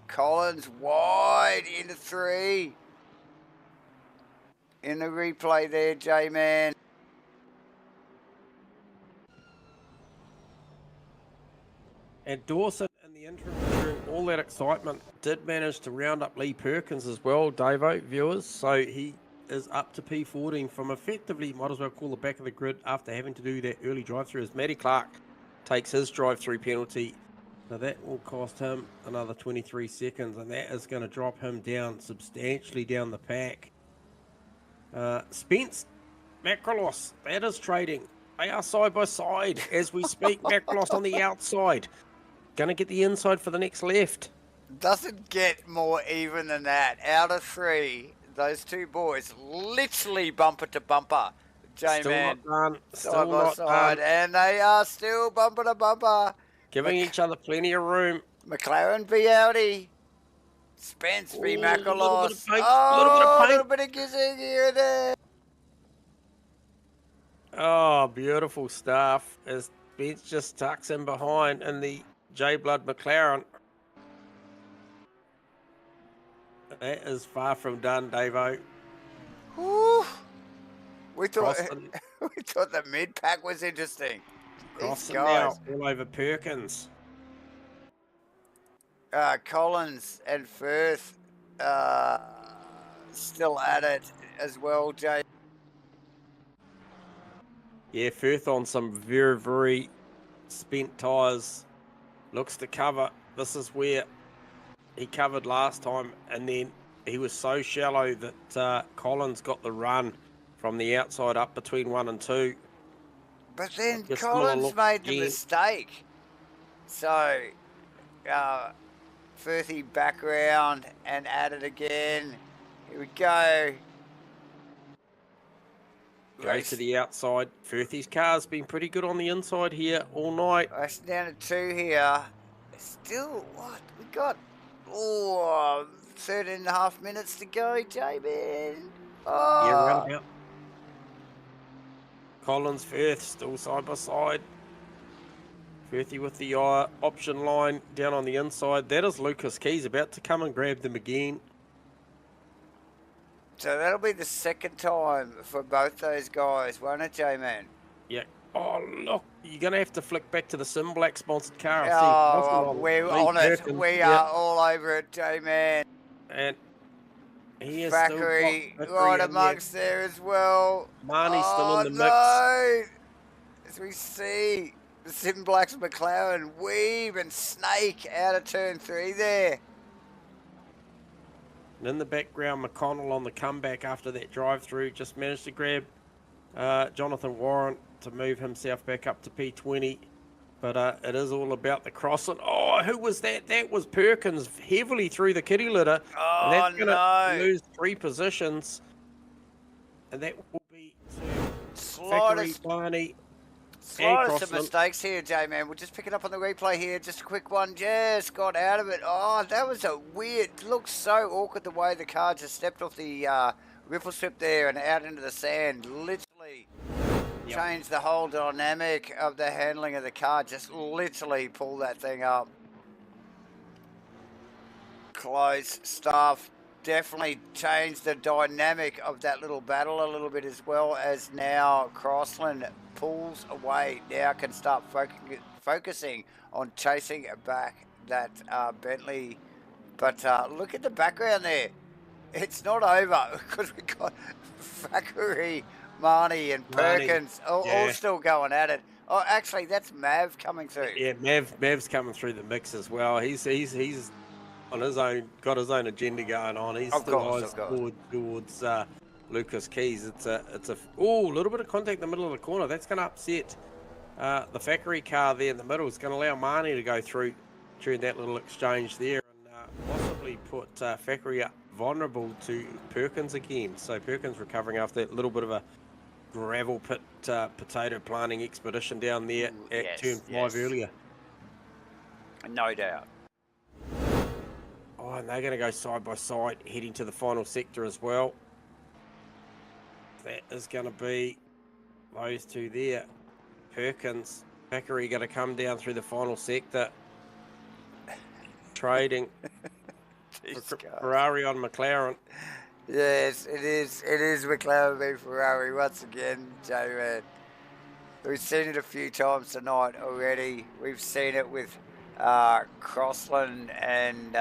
Collins wide into 3. In the replay there, J-Man. And Dawson, in the interim, during all that excitement, did manage to round up Lee Perkins as well, Davo, viewers. So he is up to P14 from effectively, might as well call the back of the grid after having to do that early drive-through as Matty Clark takes his drive-through penalty. Now that will cost him another 23 seconds, and that is going to drop him down substantially down the pack. Spence, Macrolos, that is trading. They are side by side as we speak. Macrolos on the outside. Going to get the inside for the next left. Doesn't get more even than that. Out of 3, those two boys literally bumper to bumper. Still J-Man not done. side Still by not side, done. and they are still bumper to bumper. Giving each other plenty of room. McLaren v Audi. Spence v Ooh, Macrolos. little bit of paint, Oh, a little little bit of kissing here and there. Oh, beautiful stuff. As Spence just tucks in behind in the J Blood McLaren. That is far from done, Davo. Whew. We thought Crossing, we thought the mid pack was interesting. These crossing guys, now all over Perkins. Collins and Firth, still at it as well, Jay. Yeah, Firth on some very, very spent tyres. Looks to cover. This is where he covered last time, and then he was so shallow that Collins got the run from the outside up between 1 and 2. But then Just Collins look made the again. mistake. So, Firthy back around and at it again. Here we go. Goes to the outside. Firthy's car's been pretty good on the inside here all night. Race down to 2 here. Still, what? We got, 13 and a half minutes to go, J-Man. Oh. Yeah, roundabout. Collins, Firth, still side by side. Firthy with the option line down on the inside. That is Lucas Keys about to come and grab them again. So that'll be the second time for both those guys, won't it, J-Man? Yeah. Oh, look. You're going to have to flick back to the SIMBLACKS sponsored car. Oh, we're on it. We are all over it, J-Man. And he is Thackeray still right amongst there as well. Marnie's still in the mix. No. As we see the SIMBLACKS McLaren weave and snake out of turn 3 there. And in the background, McConnell on the comeback after that drive-through just managed to grab Jonathan Warren to move himself back up to P20. But it is all about the crossing. Oh, who was that? That was Perkins heavily through the kitty litter. Oh, and that's going to no. lose 3 positions. And that will be to Thackeray, Barney, Slightest of mistakes here, J-Man. We'll just pick it up on the replay here. Just a quick one. Just got out of it. Oh, that was a weird... Looks so awkward the way the car just stepped off the ripple strip there and out into the sand. Literally changed the whole dynamic of the handling of the car. Just literally pull that thing up. Close stuff. Definitely changed the dynamic of that little battle a little bit, as well as now Crossland pulls away. Now can start focusing on chasing back that Bentley. But look at the background there. It's not over because we've got Thackeray, Marnie, and Marnie, Perkins all yeah. still going at it. Oh, actually, that's Mav coming through. Yeah, Mav's coming through the mix as well. He's on his own, got his own agenda going on. He's still eyes towards Lucas Keys. It's a little bit of contact in the middle of the corner. That's going to upset the Thackeray car there in the middle. It's going to allow Marnie to go through during that little exchange there, and possibly put Thackeray up vulnerable to Perkins again. So Perkins recovering after that little bit of a gravel pit potato planting expedition down there at turn 5 earlier. No doubt. Oh, and they're going to go side by side, heading to the final sector as well. That is going to be those two there. Perkins, Thackeray going to come down through the final sector. Trading Ferrari on McLaren. Yes, it is. It is McLaren v Ferrari once again, J-Man. We've seen it a few times tonight already. We've seen it with Crossland and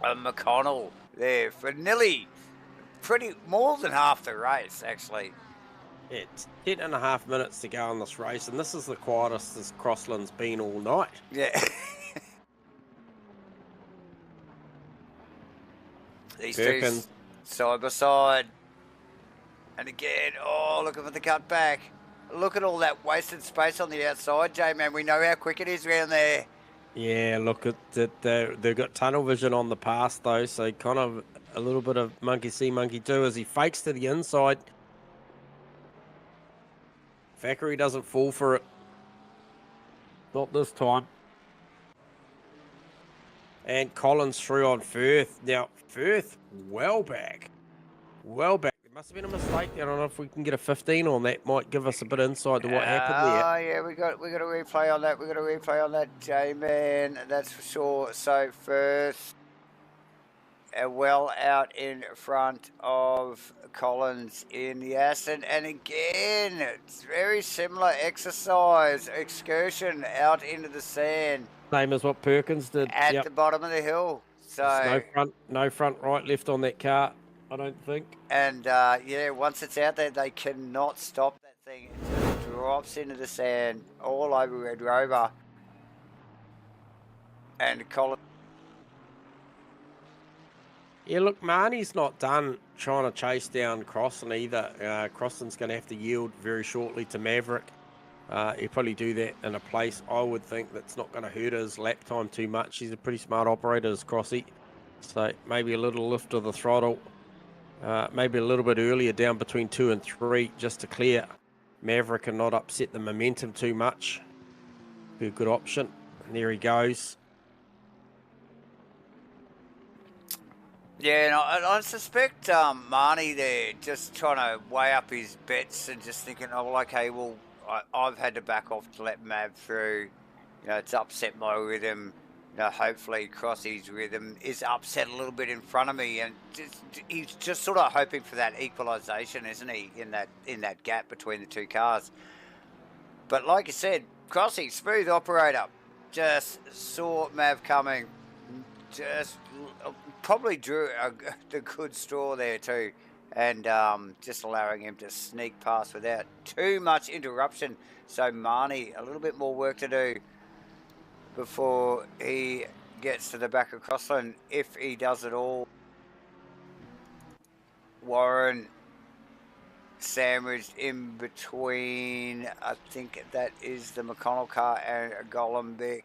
McConnell there for nearly more than half the race, actually. It's 10.5 minutes to go on this race, and this is the quietest as Crossland's been all night. Yeah. These Perkins. two side by side. And again, looking for the cut back. Look at all that wasted space on the outside, J-Man. We know how quick it is around there. Yeah, look at that. They've got tunnel vision on the pass, though, so kind of a little bit of monkey see, monkey do as he fakes to the inside. Thackeray doesn't fall for it. Not this time. And Collins through on Firth. Now, Firth, well back. Well back. There must have been a mistake. I don't know if we can get a 15 on that. Might give us a bit of insight to what happened there. Oh, yeah, we got a replay on that. We got a replay on that, J-Man. That's for sure. So, Firth, well out in front of Collins in the Aston. And again, it's very similar exercise, excursion out into the sand. Same as what Perkins did. At the bottom of the hill. So no front right left on that car, I don't think. And once it's out there, they cannot stop that thing. It just drops into the sand all over Red Rover. And Colin. Yeah, look, Marnie's not done trying to chase down Crossan either. Crossan's going to have to yield very shortly to Maverick. He'll probably do that in a place, I would think, that's not going to hurt his lap time too much. He's a pretty smart operator, as Crossy. So maybe a little lift of the throttle. Maybe a little bit earlier down between 2 and 3 just to clear Maverick and not upset the momentum too much. Be a good option. And there he goes. Yeah, and I suspect Marnie there just trying to weigh up his bets and just thinking, okay, well, I've had to back off to let Mav through. It's upset my rhythm. Hopefully Crossy's rhythm is upset a little bit in front of me, and he's just sort of hoping for that equalisation, isn't he, in that gap between the two cars. But like you said, Crossy, smooth operator, just saw Mav coming, just probably drew the good straw there too. And just allowing him to sneak past without too much interruption. So Marnie, a little bit more work to do before he gets to the back of Crossland, if he does it all. Warren sandwiched in between, I think that is the McConnell car and Golombek.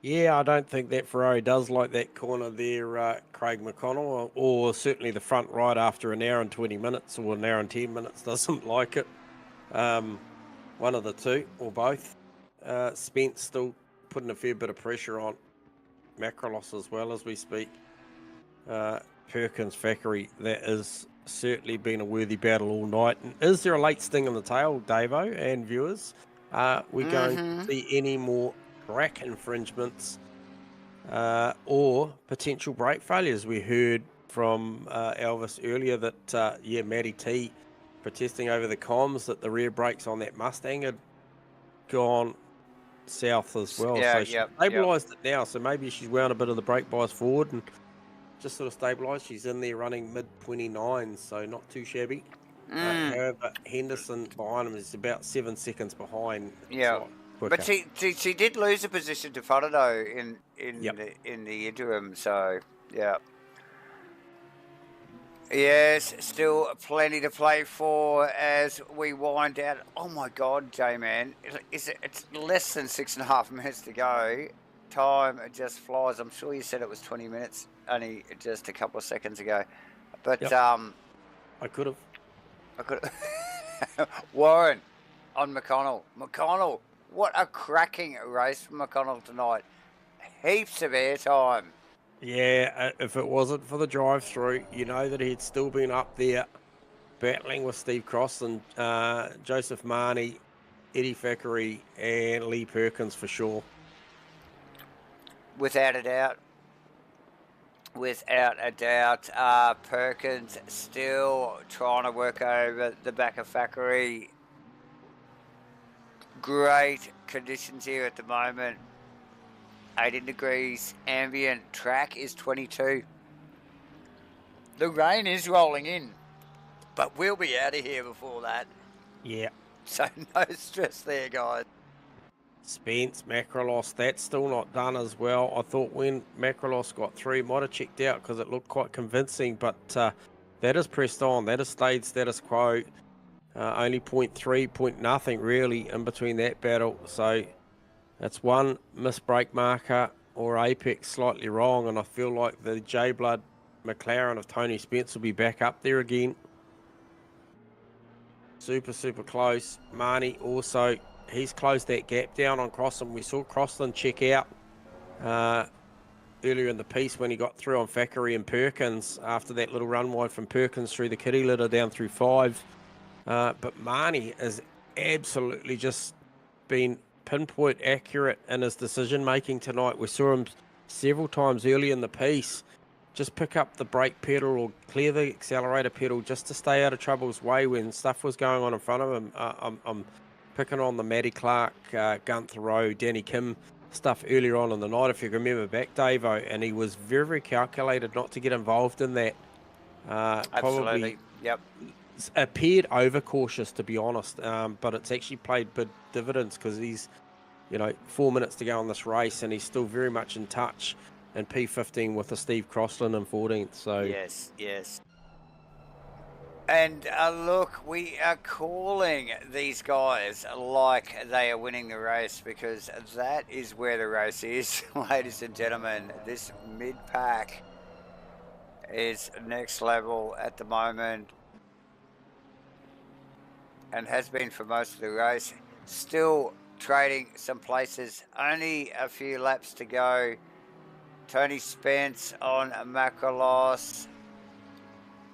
Yeah, I don't think that Ferrari does like that corner there, Craig McConnell, or certainly the front right after an hour and 20 minutes or an hour and 10 minutes doesn't like it. One of the two, or both. Spence still putting a fair bit of pressure on Macrolos as well as we speak. Perkins, Thackeray, that has certainly been a worthy battle all night. And is there a late sting in the tail, Davo and viewers? We're going to see any more track infringements or potential brake failures. We heard from Elvis earlier that Matty T protesting over the comms that the rear brakes on that Mustang had gone south as well. Yeah, So she yep, stabilised it now. So maybe she's wound a bit of the brake bias forward and just sort of stabilised. She's in there running mid-29, so not too shabby. However, Henderson behind him is about 7 seconds behind. Yeah. Quicker. But she did lose a position to Fotado in Yep. the interim, so yeah. Yes, still plenty to play for as we wind out. Oh my God, J-Man, it's less than 6.5 minutes to go. Time just flies. I'm sure you said it was 20 minutes only just a couple of seconds ago, but Yep. I could have. Warren on McConnell. McConnell, what a cracking race from McConnell tonight. Heaps of airtime. Yeah, if it wasn't for the drive-through, you know that he'd still been up there battling with Steve Crossland, Joseph Marnie, Eddie Thackeray, and Lee Perkins for sure. Without a doubt. Without a doubt. Perkins still trying to work over the back of Thackeray. Great conditions here at the moment. 18 degrees, ambient, track is 22. The rain is rolling in, but we'll be out of here before that. Yeah. So no stress there, guys. Spence, Macrolos, that's still not done as well. I thought when Macrolos got through, might have checked out because it looked quite convincing, but that is pressed on. That has stayed status quo. Only 0.3, point nothing really in between that battle. So it's one missed brake marker or apex slightly wrong, and I feel like the J-Blood McLaren of Tony Spence will be back up there again. Super, super close. Marnie also, he's closed that gap down on Crossland. We saw Crossland check out earlier in the piece when he got through on Thackeray and Perkins after that little run wide from Perkins through the kitty litter down through 5. But Marnie has absolutely just been pinpoint accurate in his decision making tonight. We saw him several times early in the piece just pick up the brake pedal or clear the accelerator pedal just to stay out of trouble's way when stuff was going on in front of him. I'm picking on the Matty Clark, Gunther Rowe, Danny Kim stuff earlier on in the night, if you remember back, Davo, and he was very, very calculated not to get involved in that. Absolutely, yep. Appeared overcautious, to be honest, but it's actually played big dividends because he's, 4 minutes to go on this race and he's still very much in touch in P15 with the Steve Crossland in 14th. So yes. And look, we are calling these guys like they are winning the race because that is where the race is, ladies and gentlemen. This mid-pack is next level at the moment and has been for most of the race. Still trading some places, only a few laps to go. Tony Spence on Macrolos,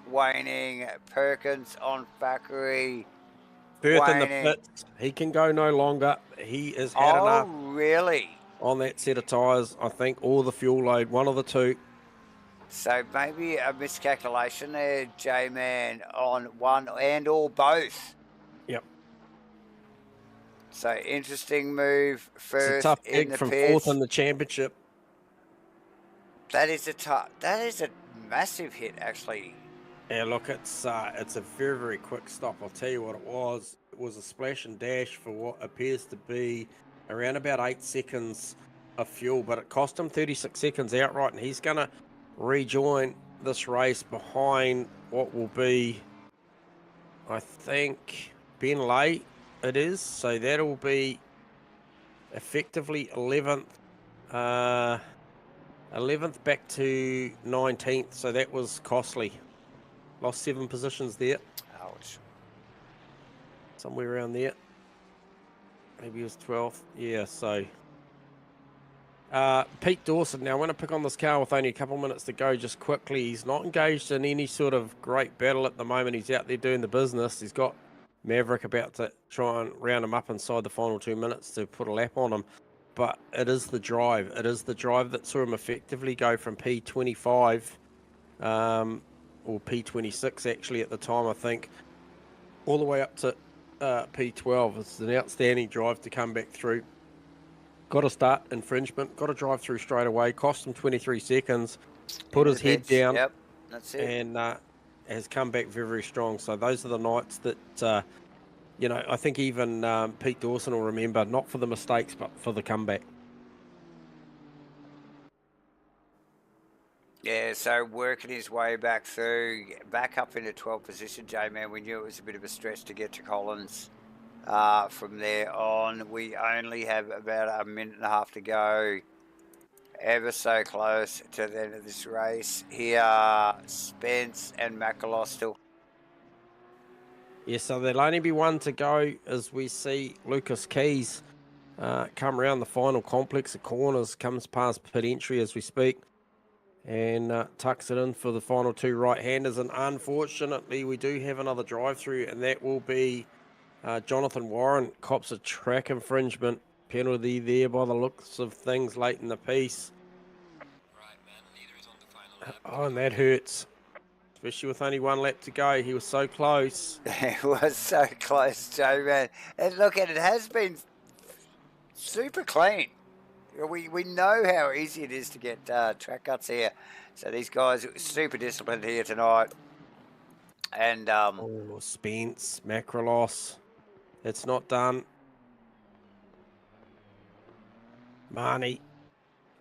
waning. Perkins on Thackeray, Firth in the pits. He can go no longer. He has had enough. Oh, really? On that set of tyres, I think, or the fuel load, one of the two. So maybe a miscalculation there, J-Man, on one and or both. Yep. So interesting move. Firth it's a tough in gig the from pits. 4th in the championship. That is a massive hit, actually. Yeah, look, it's a very, very quick stop. I'll tell you what it was. It was a splash and dash for what appears to be around about 8 seconds of fuel, but it cost him 36 seconds outright, and he's going to rejoin this race behind what will be, I think, Ben Lay it is. So that'll be effectively 11th. 11th back to 19th, so that was costly. Lost 7 positions there. Ouch. Somewhere around there. Maybe it was 12th. Yeah, so. Pete Dawson, now I want to pick on this car with only a couple minutes to go just quickly. He's not engaged in any sort of great battle at the moment. He's out there doing the business. He's got Maverick about to try and round him up inside the final 2 minutes to put a lap on him. But it is the drive. It is the drive that saw him effectively go from P25, or P26 actually at the time, I think, all the way up to P12. It's an outstanding drive to come back through. Got to start infringement, got to drive through straight away, cost him 23 seconds, put his head down, Yep, that's it. and has come back very, very strong. So those are the nights that, you know, I think even Pete Dawson will remember, not for the mistakes, but for the comeback. Yeah, so working his way back through, back up into 12th position, J-Man. We knew it was a bit of a stretch to get to Collins. From there on, we only have about a minute and a half to go. Ever so close to the end of this race. Here, Spence and Macallos still. Yeah, so there'll only be one to go as we see Lucas Keys come around the final complex of corners, comes past pit entry as we speak, and tucks it in for the final two right-handers. And unfortunately, we do have another drive-through, and that will be Jonathan Warren cops a track infringement penalty there by the looks of things late in the piece. Right, man. Leader is on the final lap. Oh, and that hurts, especially with only one lap to go. He was so close. It was so close, Joe, man. And look, it has been super clean. We know how easy it is to get track cuts here. So these guys are super disciplined here tonight. And Oh, Spence, Macrolos. It's not done. Marnie,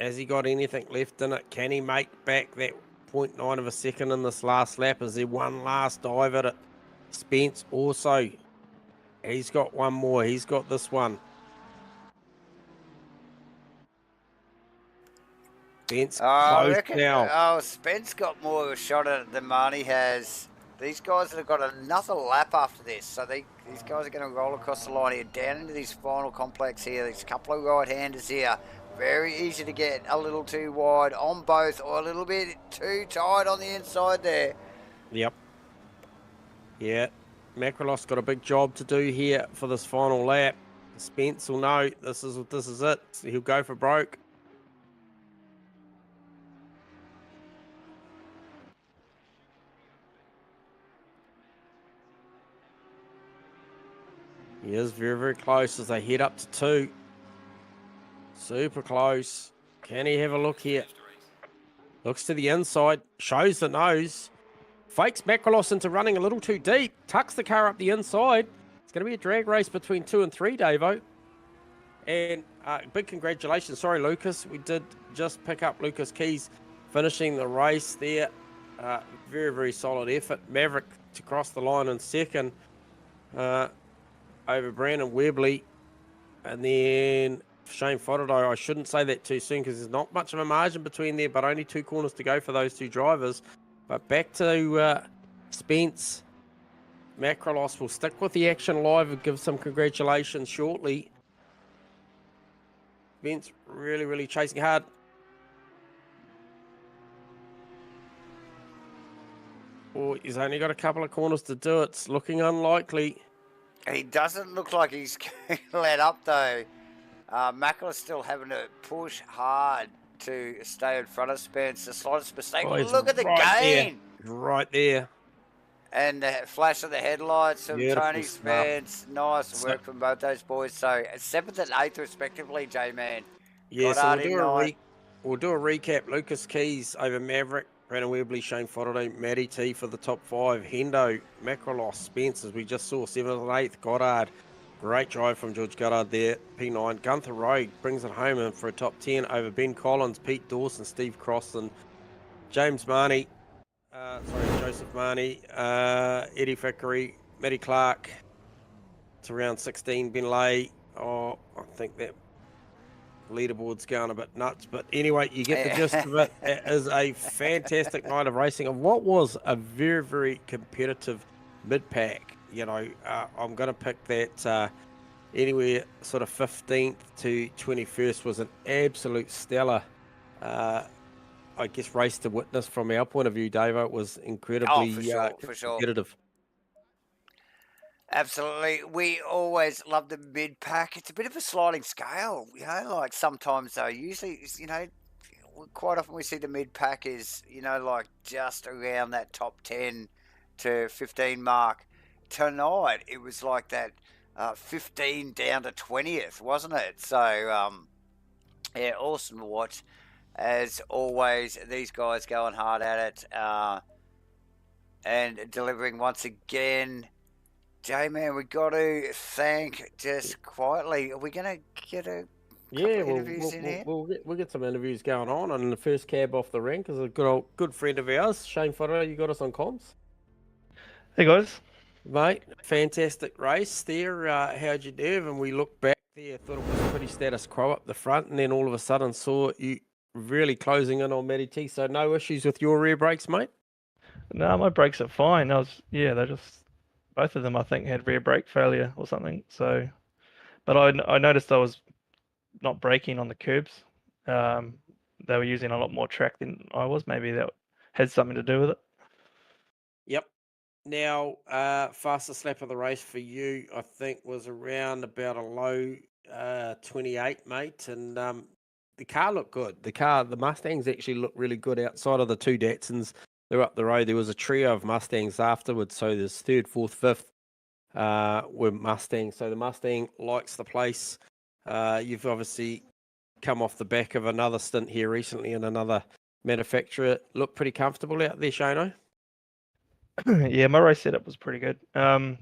has he got anything left in it? Can he make back that 0.9 of a second in this last lap? Is there one last dive at it? Spence also, he's got one more. He's got this one. Spence close now. Oh, Spence got more of a shot at it than Marnie has. These guys have got another lap after this, so these guys are going to roll across the line here, down into this final complex here. These couple of right-handers here. Very easy to get a little too wide on both, or a little bit too tight on the inside there. Yep. Yeah. Macrolos got a big job to do here for this final lap. Spence will know this is it. He'll go for broke. He is very, very close as they head up to 2. Super close. Can he have a look here? Looks to the inside, shows the nose, fakes Macrolos into running a little too deep, tucks the car up the inside. It's going to be a drag race between 2 and 3, Davo. And big congratulations. Sorry, Lucas. We did just pick up Lucas Keys finishing the race there. Very, very solid effort. Maverick to cross the line in second. Over Brandon Webley, and then Shane Fodado. I shouldn't say that too soon because there's not much of a margin between there, but only 2 corners to go for those 2 drivers. But back to Spence. Macrolos will stick with the action live and give some congratulations shortly. Spence really, really chasing hard. Oh, he's only got a couple of corners to do it. It's looking unlikely. He doesn't look like he's let up though. Macala's still having to push hard to stay in front of Spence. The slightest mistake. Oh, Look at the right gain. There. Right there. And the flash of the headlights from Beautiful Tony stuff. Spence. Nice work from both those boys. So 7th and 8th respectively, J-Man. Yeah, so Goddard we'll do a recap. Lucas Keys over Maverick, Brandon Webley, Shane Fodado, Matty T for the top 5. Hendo, Macrolos, Spence, as we just saw, 7th and 8th. Goddard, great drive from George Goddard there. P9. Gunther Rogue brings it home in for a top 10 over Ben Collins, Pete Dawson, Steve Crossan, James Marnie, Joseph Marnie, Eddie Fickery, Matty Clark to round 16. Ben Lay. Oh, I think that leaderboard's going a bit nuts, but anyway, you get the gist of it. It is a fantastic night of racing of what was a very, very competitive mid-pack. You know, I'm going to pick that anywhere sort of 15th to 21st was an absolute stellar, I guess, race to witness from our point of view, Dave. It was incredibly for sure. competitive. Absolutely. We always love the mid-pack. It's a bit of a sliding scale, you know, like sometimes though, usually, you know, quite often we see the mid-pack is, you know, like just around that top 10 to 15 mark. tonight it was like that 15 down to 20th, wasn't it? So, yeah, awesome to watch. As always, these guys going hard at it and delivering once again. J-Man, we got to thank just quietly. Are we going to get a couple of interviews in here? We'll get some interviews going on. And the first cab off the rank is a good friend of ours, Shane Firth. You got us on comms. Hey guys. Mate, fantastic race there. How'd you do? And we looked back there, thought it was pretty status quo up the front, and then all of a sudden saw you really closing in on Matty T. So no issues with your rear brakes, mate? No, my brakes are fine. They're just both of them I think had rear brake failure or something. So, but I noticed I was not braking on the curbs. They were using a lot more track than I was. Maybe that had something to do with it. Yep. Now, fastest lap of the race for you, I think, was around about a low 28, mate. And the car looked good. The Mustangs actually looked really good outside of the two Datsuns. They're up the road. There was a trio of Mustangs afterwards. So there's third, fourth, fifth were Mustangs. So the Mustang likes the place. You've obviously come off the back of another stint here recently in another manufacturer. Looked pretty comfortable out there, Shano? Yeah, my race setup was pretty good. I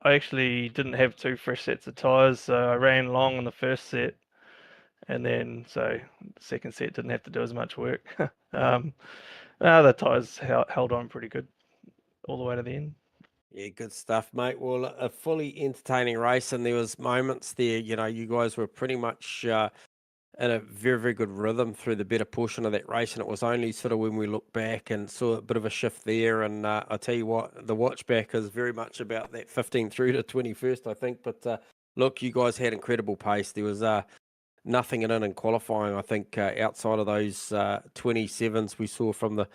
actually didn't have two fresh sets of tyres, so I ran long on the first set, and then so the second set didn't have to do as much work. The tyres held on pretty good all the way to the end. Yeah, good stuff, mate. Well, a fully entertaining race, and there was moments there, you guys were pretty much in a very, very good rhythm through the better portion of that race, and it was only sort of when we looked back and saw a bit of a shift there, and I tell you what, the watch back is very much about that 15th through to 21st, I think, but look, you guys had incredible pace. There was nothing in qualifying, I think, outside of those 27s we saw from the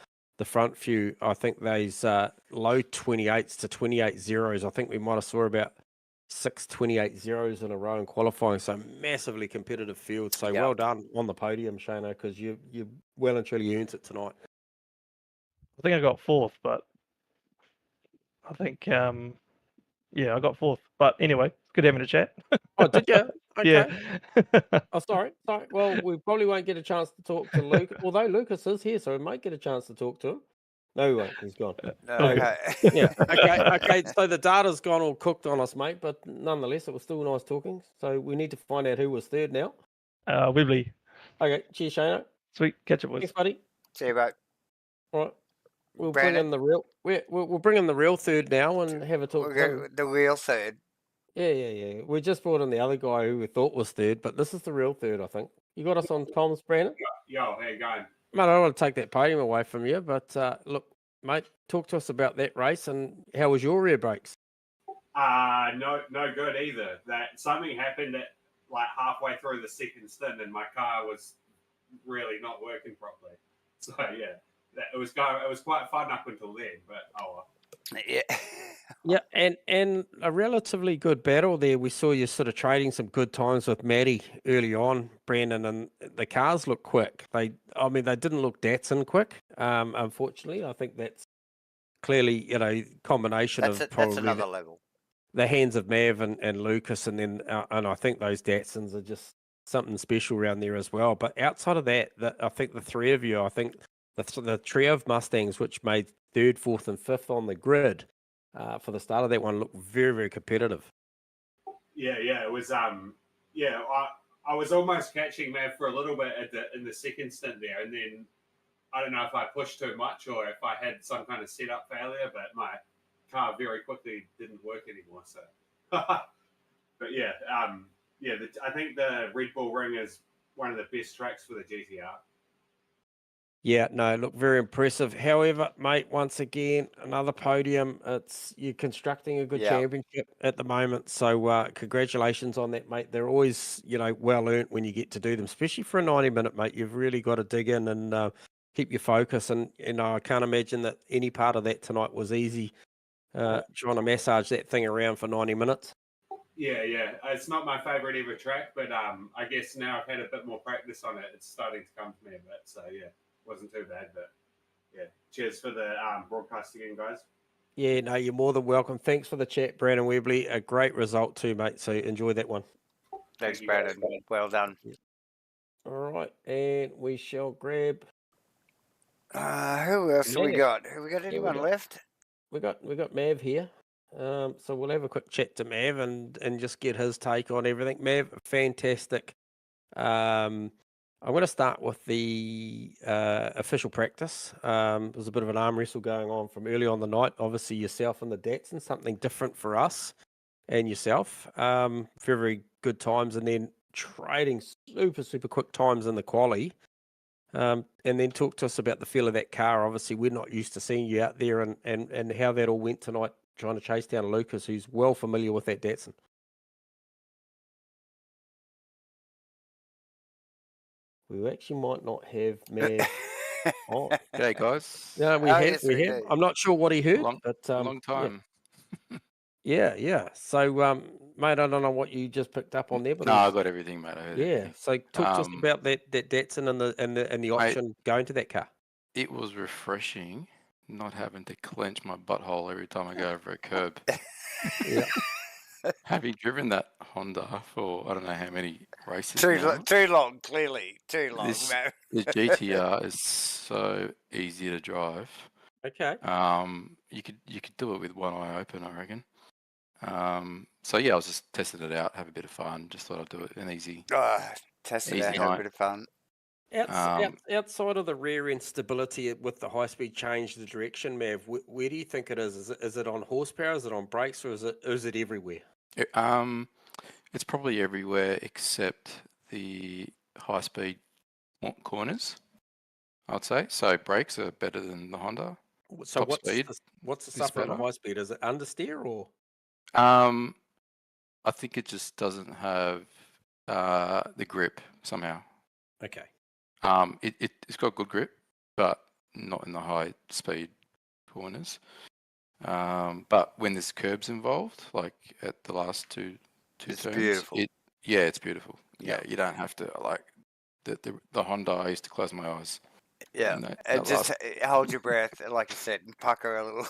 front few. I think those low 28s to 28 zeros, I think we might have saw about 6 28 zeros in a row in qualifying, so massively competitive field. So well done on the podium, Shano, because you well and truly earned it tonight. I think I got fourth, but I think I got fourth. But anyway, it's good having a chat. Oh, did you? Okay. Yeah. Oh, sorry. Well, we probably won't get a chance to talk to Luke, although Lucas is here, so we might get a chance to talk to him. No, we won't. He's gone. Okay. Yeah. Okay. So the data's gone all cooked on us, mate, but nonetheless, it was still nice talking. So we need to find out who was third now. Wibbly. Okay. Cheers, Shano. Sweet. Catch you, boys. Thanks, buddy. See you, bro. All right. We'll Brandon? bring in the real. We'll bring in the real third now and have a talk. The real third. Yeah. We just brought in the other guy who we thought was third, but this is the real third, I think. You got us on comms, Brandon? Yo, how you going? Mate, I don't want to take that podium away from you, but look, mate, talk to us about that race and how was your rear brakes? No good either. That something happened at like halfway through the second stint, and my car was really not working properly. So yeah, it was quite fun up until then, but oh well. Yeah. Yeah, and a relatively good battle there. We saw you sort of trading some good times with Matty early on, Brandon, and the cars look quick. They didn't look Datsun quick. Unfortunately, I think that's clearly, combination of probably that's another level. The hands of Mav and Lucas, and then and I think those Datsuns are just something special around there as well. But outside of that, I think the three of you, I think the trio of Mustangs, which made third, fourth, and fifth on the grid for the start of that one, looked very, very competitive. Yeah, it was. I was almost catching Mav for a little bit in the second stint there, and then I don't know if I pushed too much or if I had some kind of setup failure, but my car very quickly didn't work anymore. So, but yeah, I think the Redbull Ring is one of the best tracks for the GTR. Yeah, no, look, very impressive. However, mate, once again, another podium. You're constructing a good championship at the moment. So congratulations on that, mate. They're always, well earned when you get to do them, especially for a 90-minute, mate. You've really got to dig in and keep your focus. And, I can't imagine that any part of that tonight was easy, trying to massage that thing around for 90 minutes. Yeah. It's not my favorite ever track, but I guess now I've had a bit more practice on it. It's starting to come to me a bit. So, yeah. Wasn't too bad, but yeah. Cheers for the broadcast again, guys. Yeah, no, you're more than welcome. Thanks for the chat, Brandon Webley. A great result too, mate. So enjoy that one. Thanks, Thank you, guys. Brandon. Well done. All right, and we shall grab. Who else we Mav. got? Have we got Yeah, anyone left? we got Mav here. So we'll have a quick chat to Mav and just get his take on everything. Mav, fantastic. I'm going to start with the official practice. There was a bit of an arm wrestle going on from early on the night. Obviously, yourself and the Datsun, something different for us and yourself. Very, very good times, and then trading super quick times in the quali. And then talk to us about the feel of that car. Obviously, we're not used to seeing you out there, and how that all went tonight, trying to chase down Lucas, who's well familiar with that Datsun. We actually might not have Mav on. G'day, guys. No, we Oh, have. yes, We we have. do. I'm not sure what he heard, long, but long time. yeah. So, mate, I don't know what you just picked up on there, but No, I got everything, mate. I heard yeah. everything. So, talk to us Um, about that Datsun and the Mate, option going to that car. It was refreshing not having to clench my butthole every time I go over a curb. Yeah. Having driven that Honda for I don't know how many races Too now, long, clearly. Too long, this man. the GTR is so easy to drive. Okay. You could do it with one eye open, I reckon. So yeah, I was just testing it out, have a bit of fun. Just thought I'd do it an easy Test it Easy out, have a night. bit of fun. Outside of the rear end stability with the high speed change, the direction, Mav, where do you think it is? Is it on horsepower? Is it on brakes? Or is it everywhere? It's probably everywhere except the high speed corners, I'd say. So brakes are better than the Honda. So Top speed what's the is stuff on the better. high speed? Is it understeer or? I think it just doesn't have the grip somehow. Okay. It's got good grip, but not in the high speed corners. But when there's curbs involved, like at the last two It's turns, beautiful. it's beautiful. Yeah. Yeah, you don't have to like the Honda. I used to close my eyes. Yeah. And And just hold your breath, like you said, and pucker a little.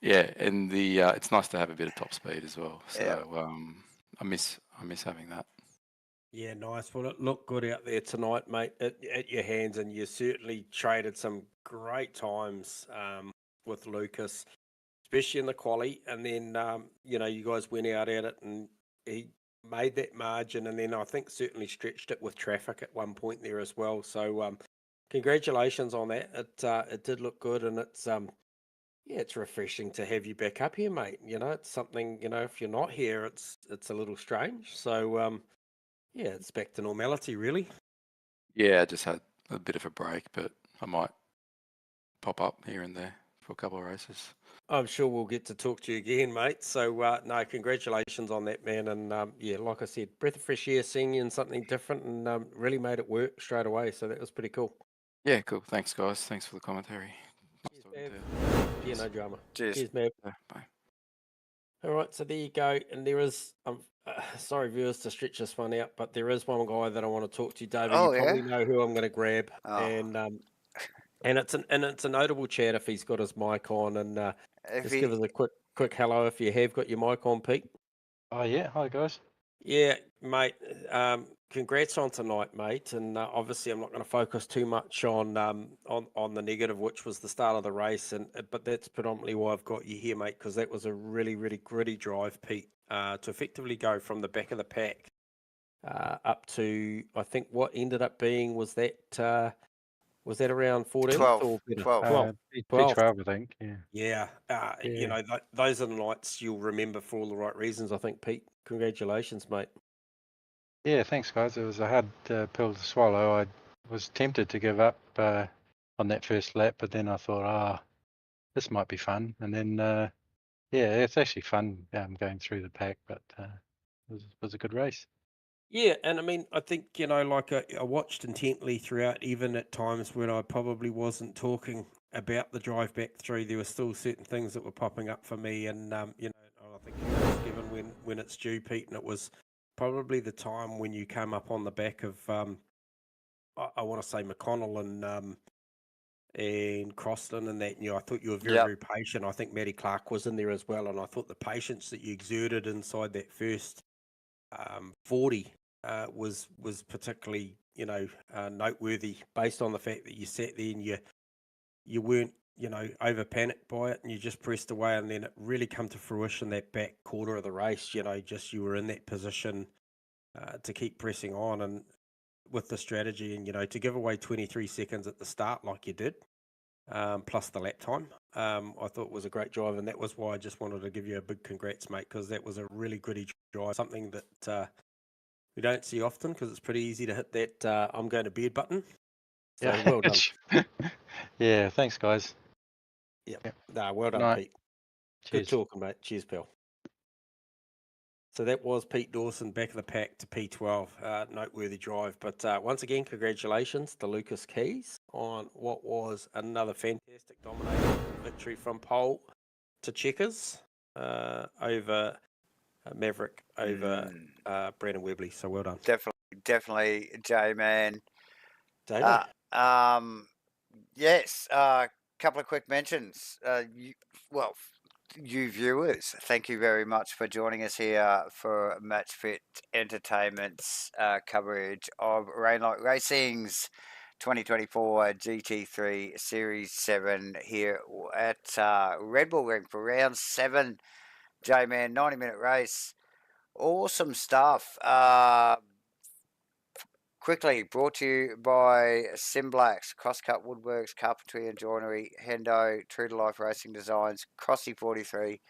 yeah, and the it's nice to have a bit of top speed as well. So Yeah. I miss having that. Yeah, nice. Well, it looked good out there tonight, mate, at your hands, and you certainly traded some great times with Lucas, especially in the quali. And then, you guys went out at it, and he made that margin, and then I think certainly stretched it with traffic at one point there as well. So, congratulations on that. It did look good, and it's refreshing to have you back up here, mate. It's something, if you're not here, it's a little strange. So, yeah, it's back to normality, really. Yeah, I just had a bit of a break, but I might pop up here and there for a couple of races. I'm sure we'll get to talk to you again, mate. So, no, congratulations on that, man. And like I said, breath of fresh air, seeing you in something different, and really made it work straight away. So that was pretty cool. Yeah, cool. Thanks, guys. Thanks for the commentary. Nice talking to you. Yeah, no drama. Cheers. Cheers, man. Yeah, bye. All right, so there you go. And there is, sorry, viewers, to stretch this one out, but there is one guy that I want to talk to you, David. Oh, you probably know who I'm going to grab, Oh. and it's a notable chat if he's got his mic on, and give us a quick hello if you have got your mic on, Pete. Oh yeah, hi guys. Yeah, mate. Congrats on tonight, mate. And obviously, I'm not going to focus too much on the negative, which was the start of the race. But that's predominantly why I've got you here, mate, because that was a really, really gritty drive, Pete, to effectively go from the back of the pack up to, I think what ended up being was that around 14th 12, or better? 12. P12, I think. Yeah. Yeah. Those are the nights you'll remember for all the right reasons, I think, Pete. Congratulations, mate. Yeah, thanks guys. It was a hard pill to swallow. I was tempted to give up on that first lap, but then I thought, this might be fun. And then, it's actually fun going through the pack, but it was a good race. Yeah, and I mean, I think, like I watched intently throughout, even at times when I probably wasn't talking about the drive back through, there were still certain things that were popping up for me. And, I think it was given when it's due, Pete, and it was probably the time when you came up on the back of, I want to say McConnell and Croston and that. And, I thought you were very, Yep. very patient. I think Matty Clark was in there as well. And I thought the patience that you exerted inside that first 40 was particularly, noteworthy based on the fact that you sat there and you weren't, over panicked by it, and you just pressed away, and then it really come to fruition that back quarter of the race. Just you were in that position to keep pressing on, and with the strategy, and to give away 23 seconds at the start like you did, plus the lap time, I thought was a great drive, and that was why I just wanted to give you a big congrats, mate, because that was a really gritty drive, something that we don't see often, because it's pretty easy to hit that I'm going to bed button. So Yeah. well done. Yeah, thanks, guys. Yep. Nah, well Good done, night. Pete. Cheers. Good talking, mate. Cheers, pal. So that was Pete Dawson, back of the pack to P12. Noteworthy drive. But once again, congratulations to Lucas Keys on what was another fantastic dominating victory from pole to checkers over Maverick, over Brandon Webley. So well done. Definitely, J-Man. David? Yes, couple of quick mentions. You viewers, thank you very much for joining us here for MatchFit Entertainment's coverage of Rainlight Racing's 2024 GT3 Series 7 here at Redbull Ring for round 7. J-Man, 90-minute race. Awesome stuff. Quickly brought to you by SIMBLACKS, CrossCut Woodworks, Carpentry and Joinery, HENDO, True to Life Racing Designs, Crossy 43,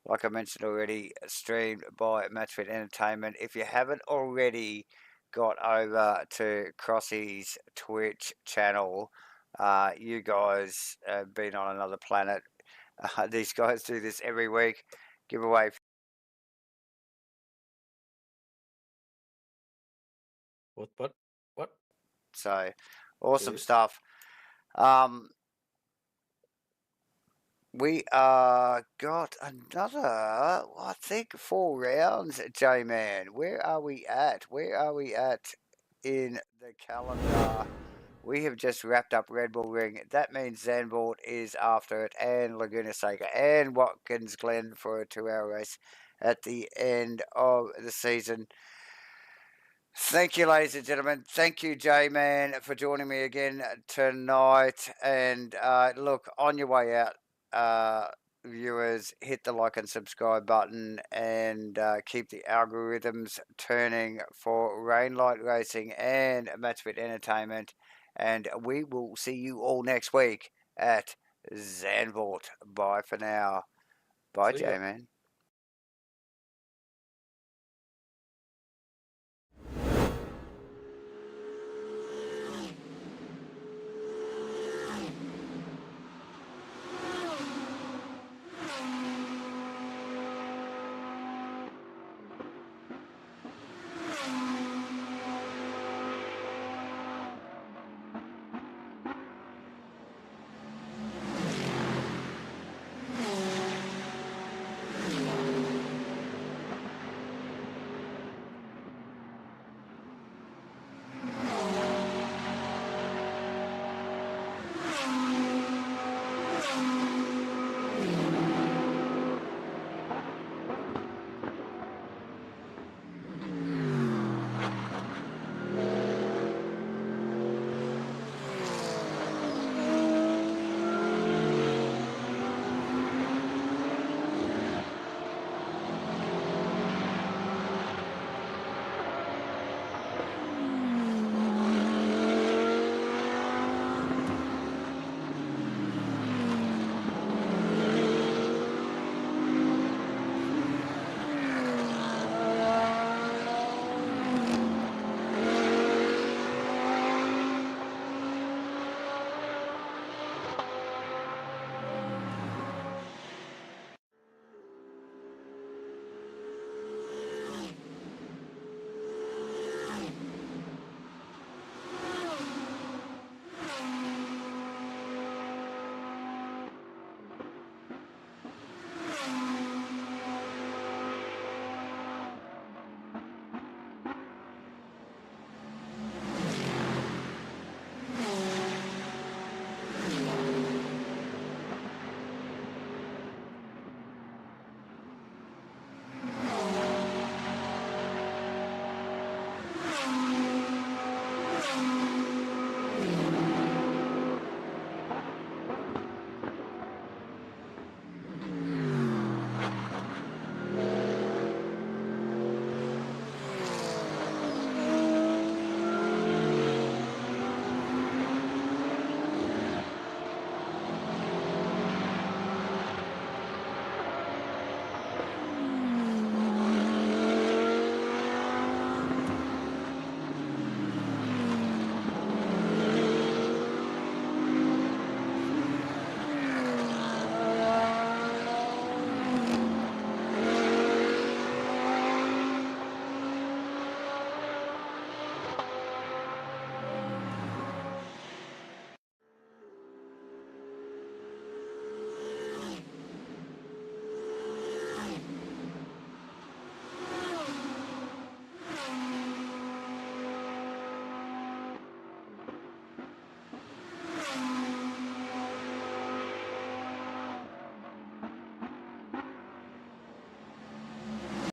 like I mentioned already, streamed by MatchFit Entertainment. If you haven't already got over to Crossy's Twitch channel, you guys have been on another planet. These guys do this every week. Give away. What? So, awesome Yes. stuff. We got another, I think, 4 rounds, J-Man. Where are we at? In the calendar? We have just wrapped up Redbull Ring. That means Zandvoort is after it, and Laguna Seca, and Watkins Glen for a 2-hour race at the end of the season. Thank you, ladies and gentlemen. Thank you, J-Man, for joining me again tonight. And look, on your way out, viewers, hit the like and subscribe button, and keep the algorithms turning for Rainlight Racing and MatchFit Entertainment. And we will see you all next week at Zandvoort. Bye for now. Bye, See ya. J-Man.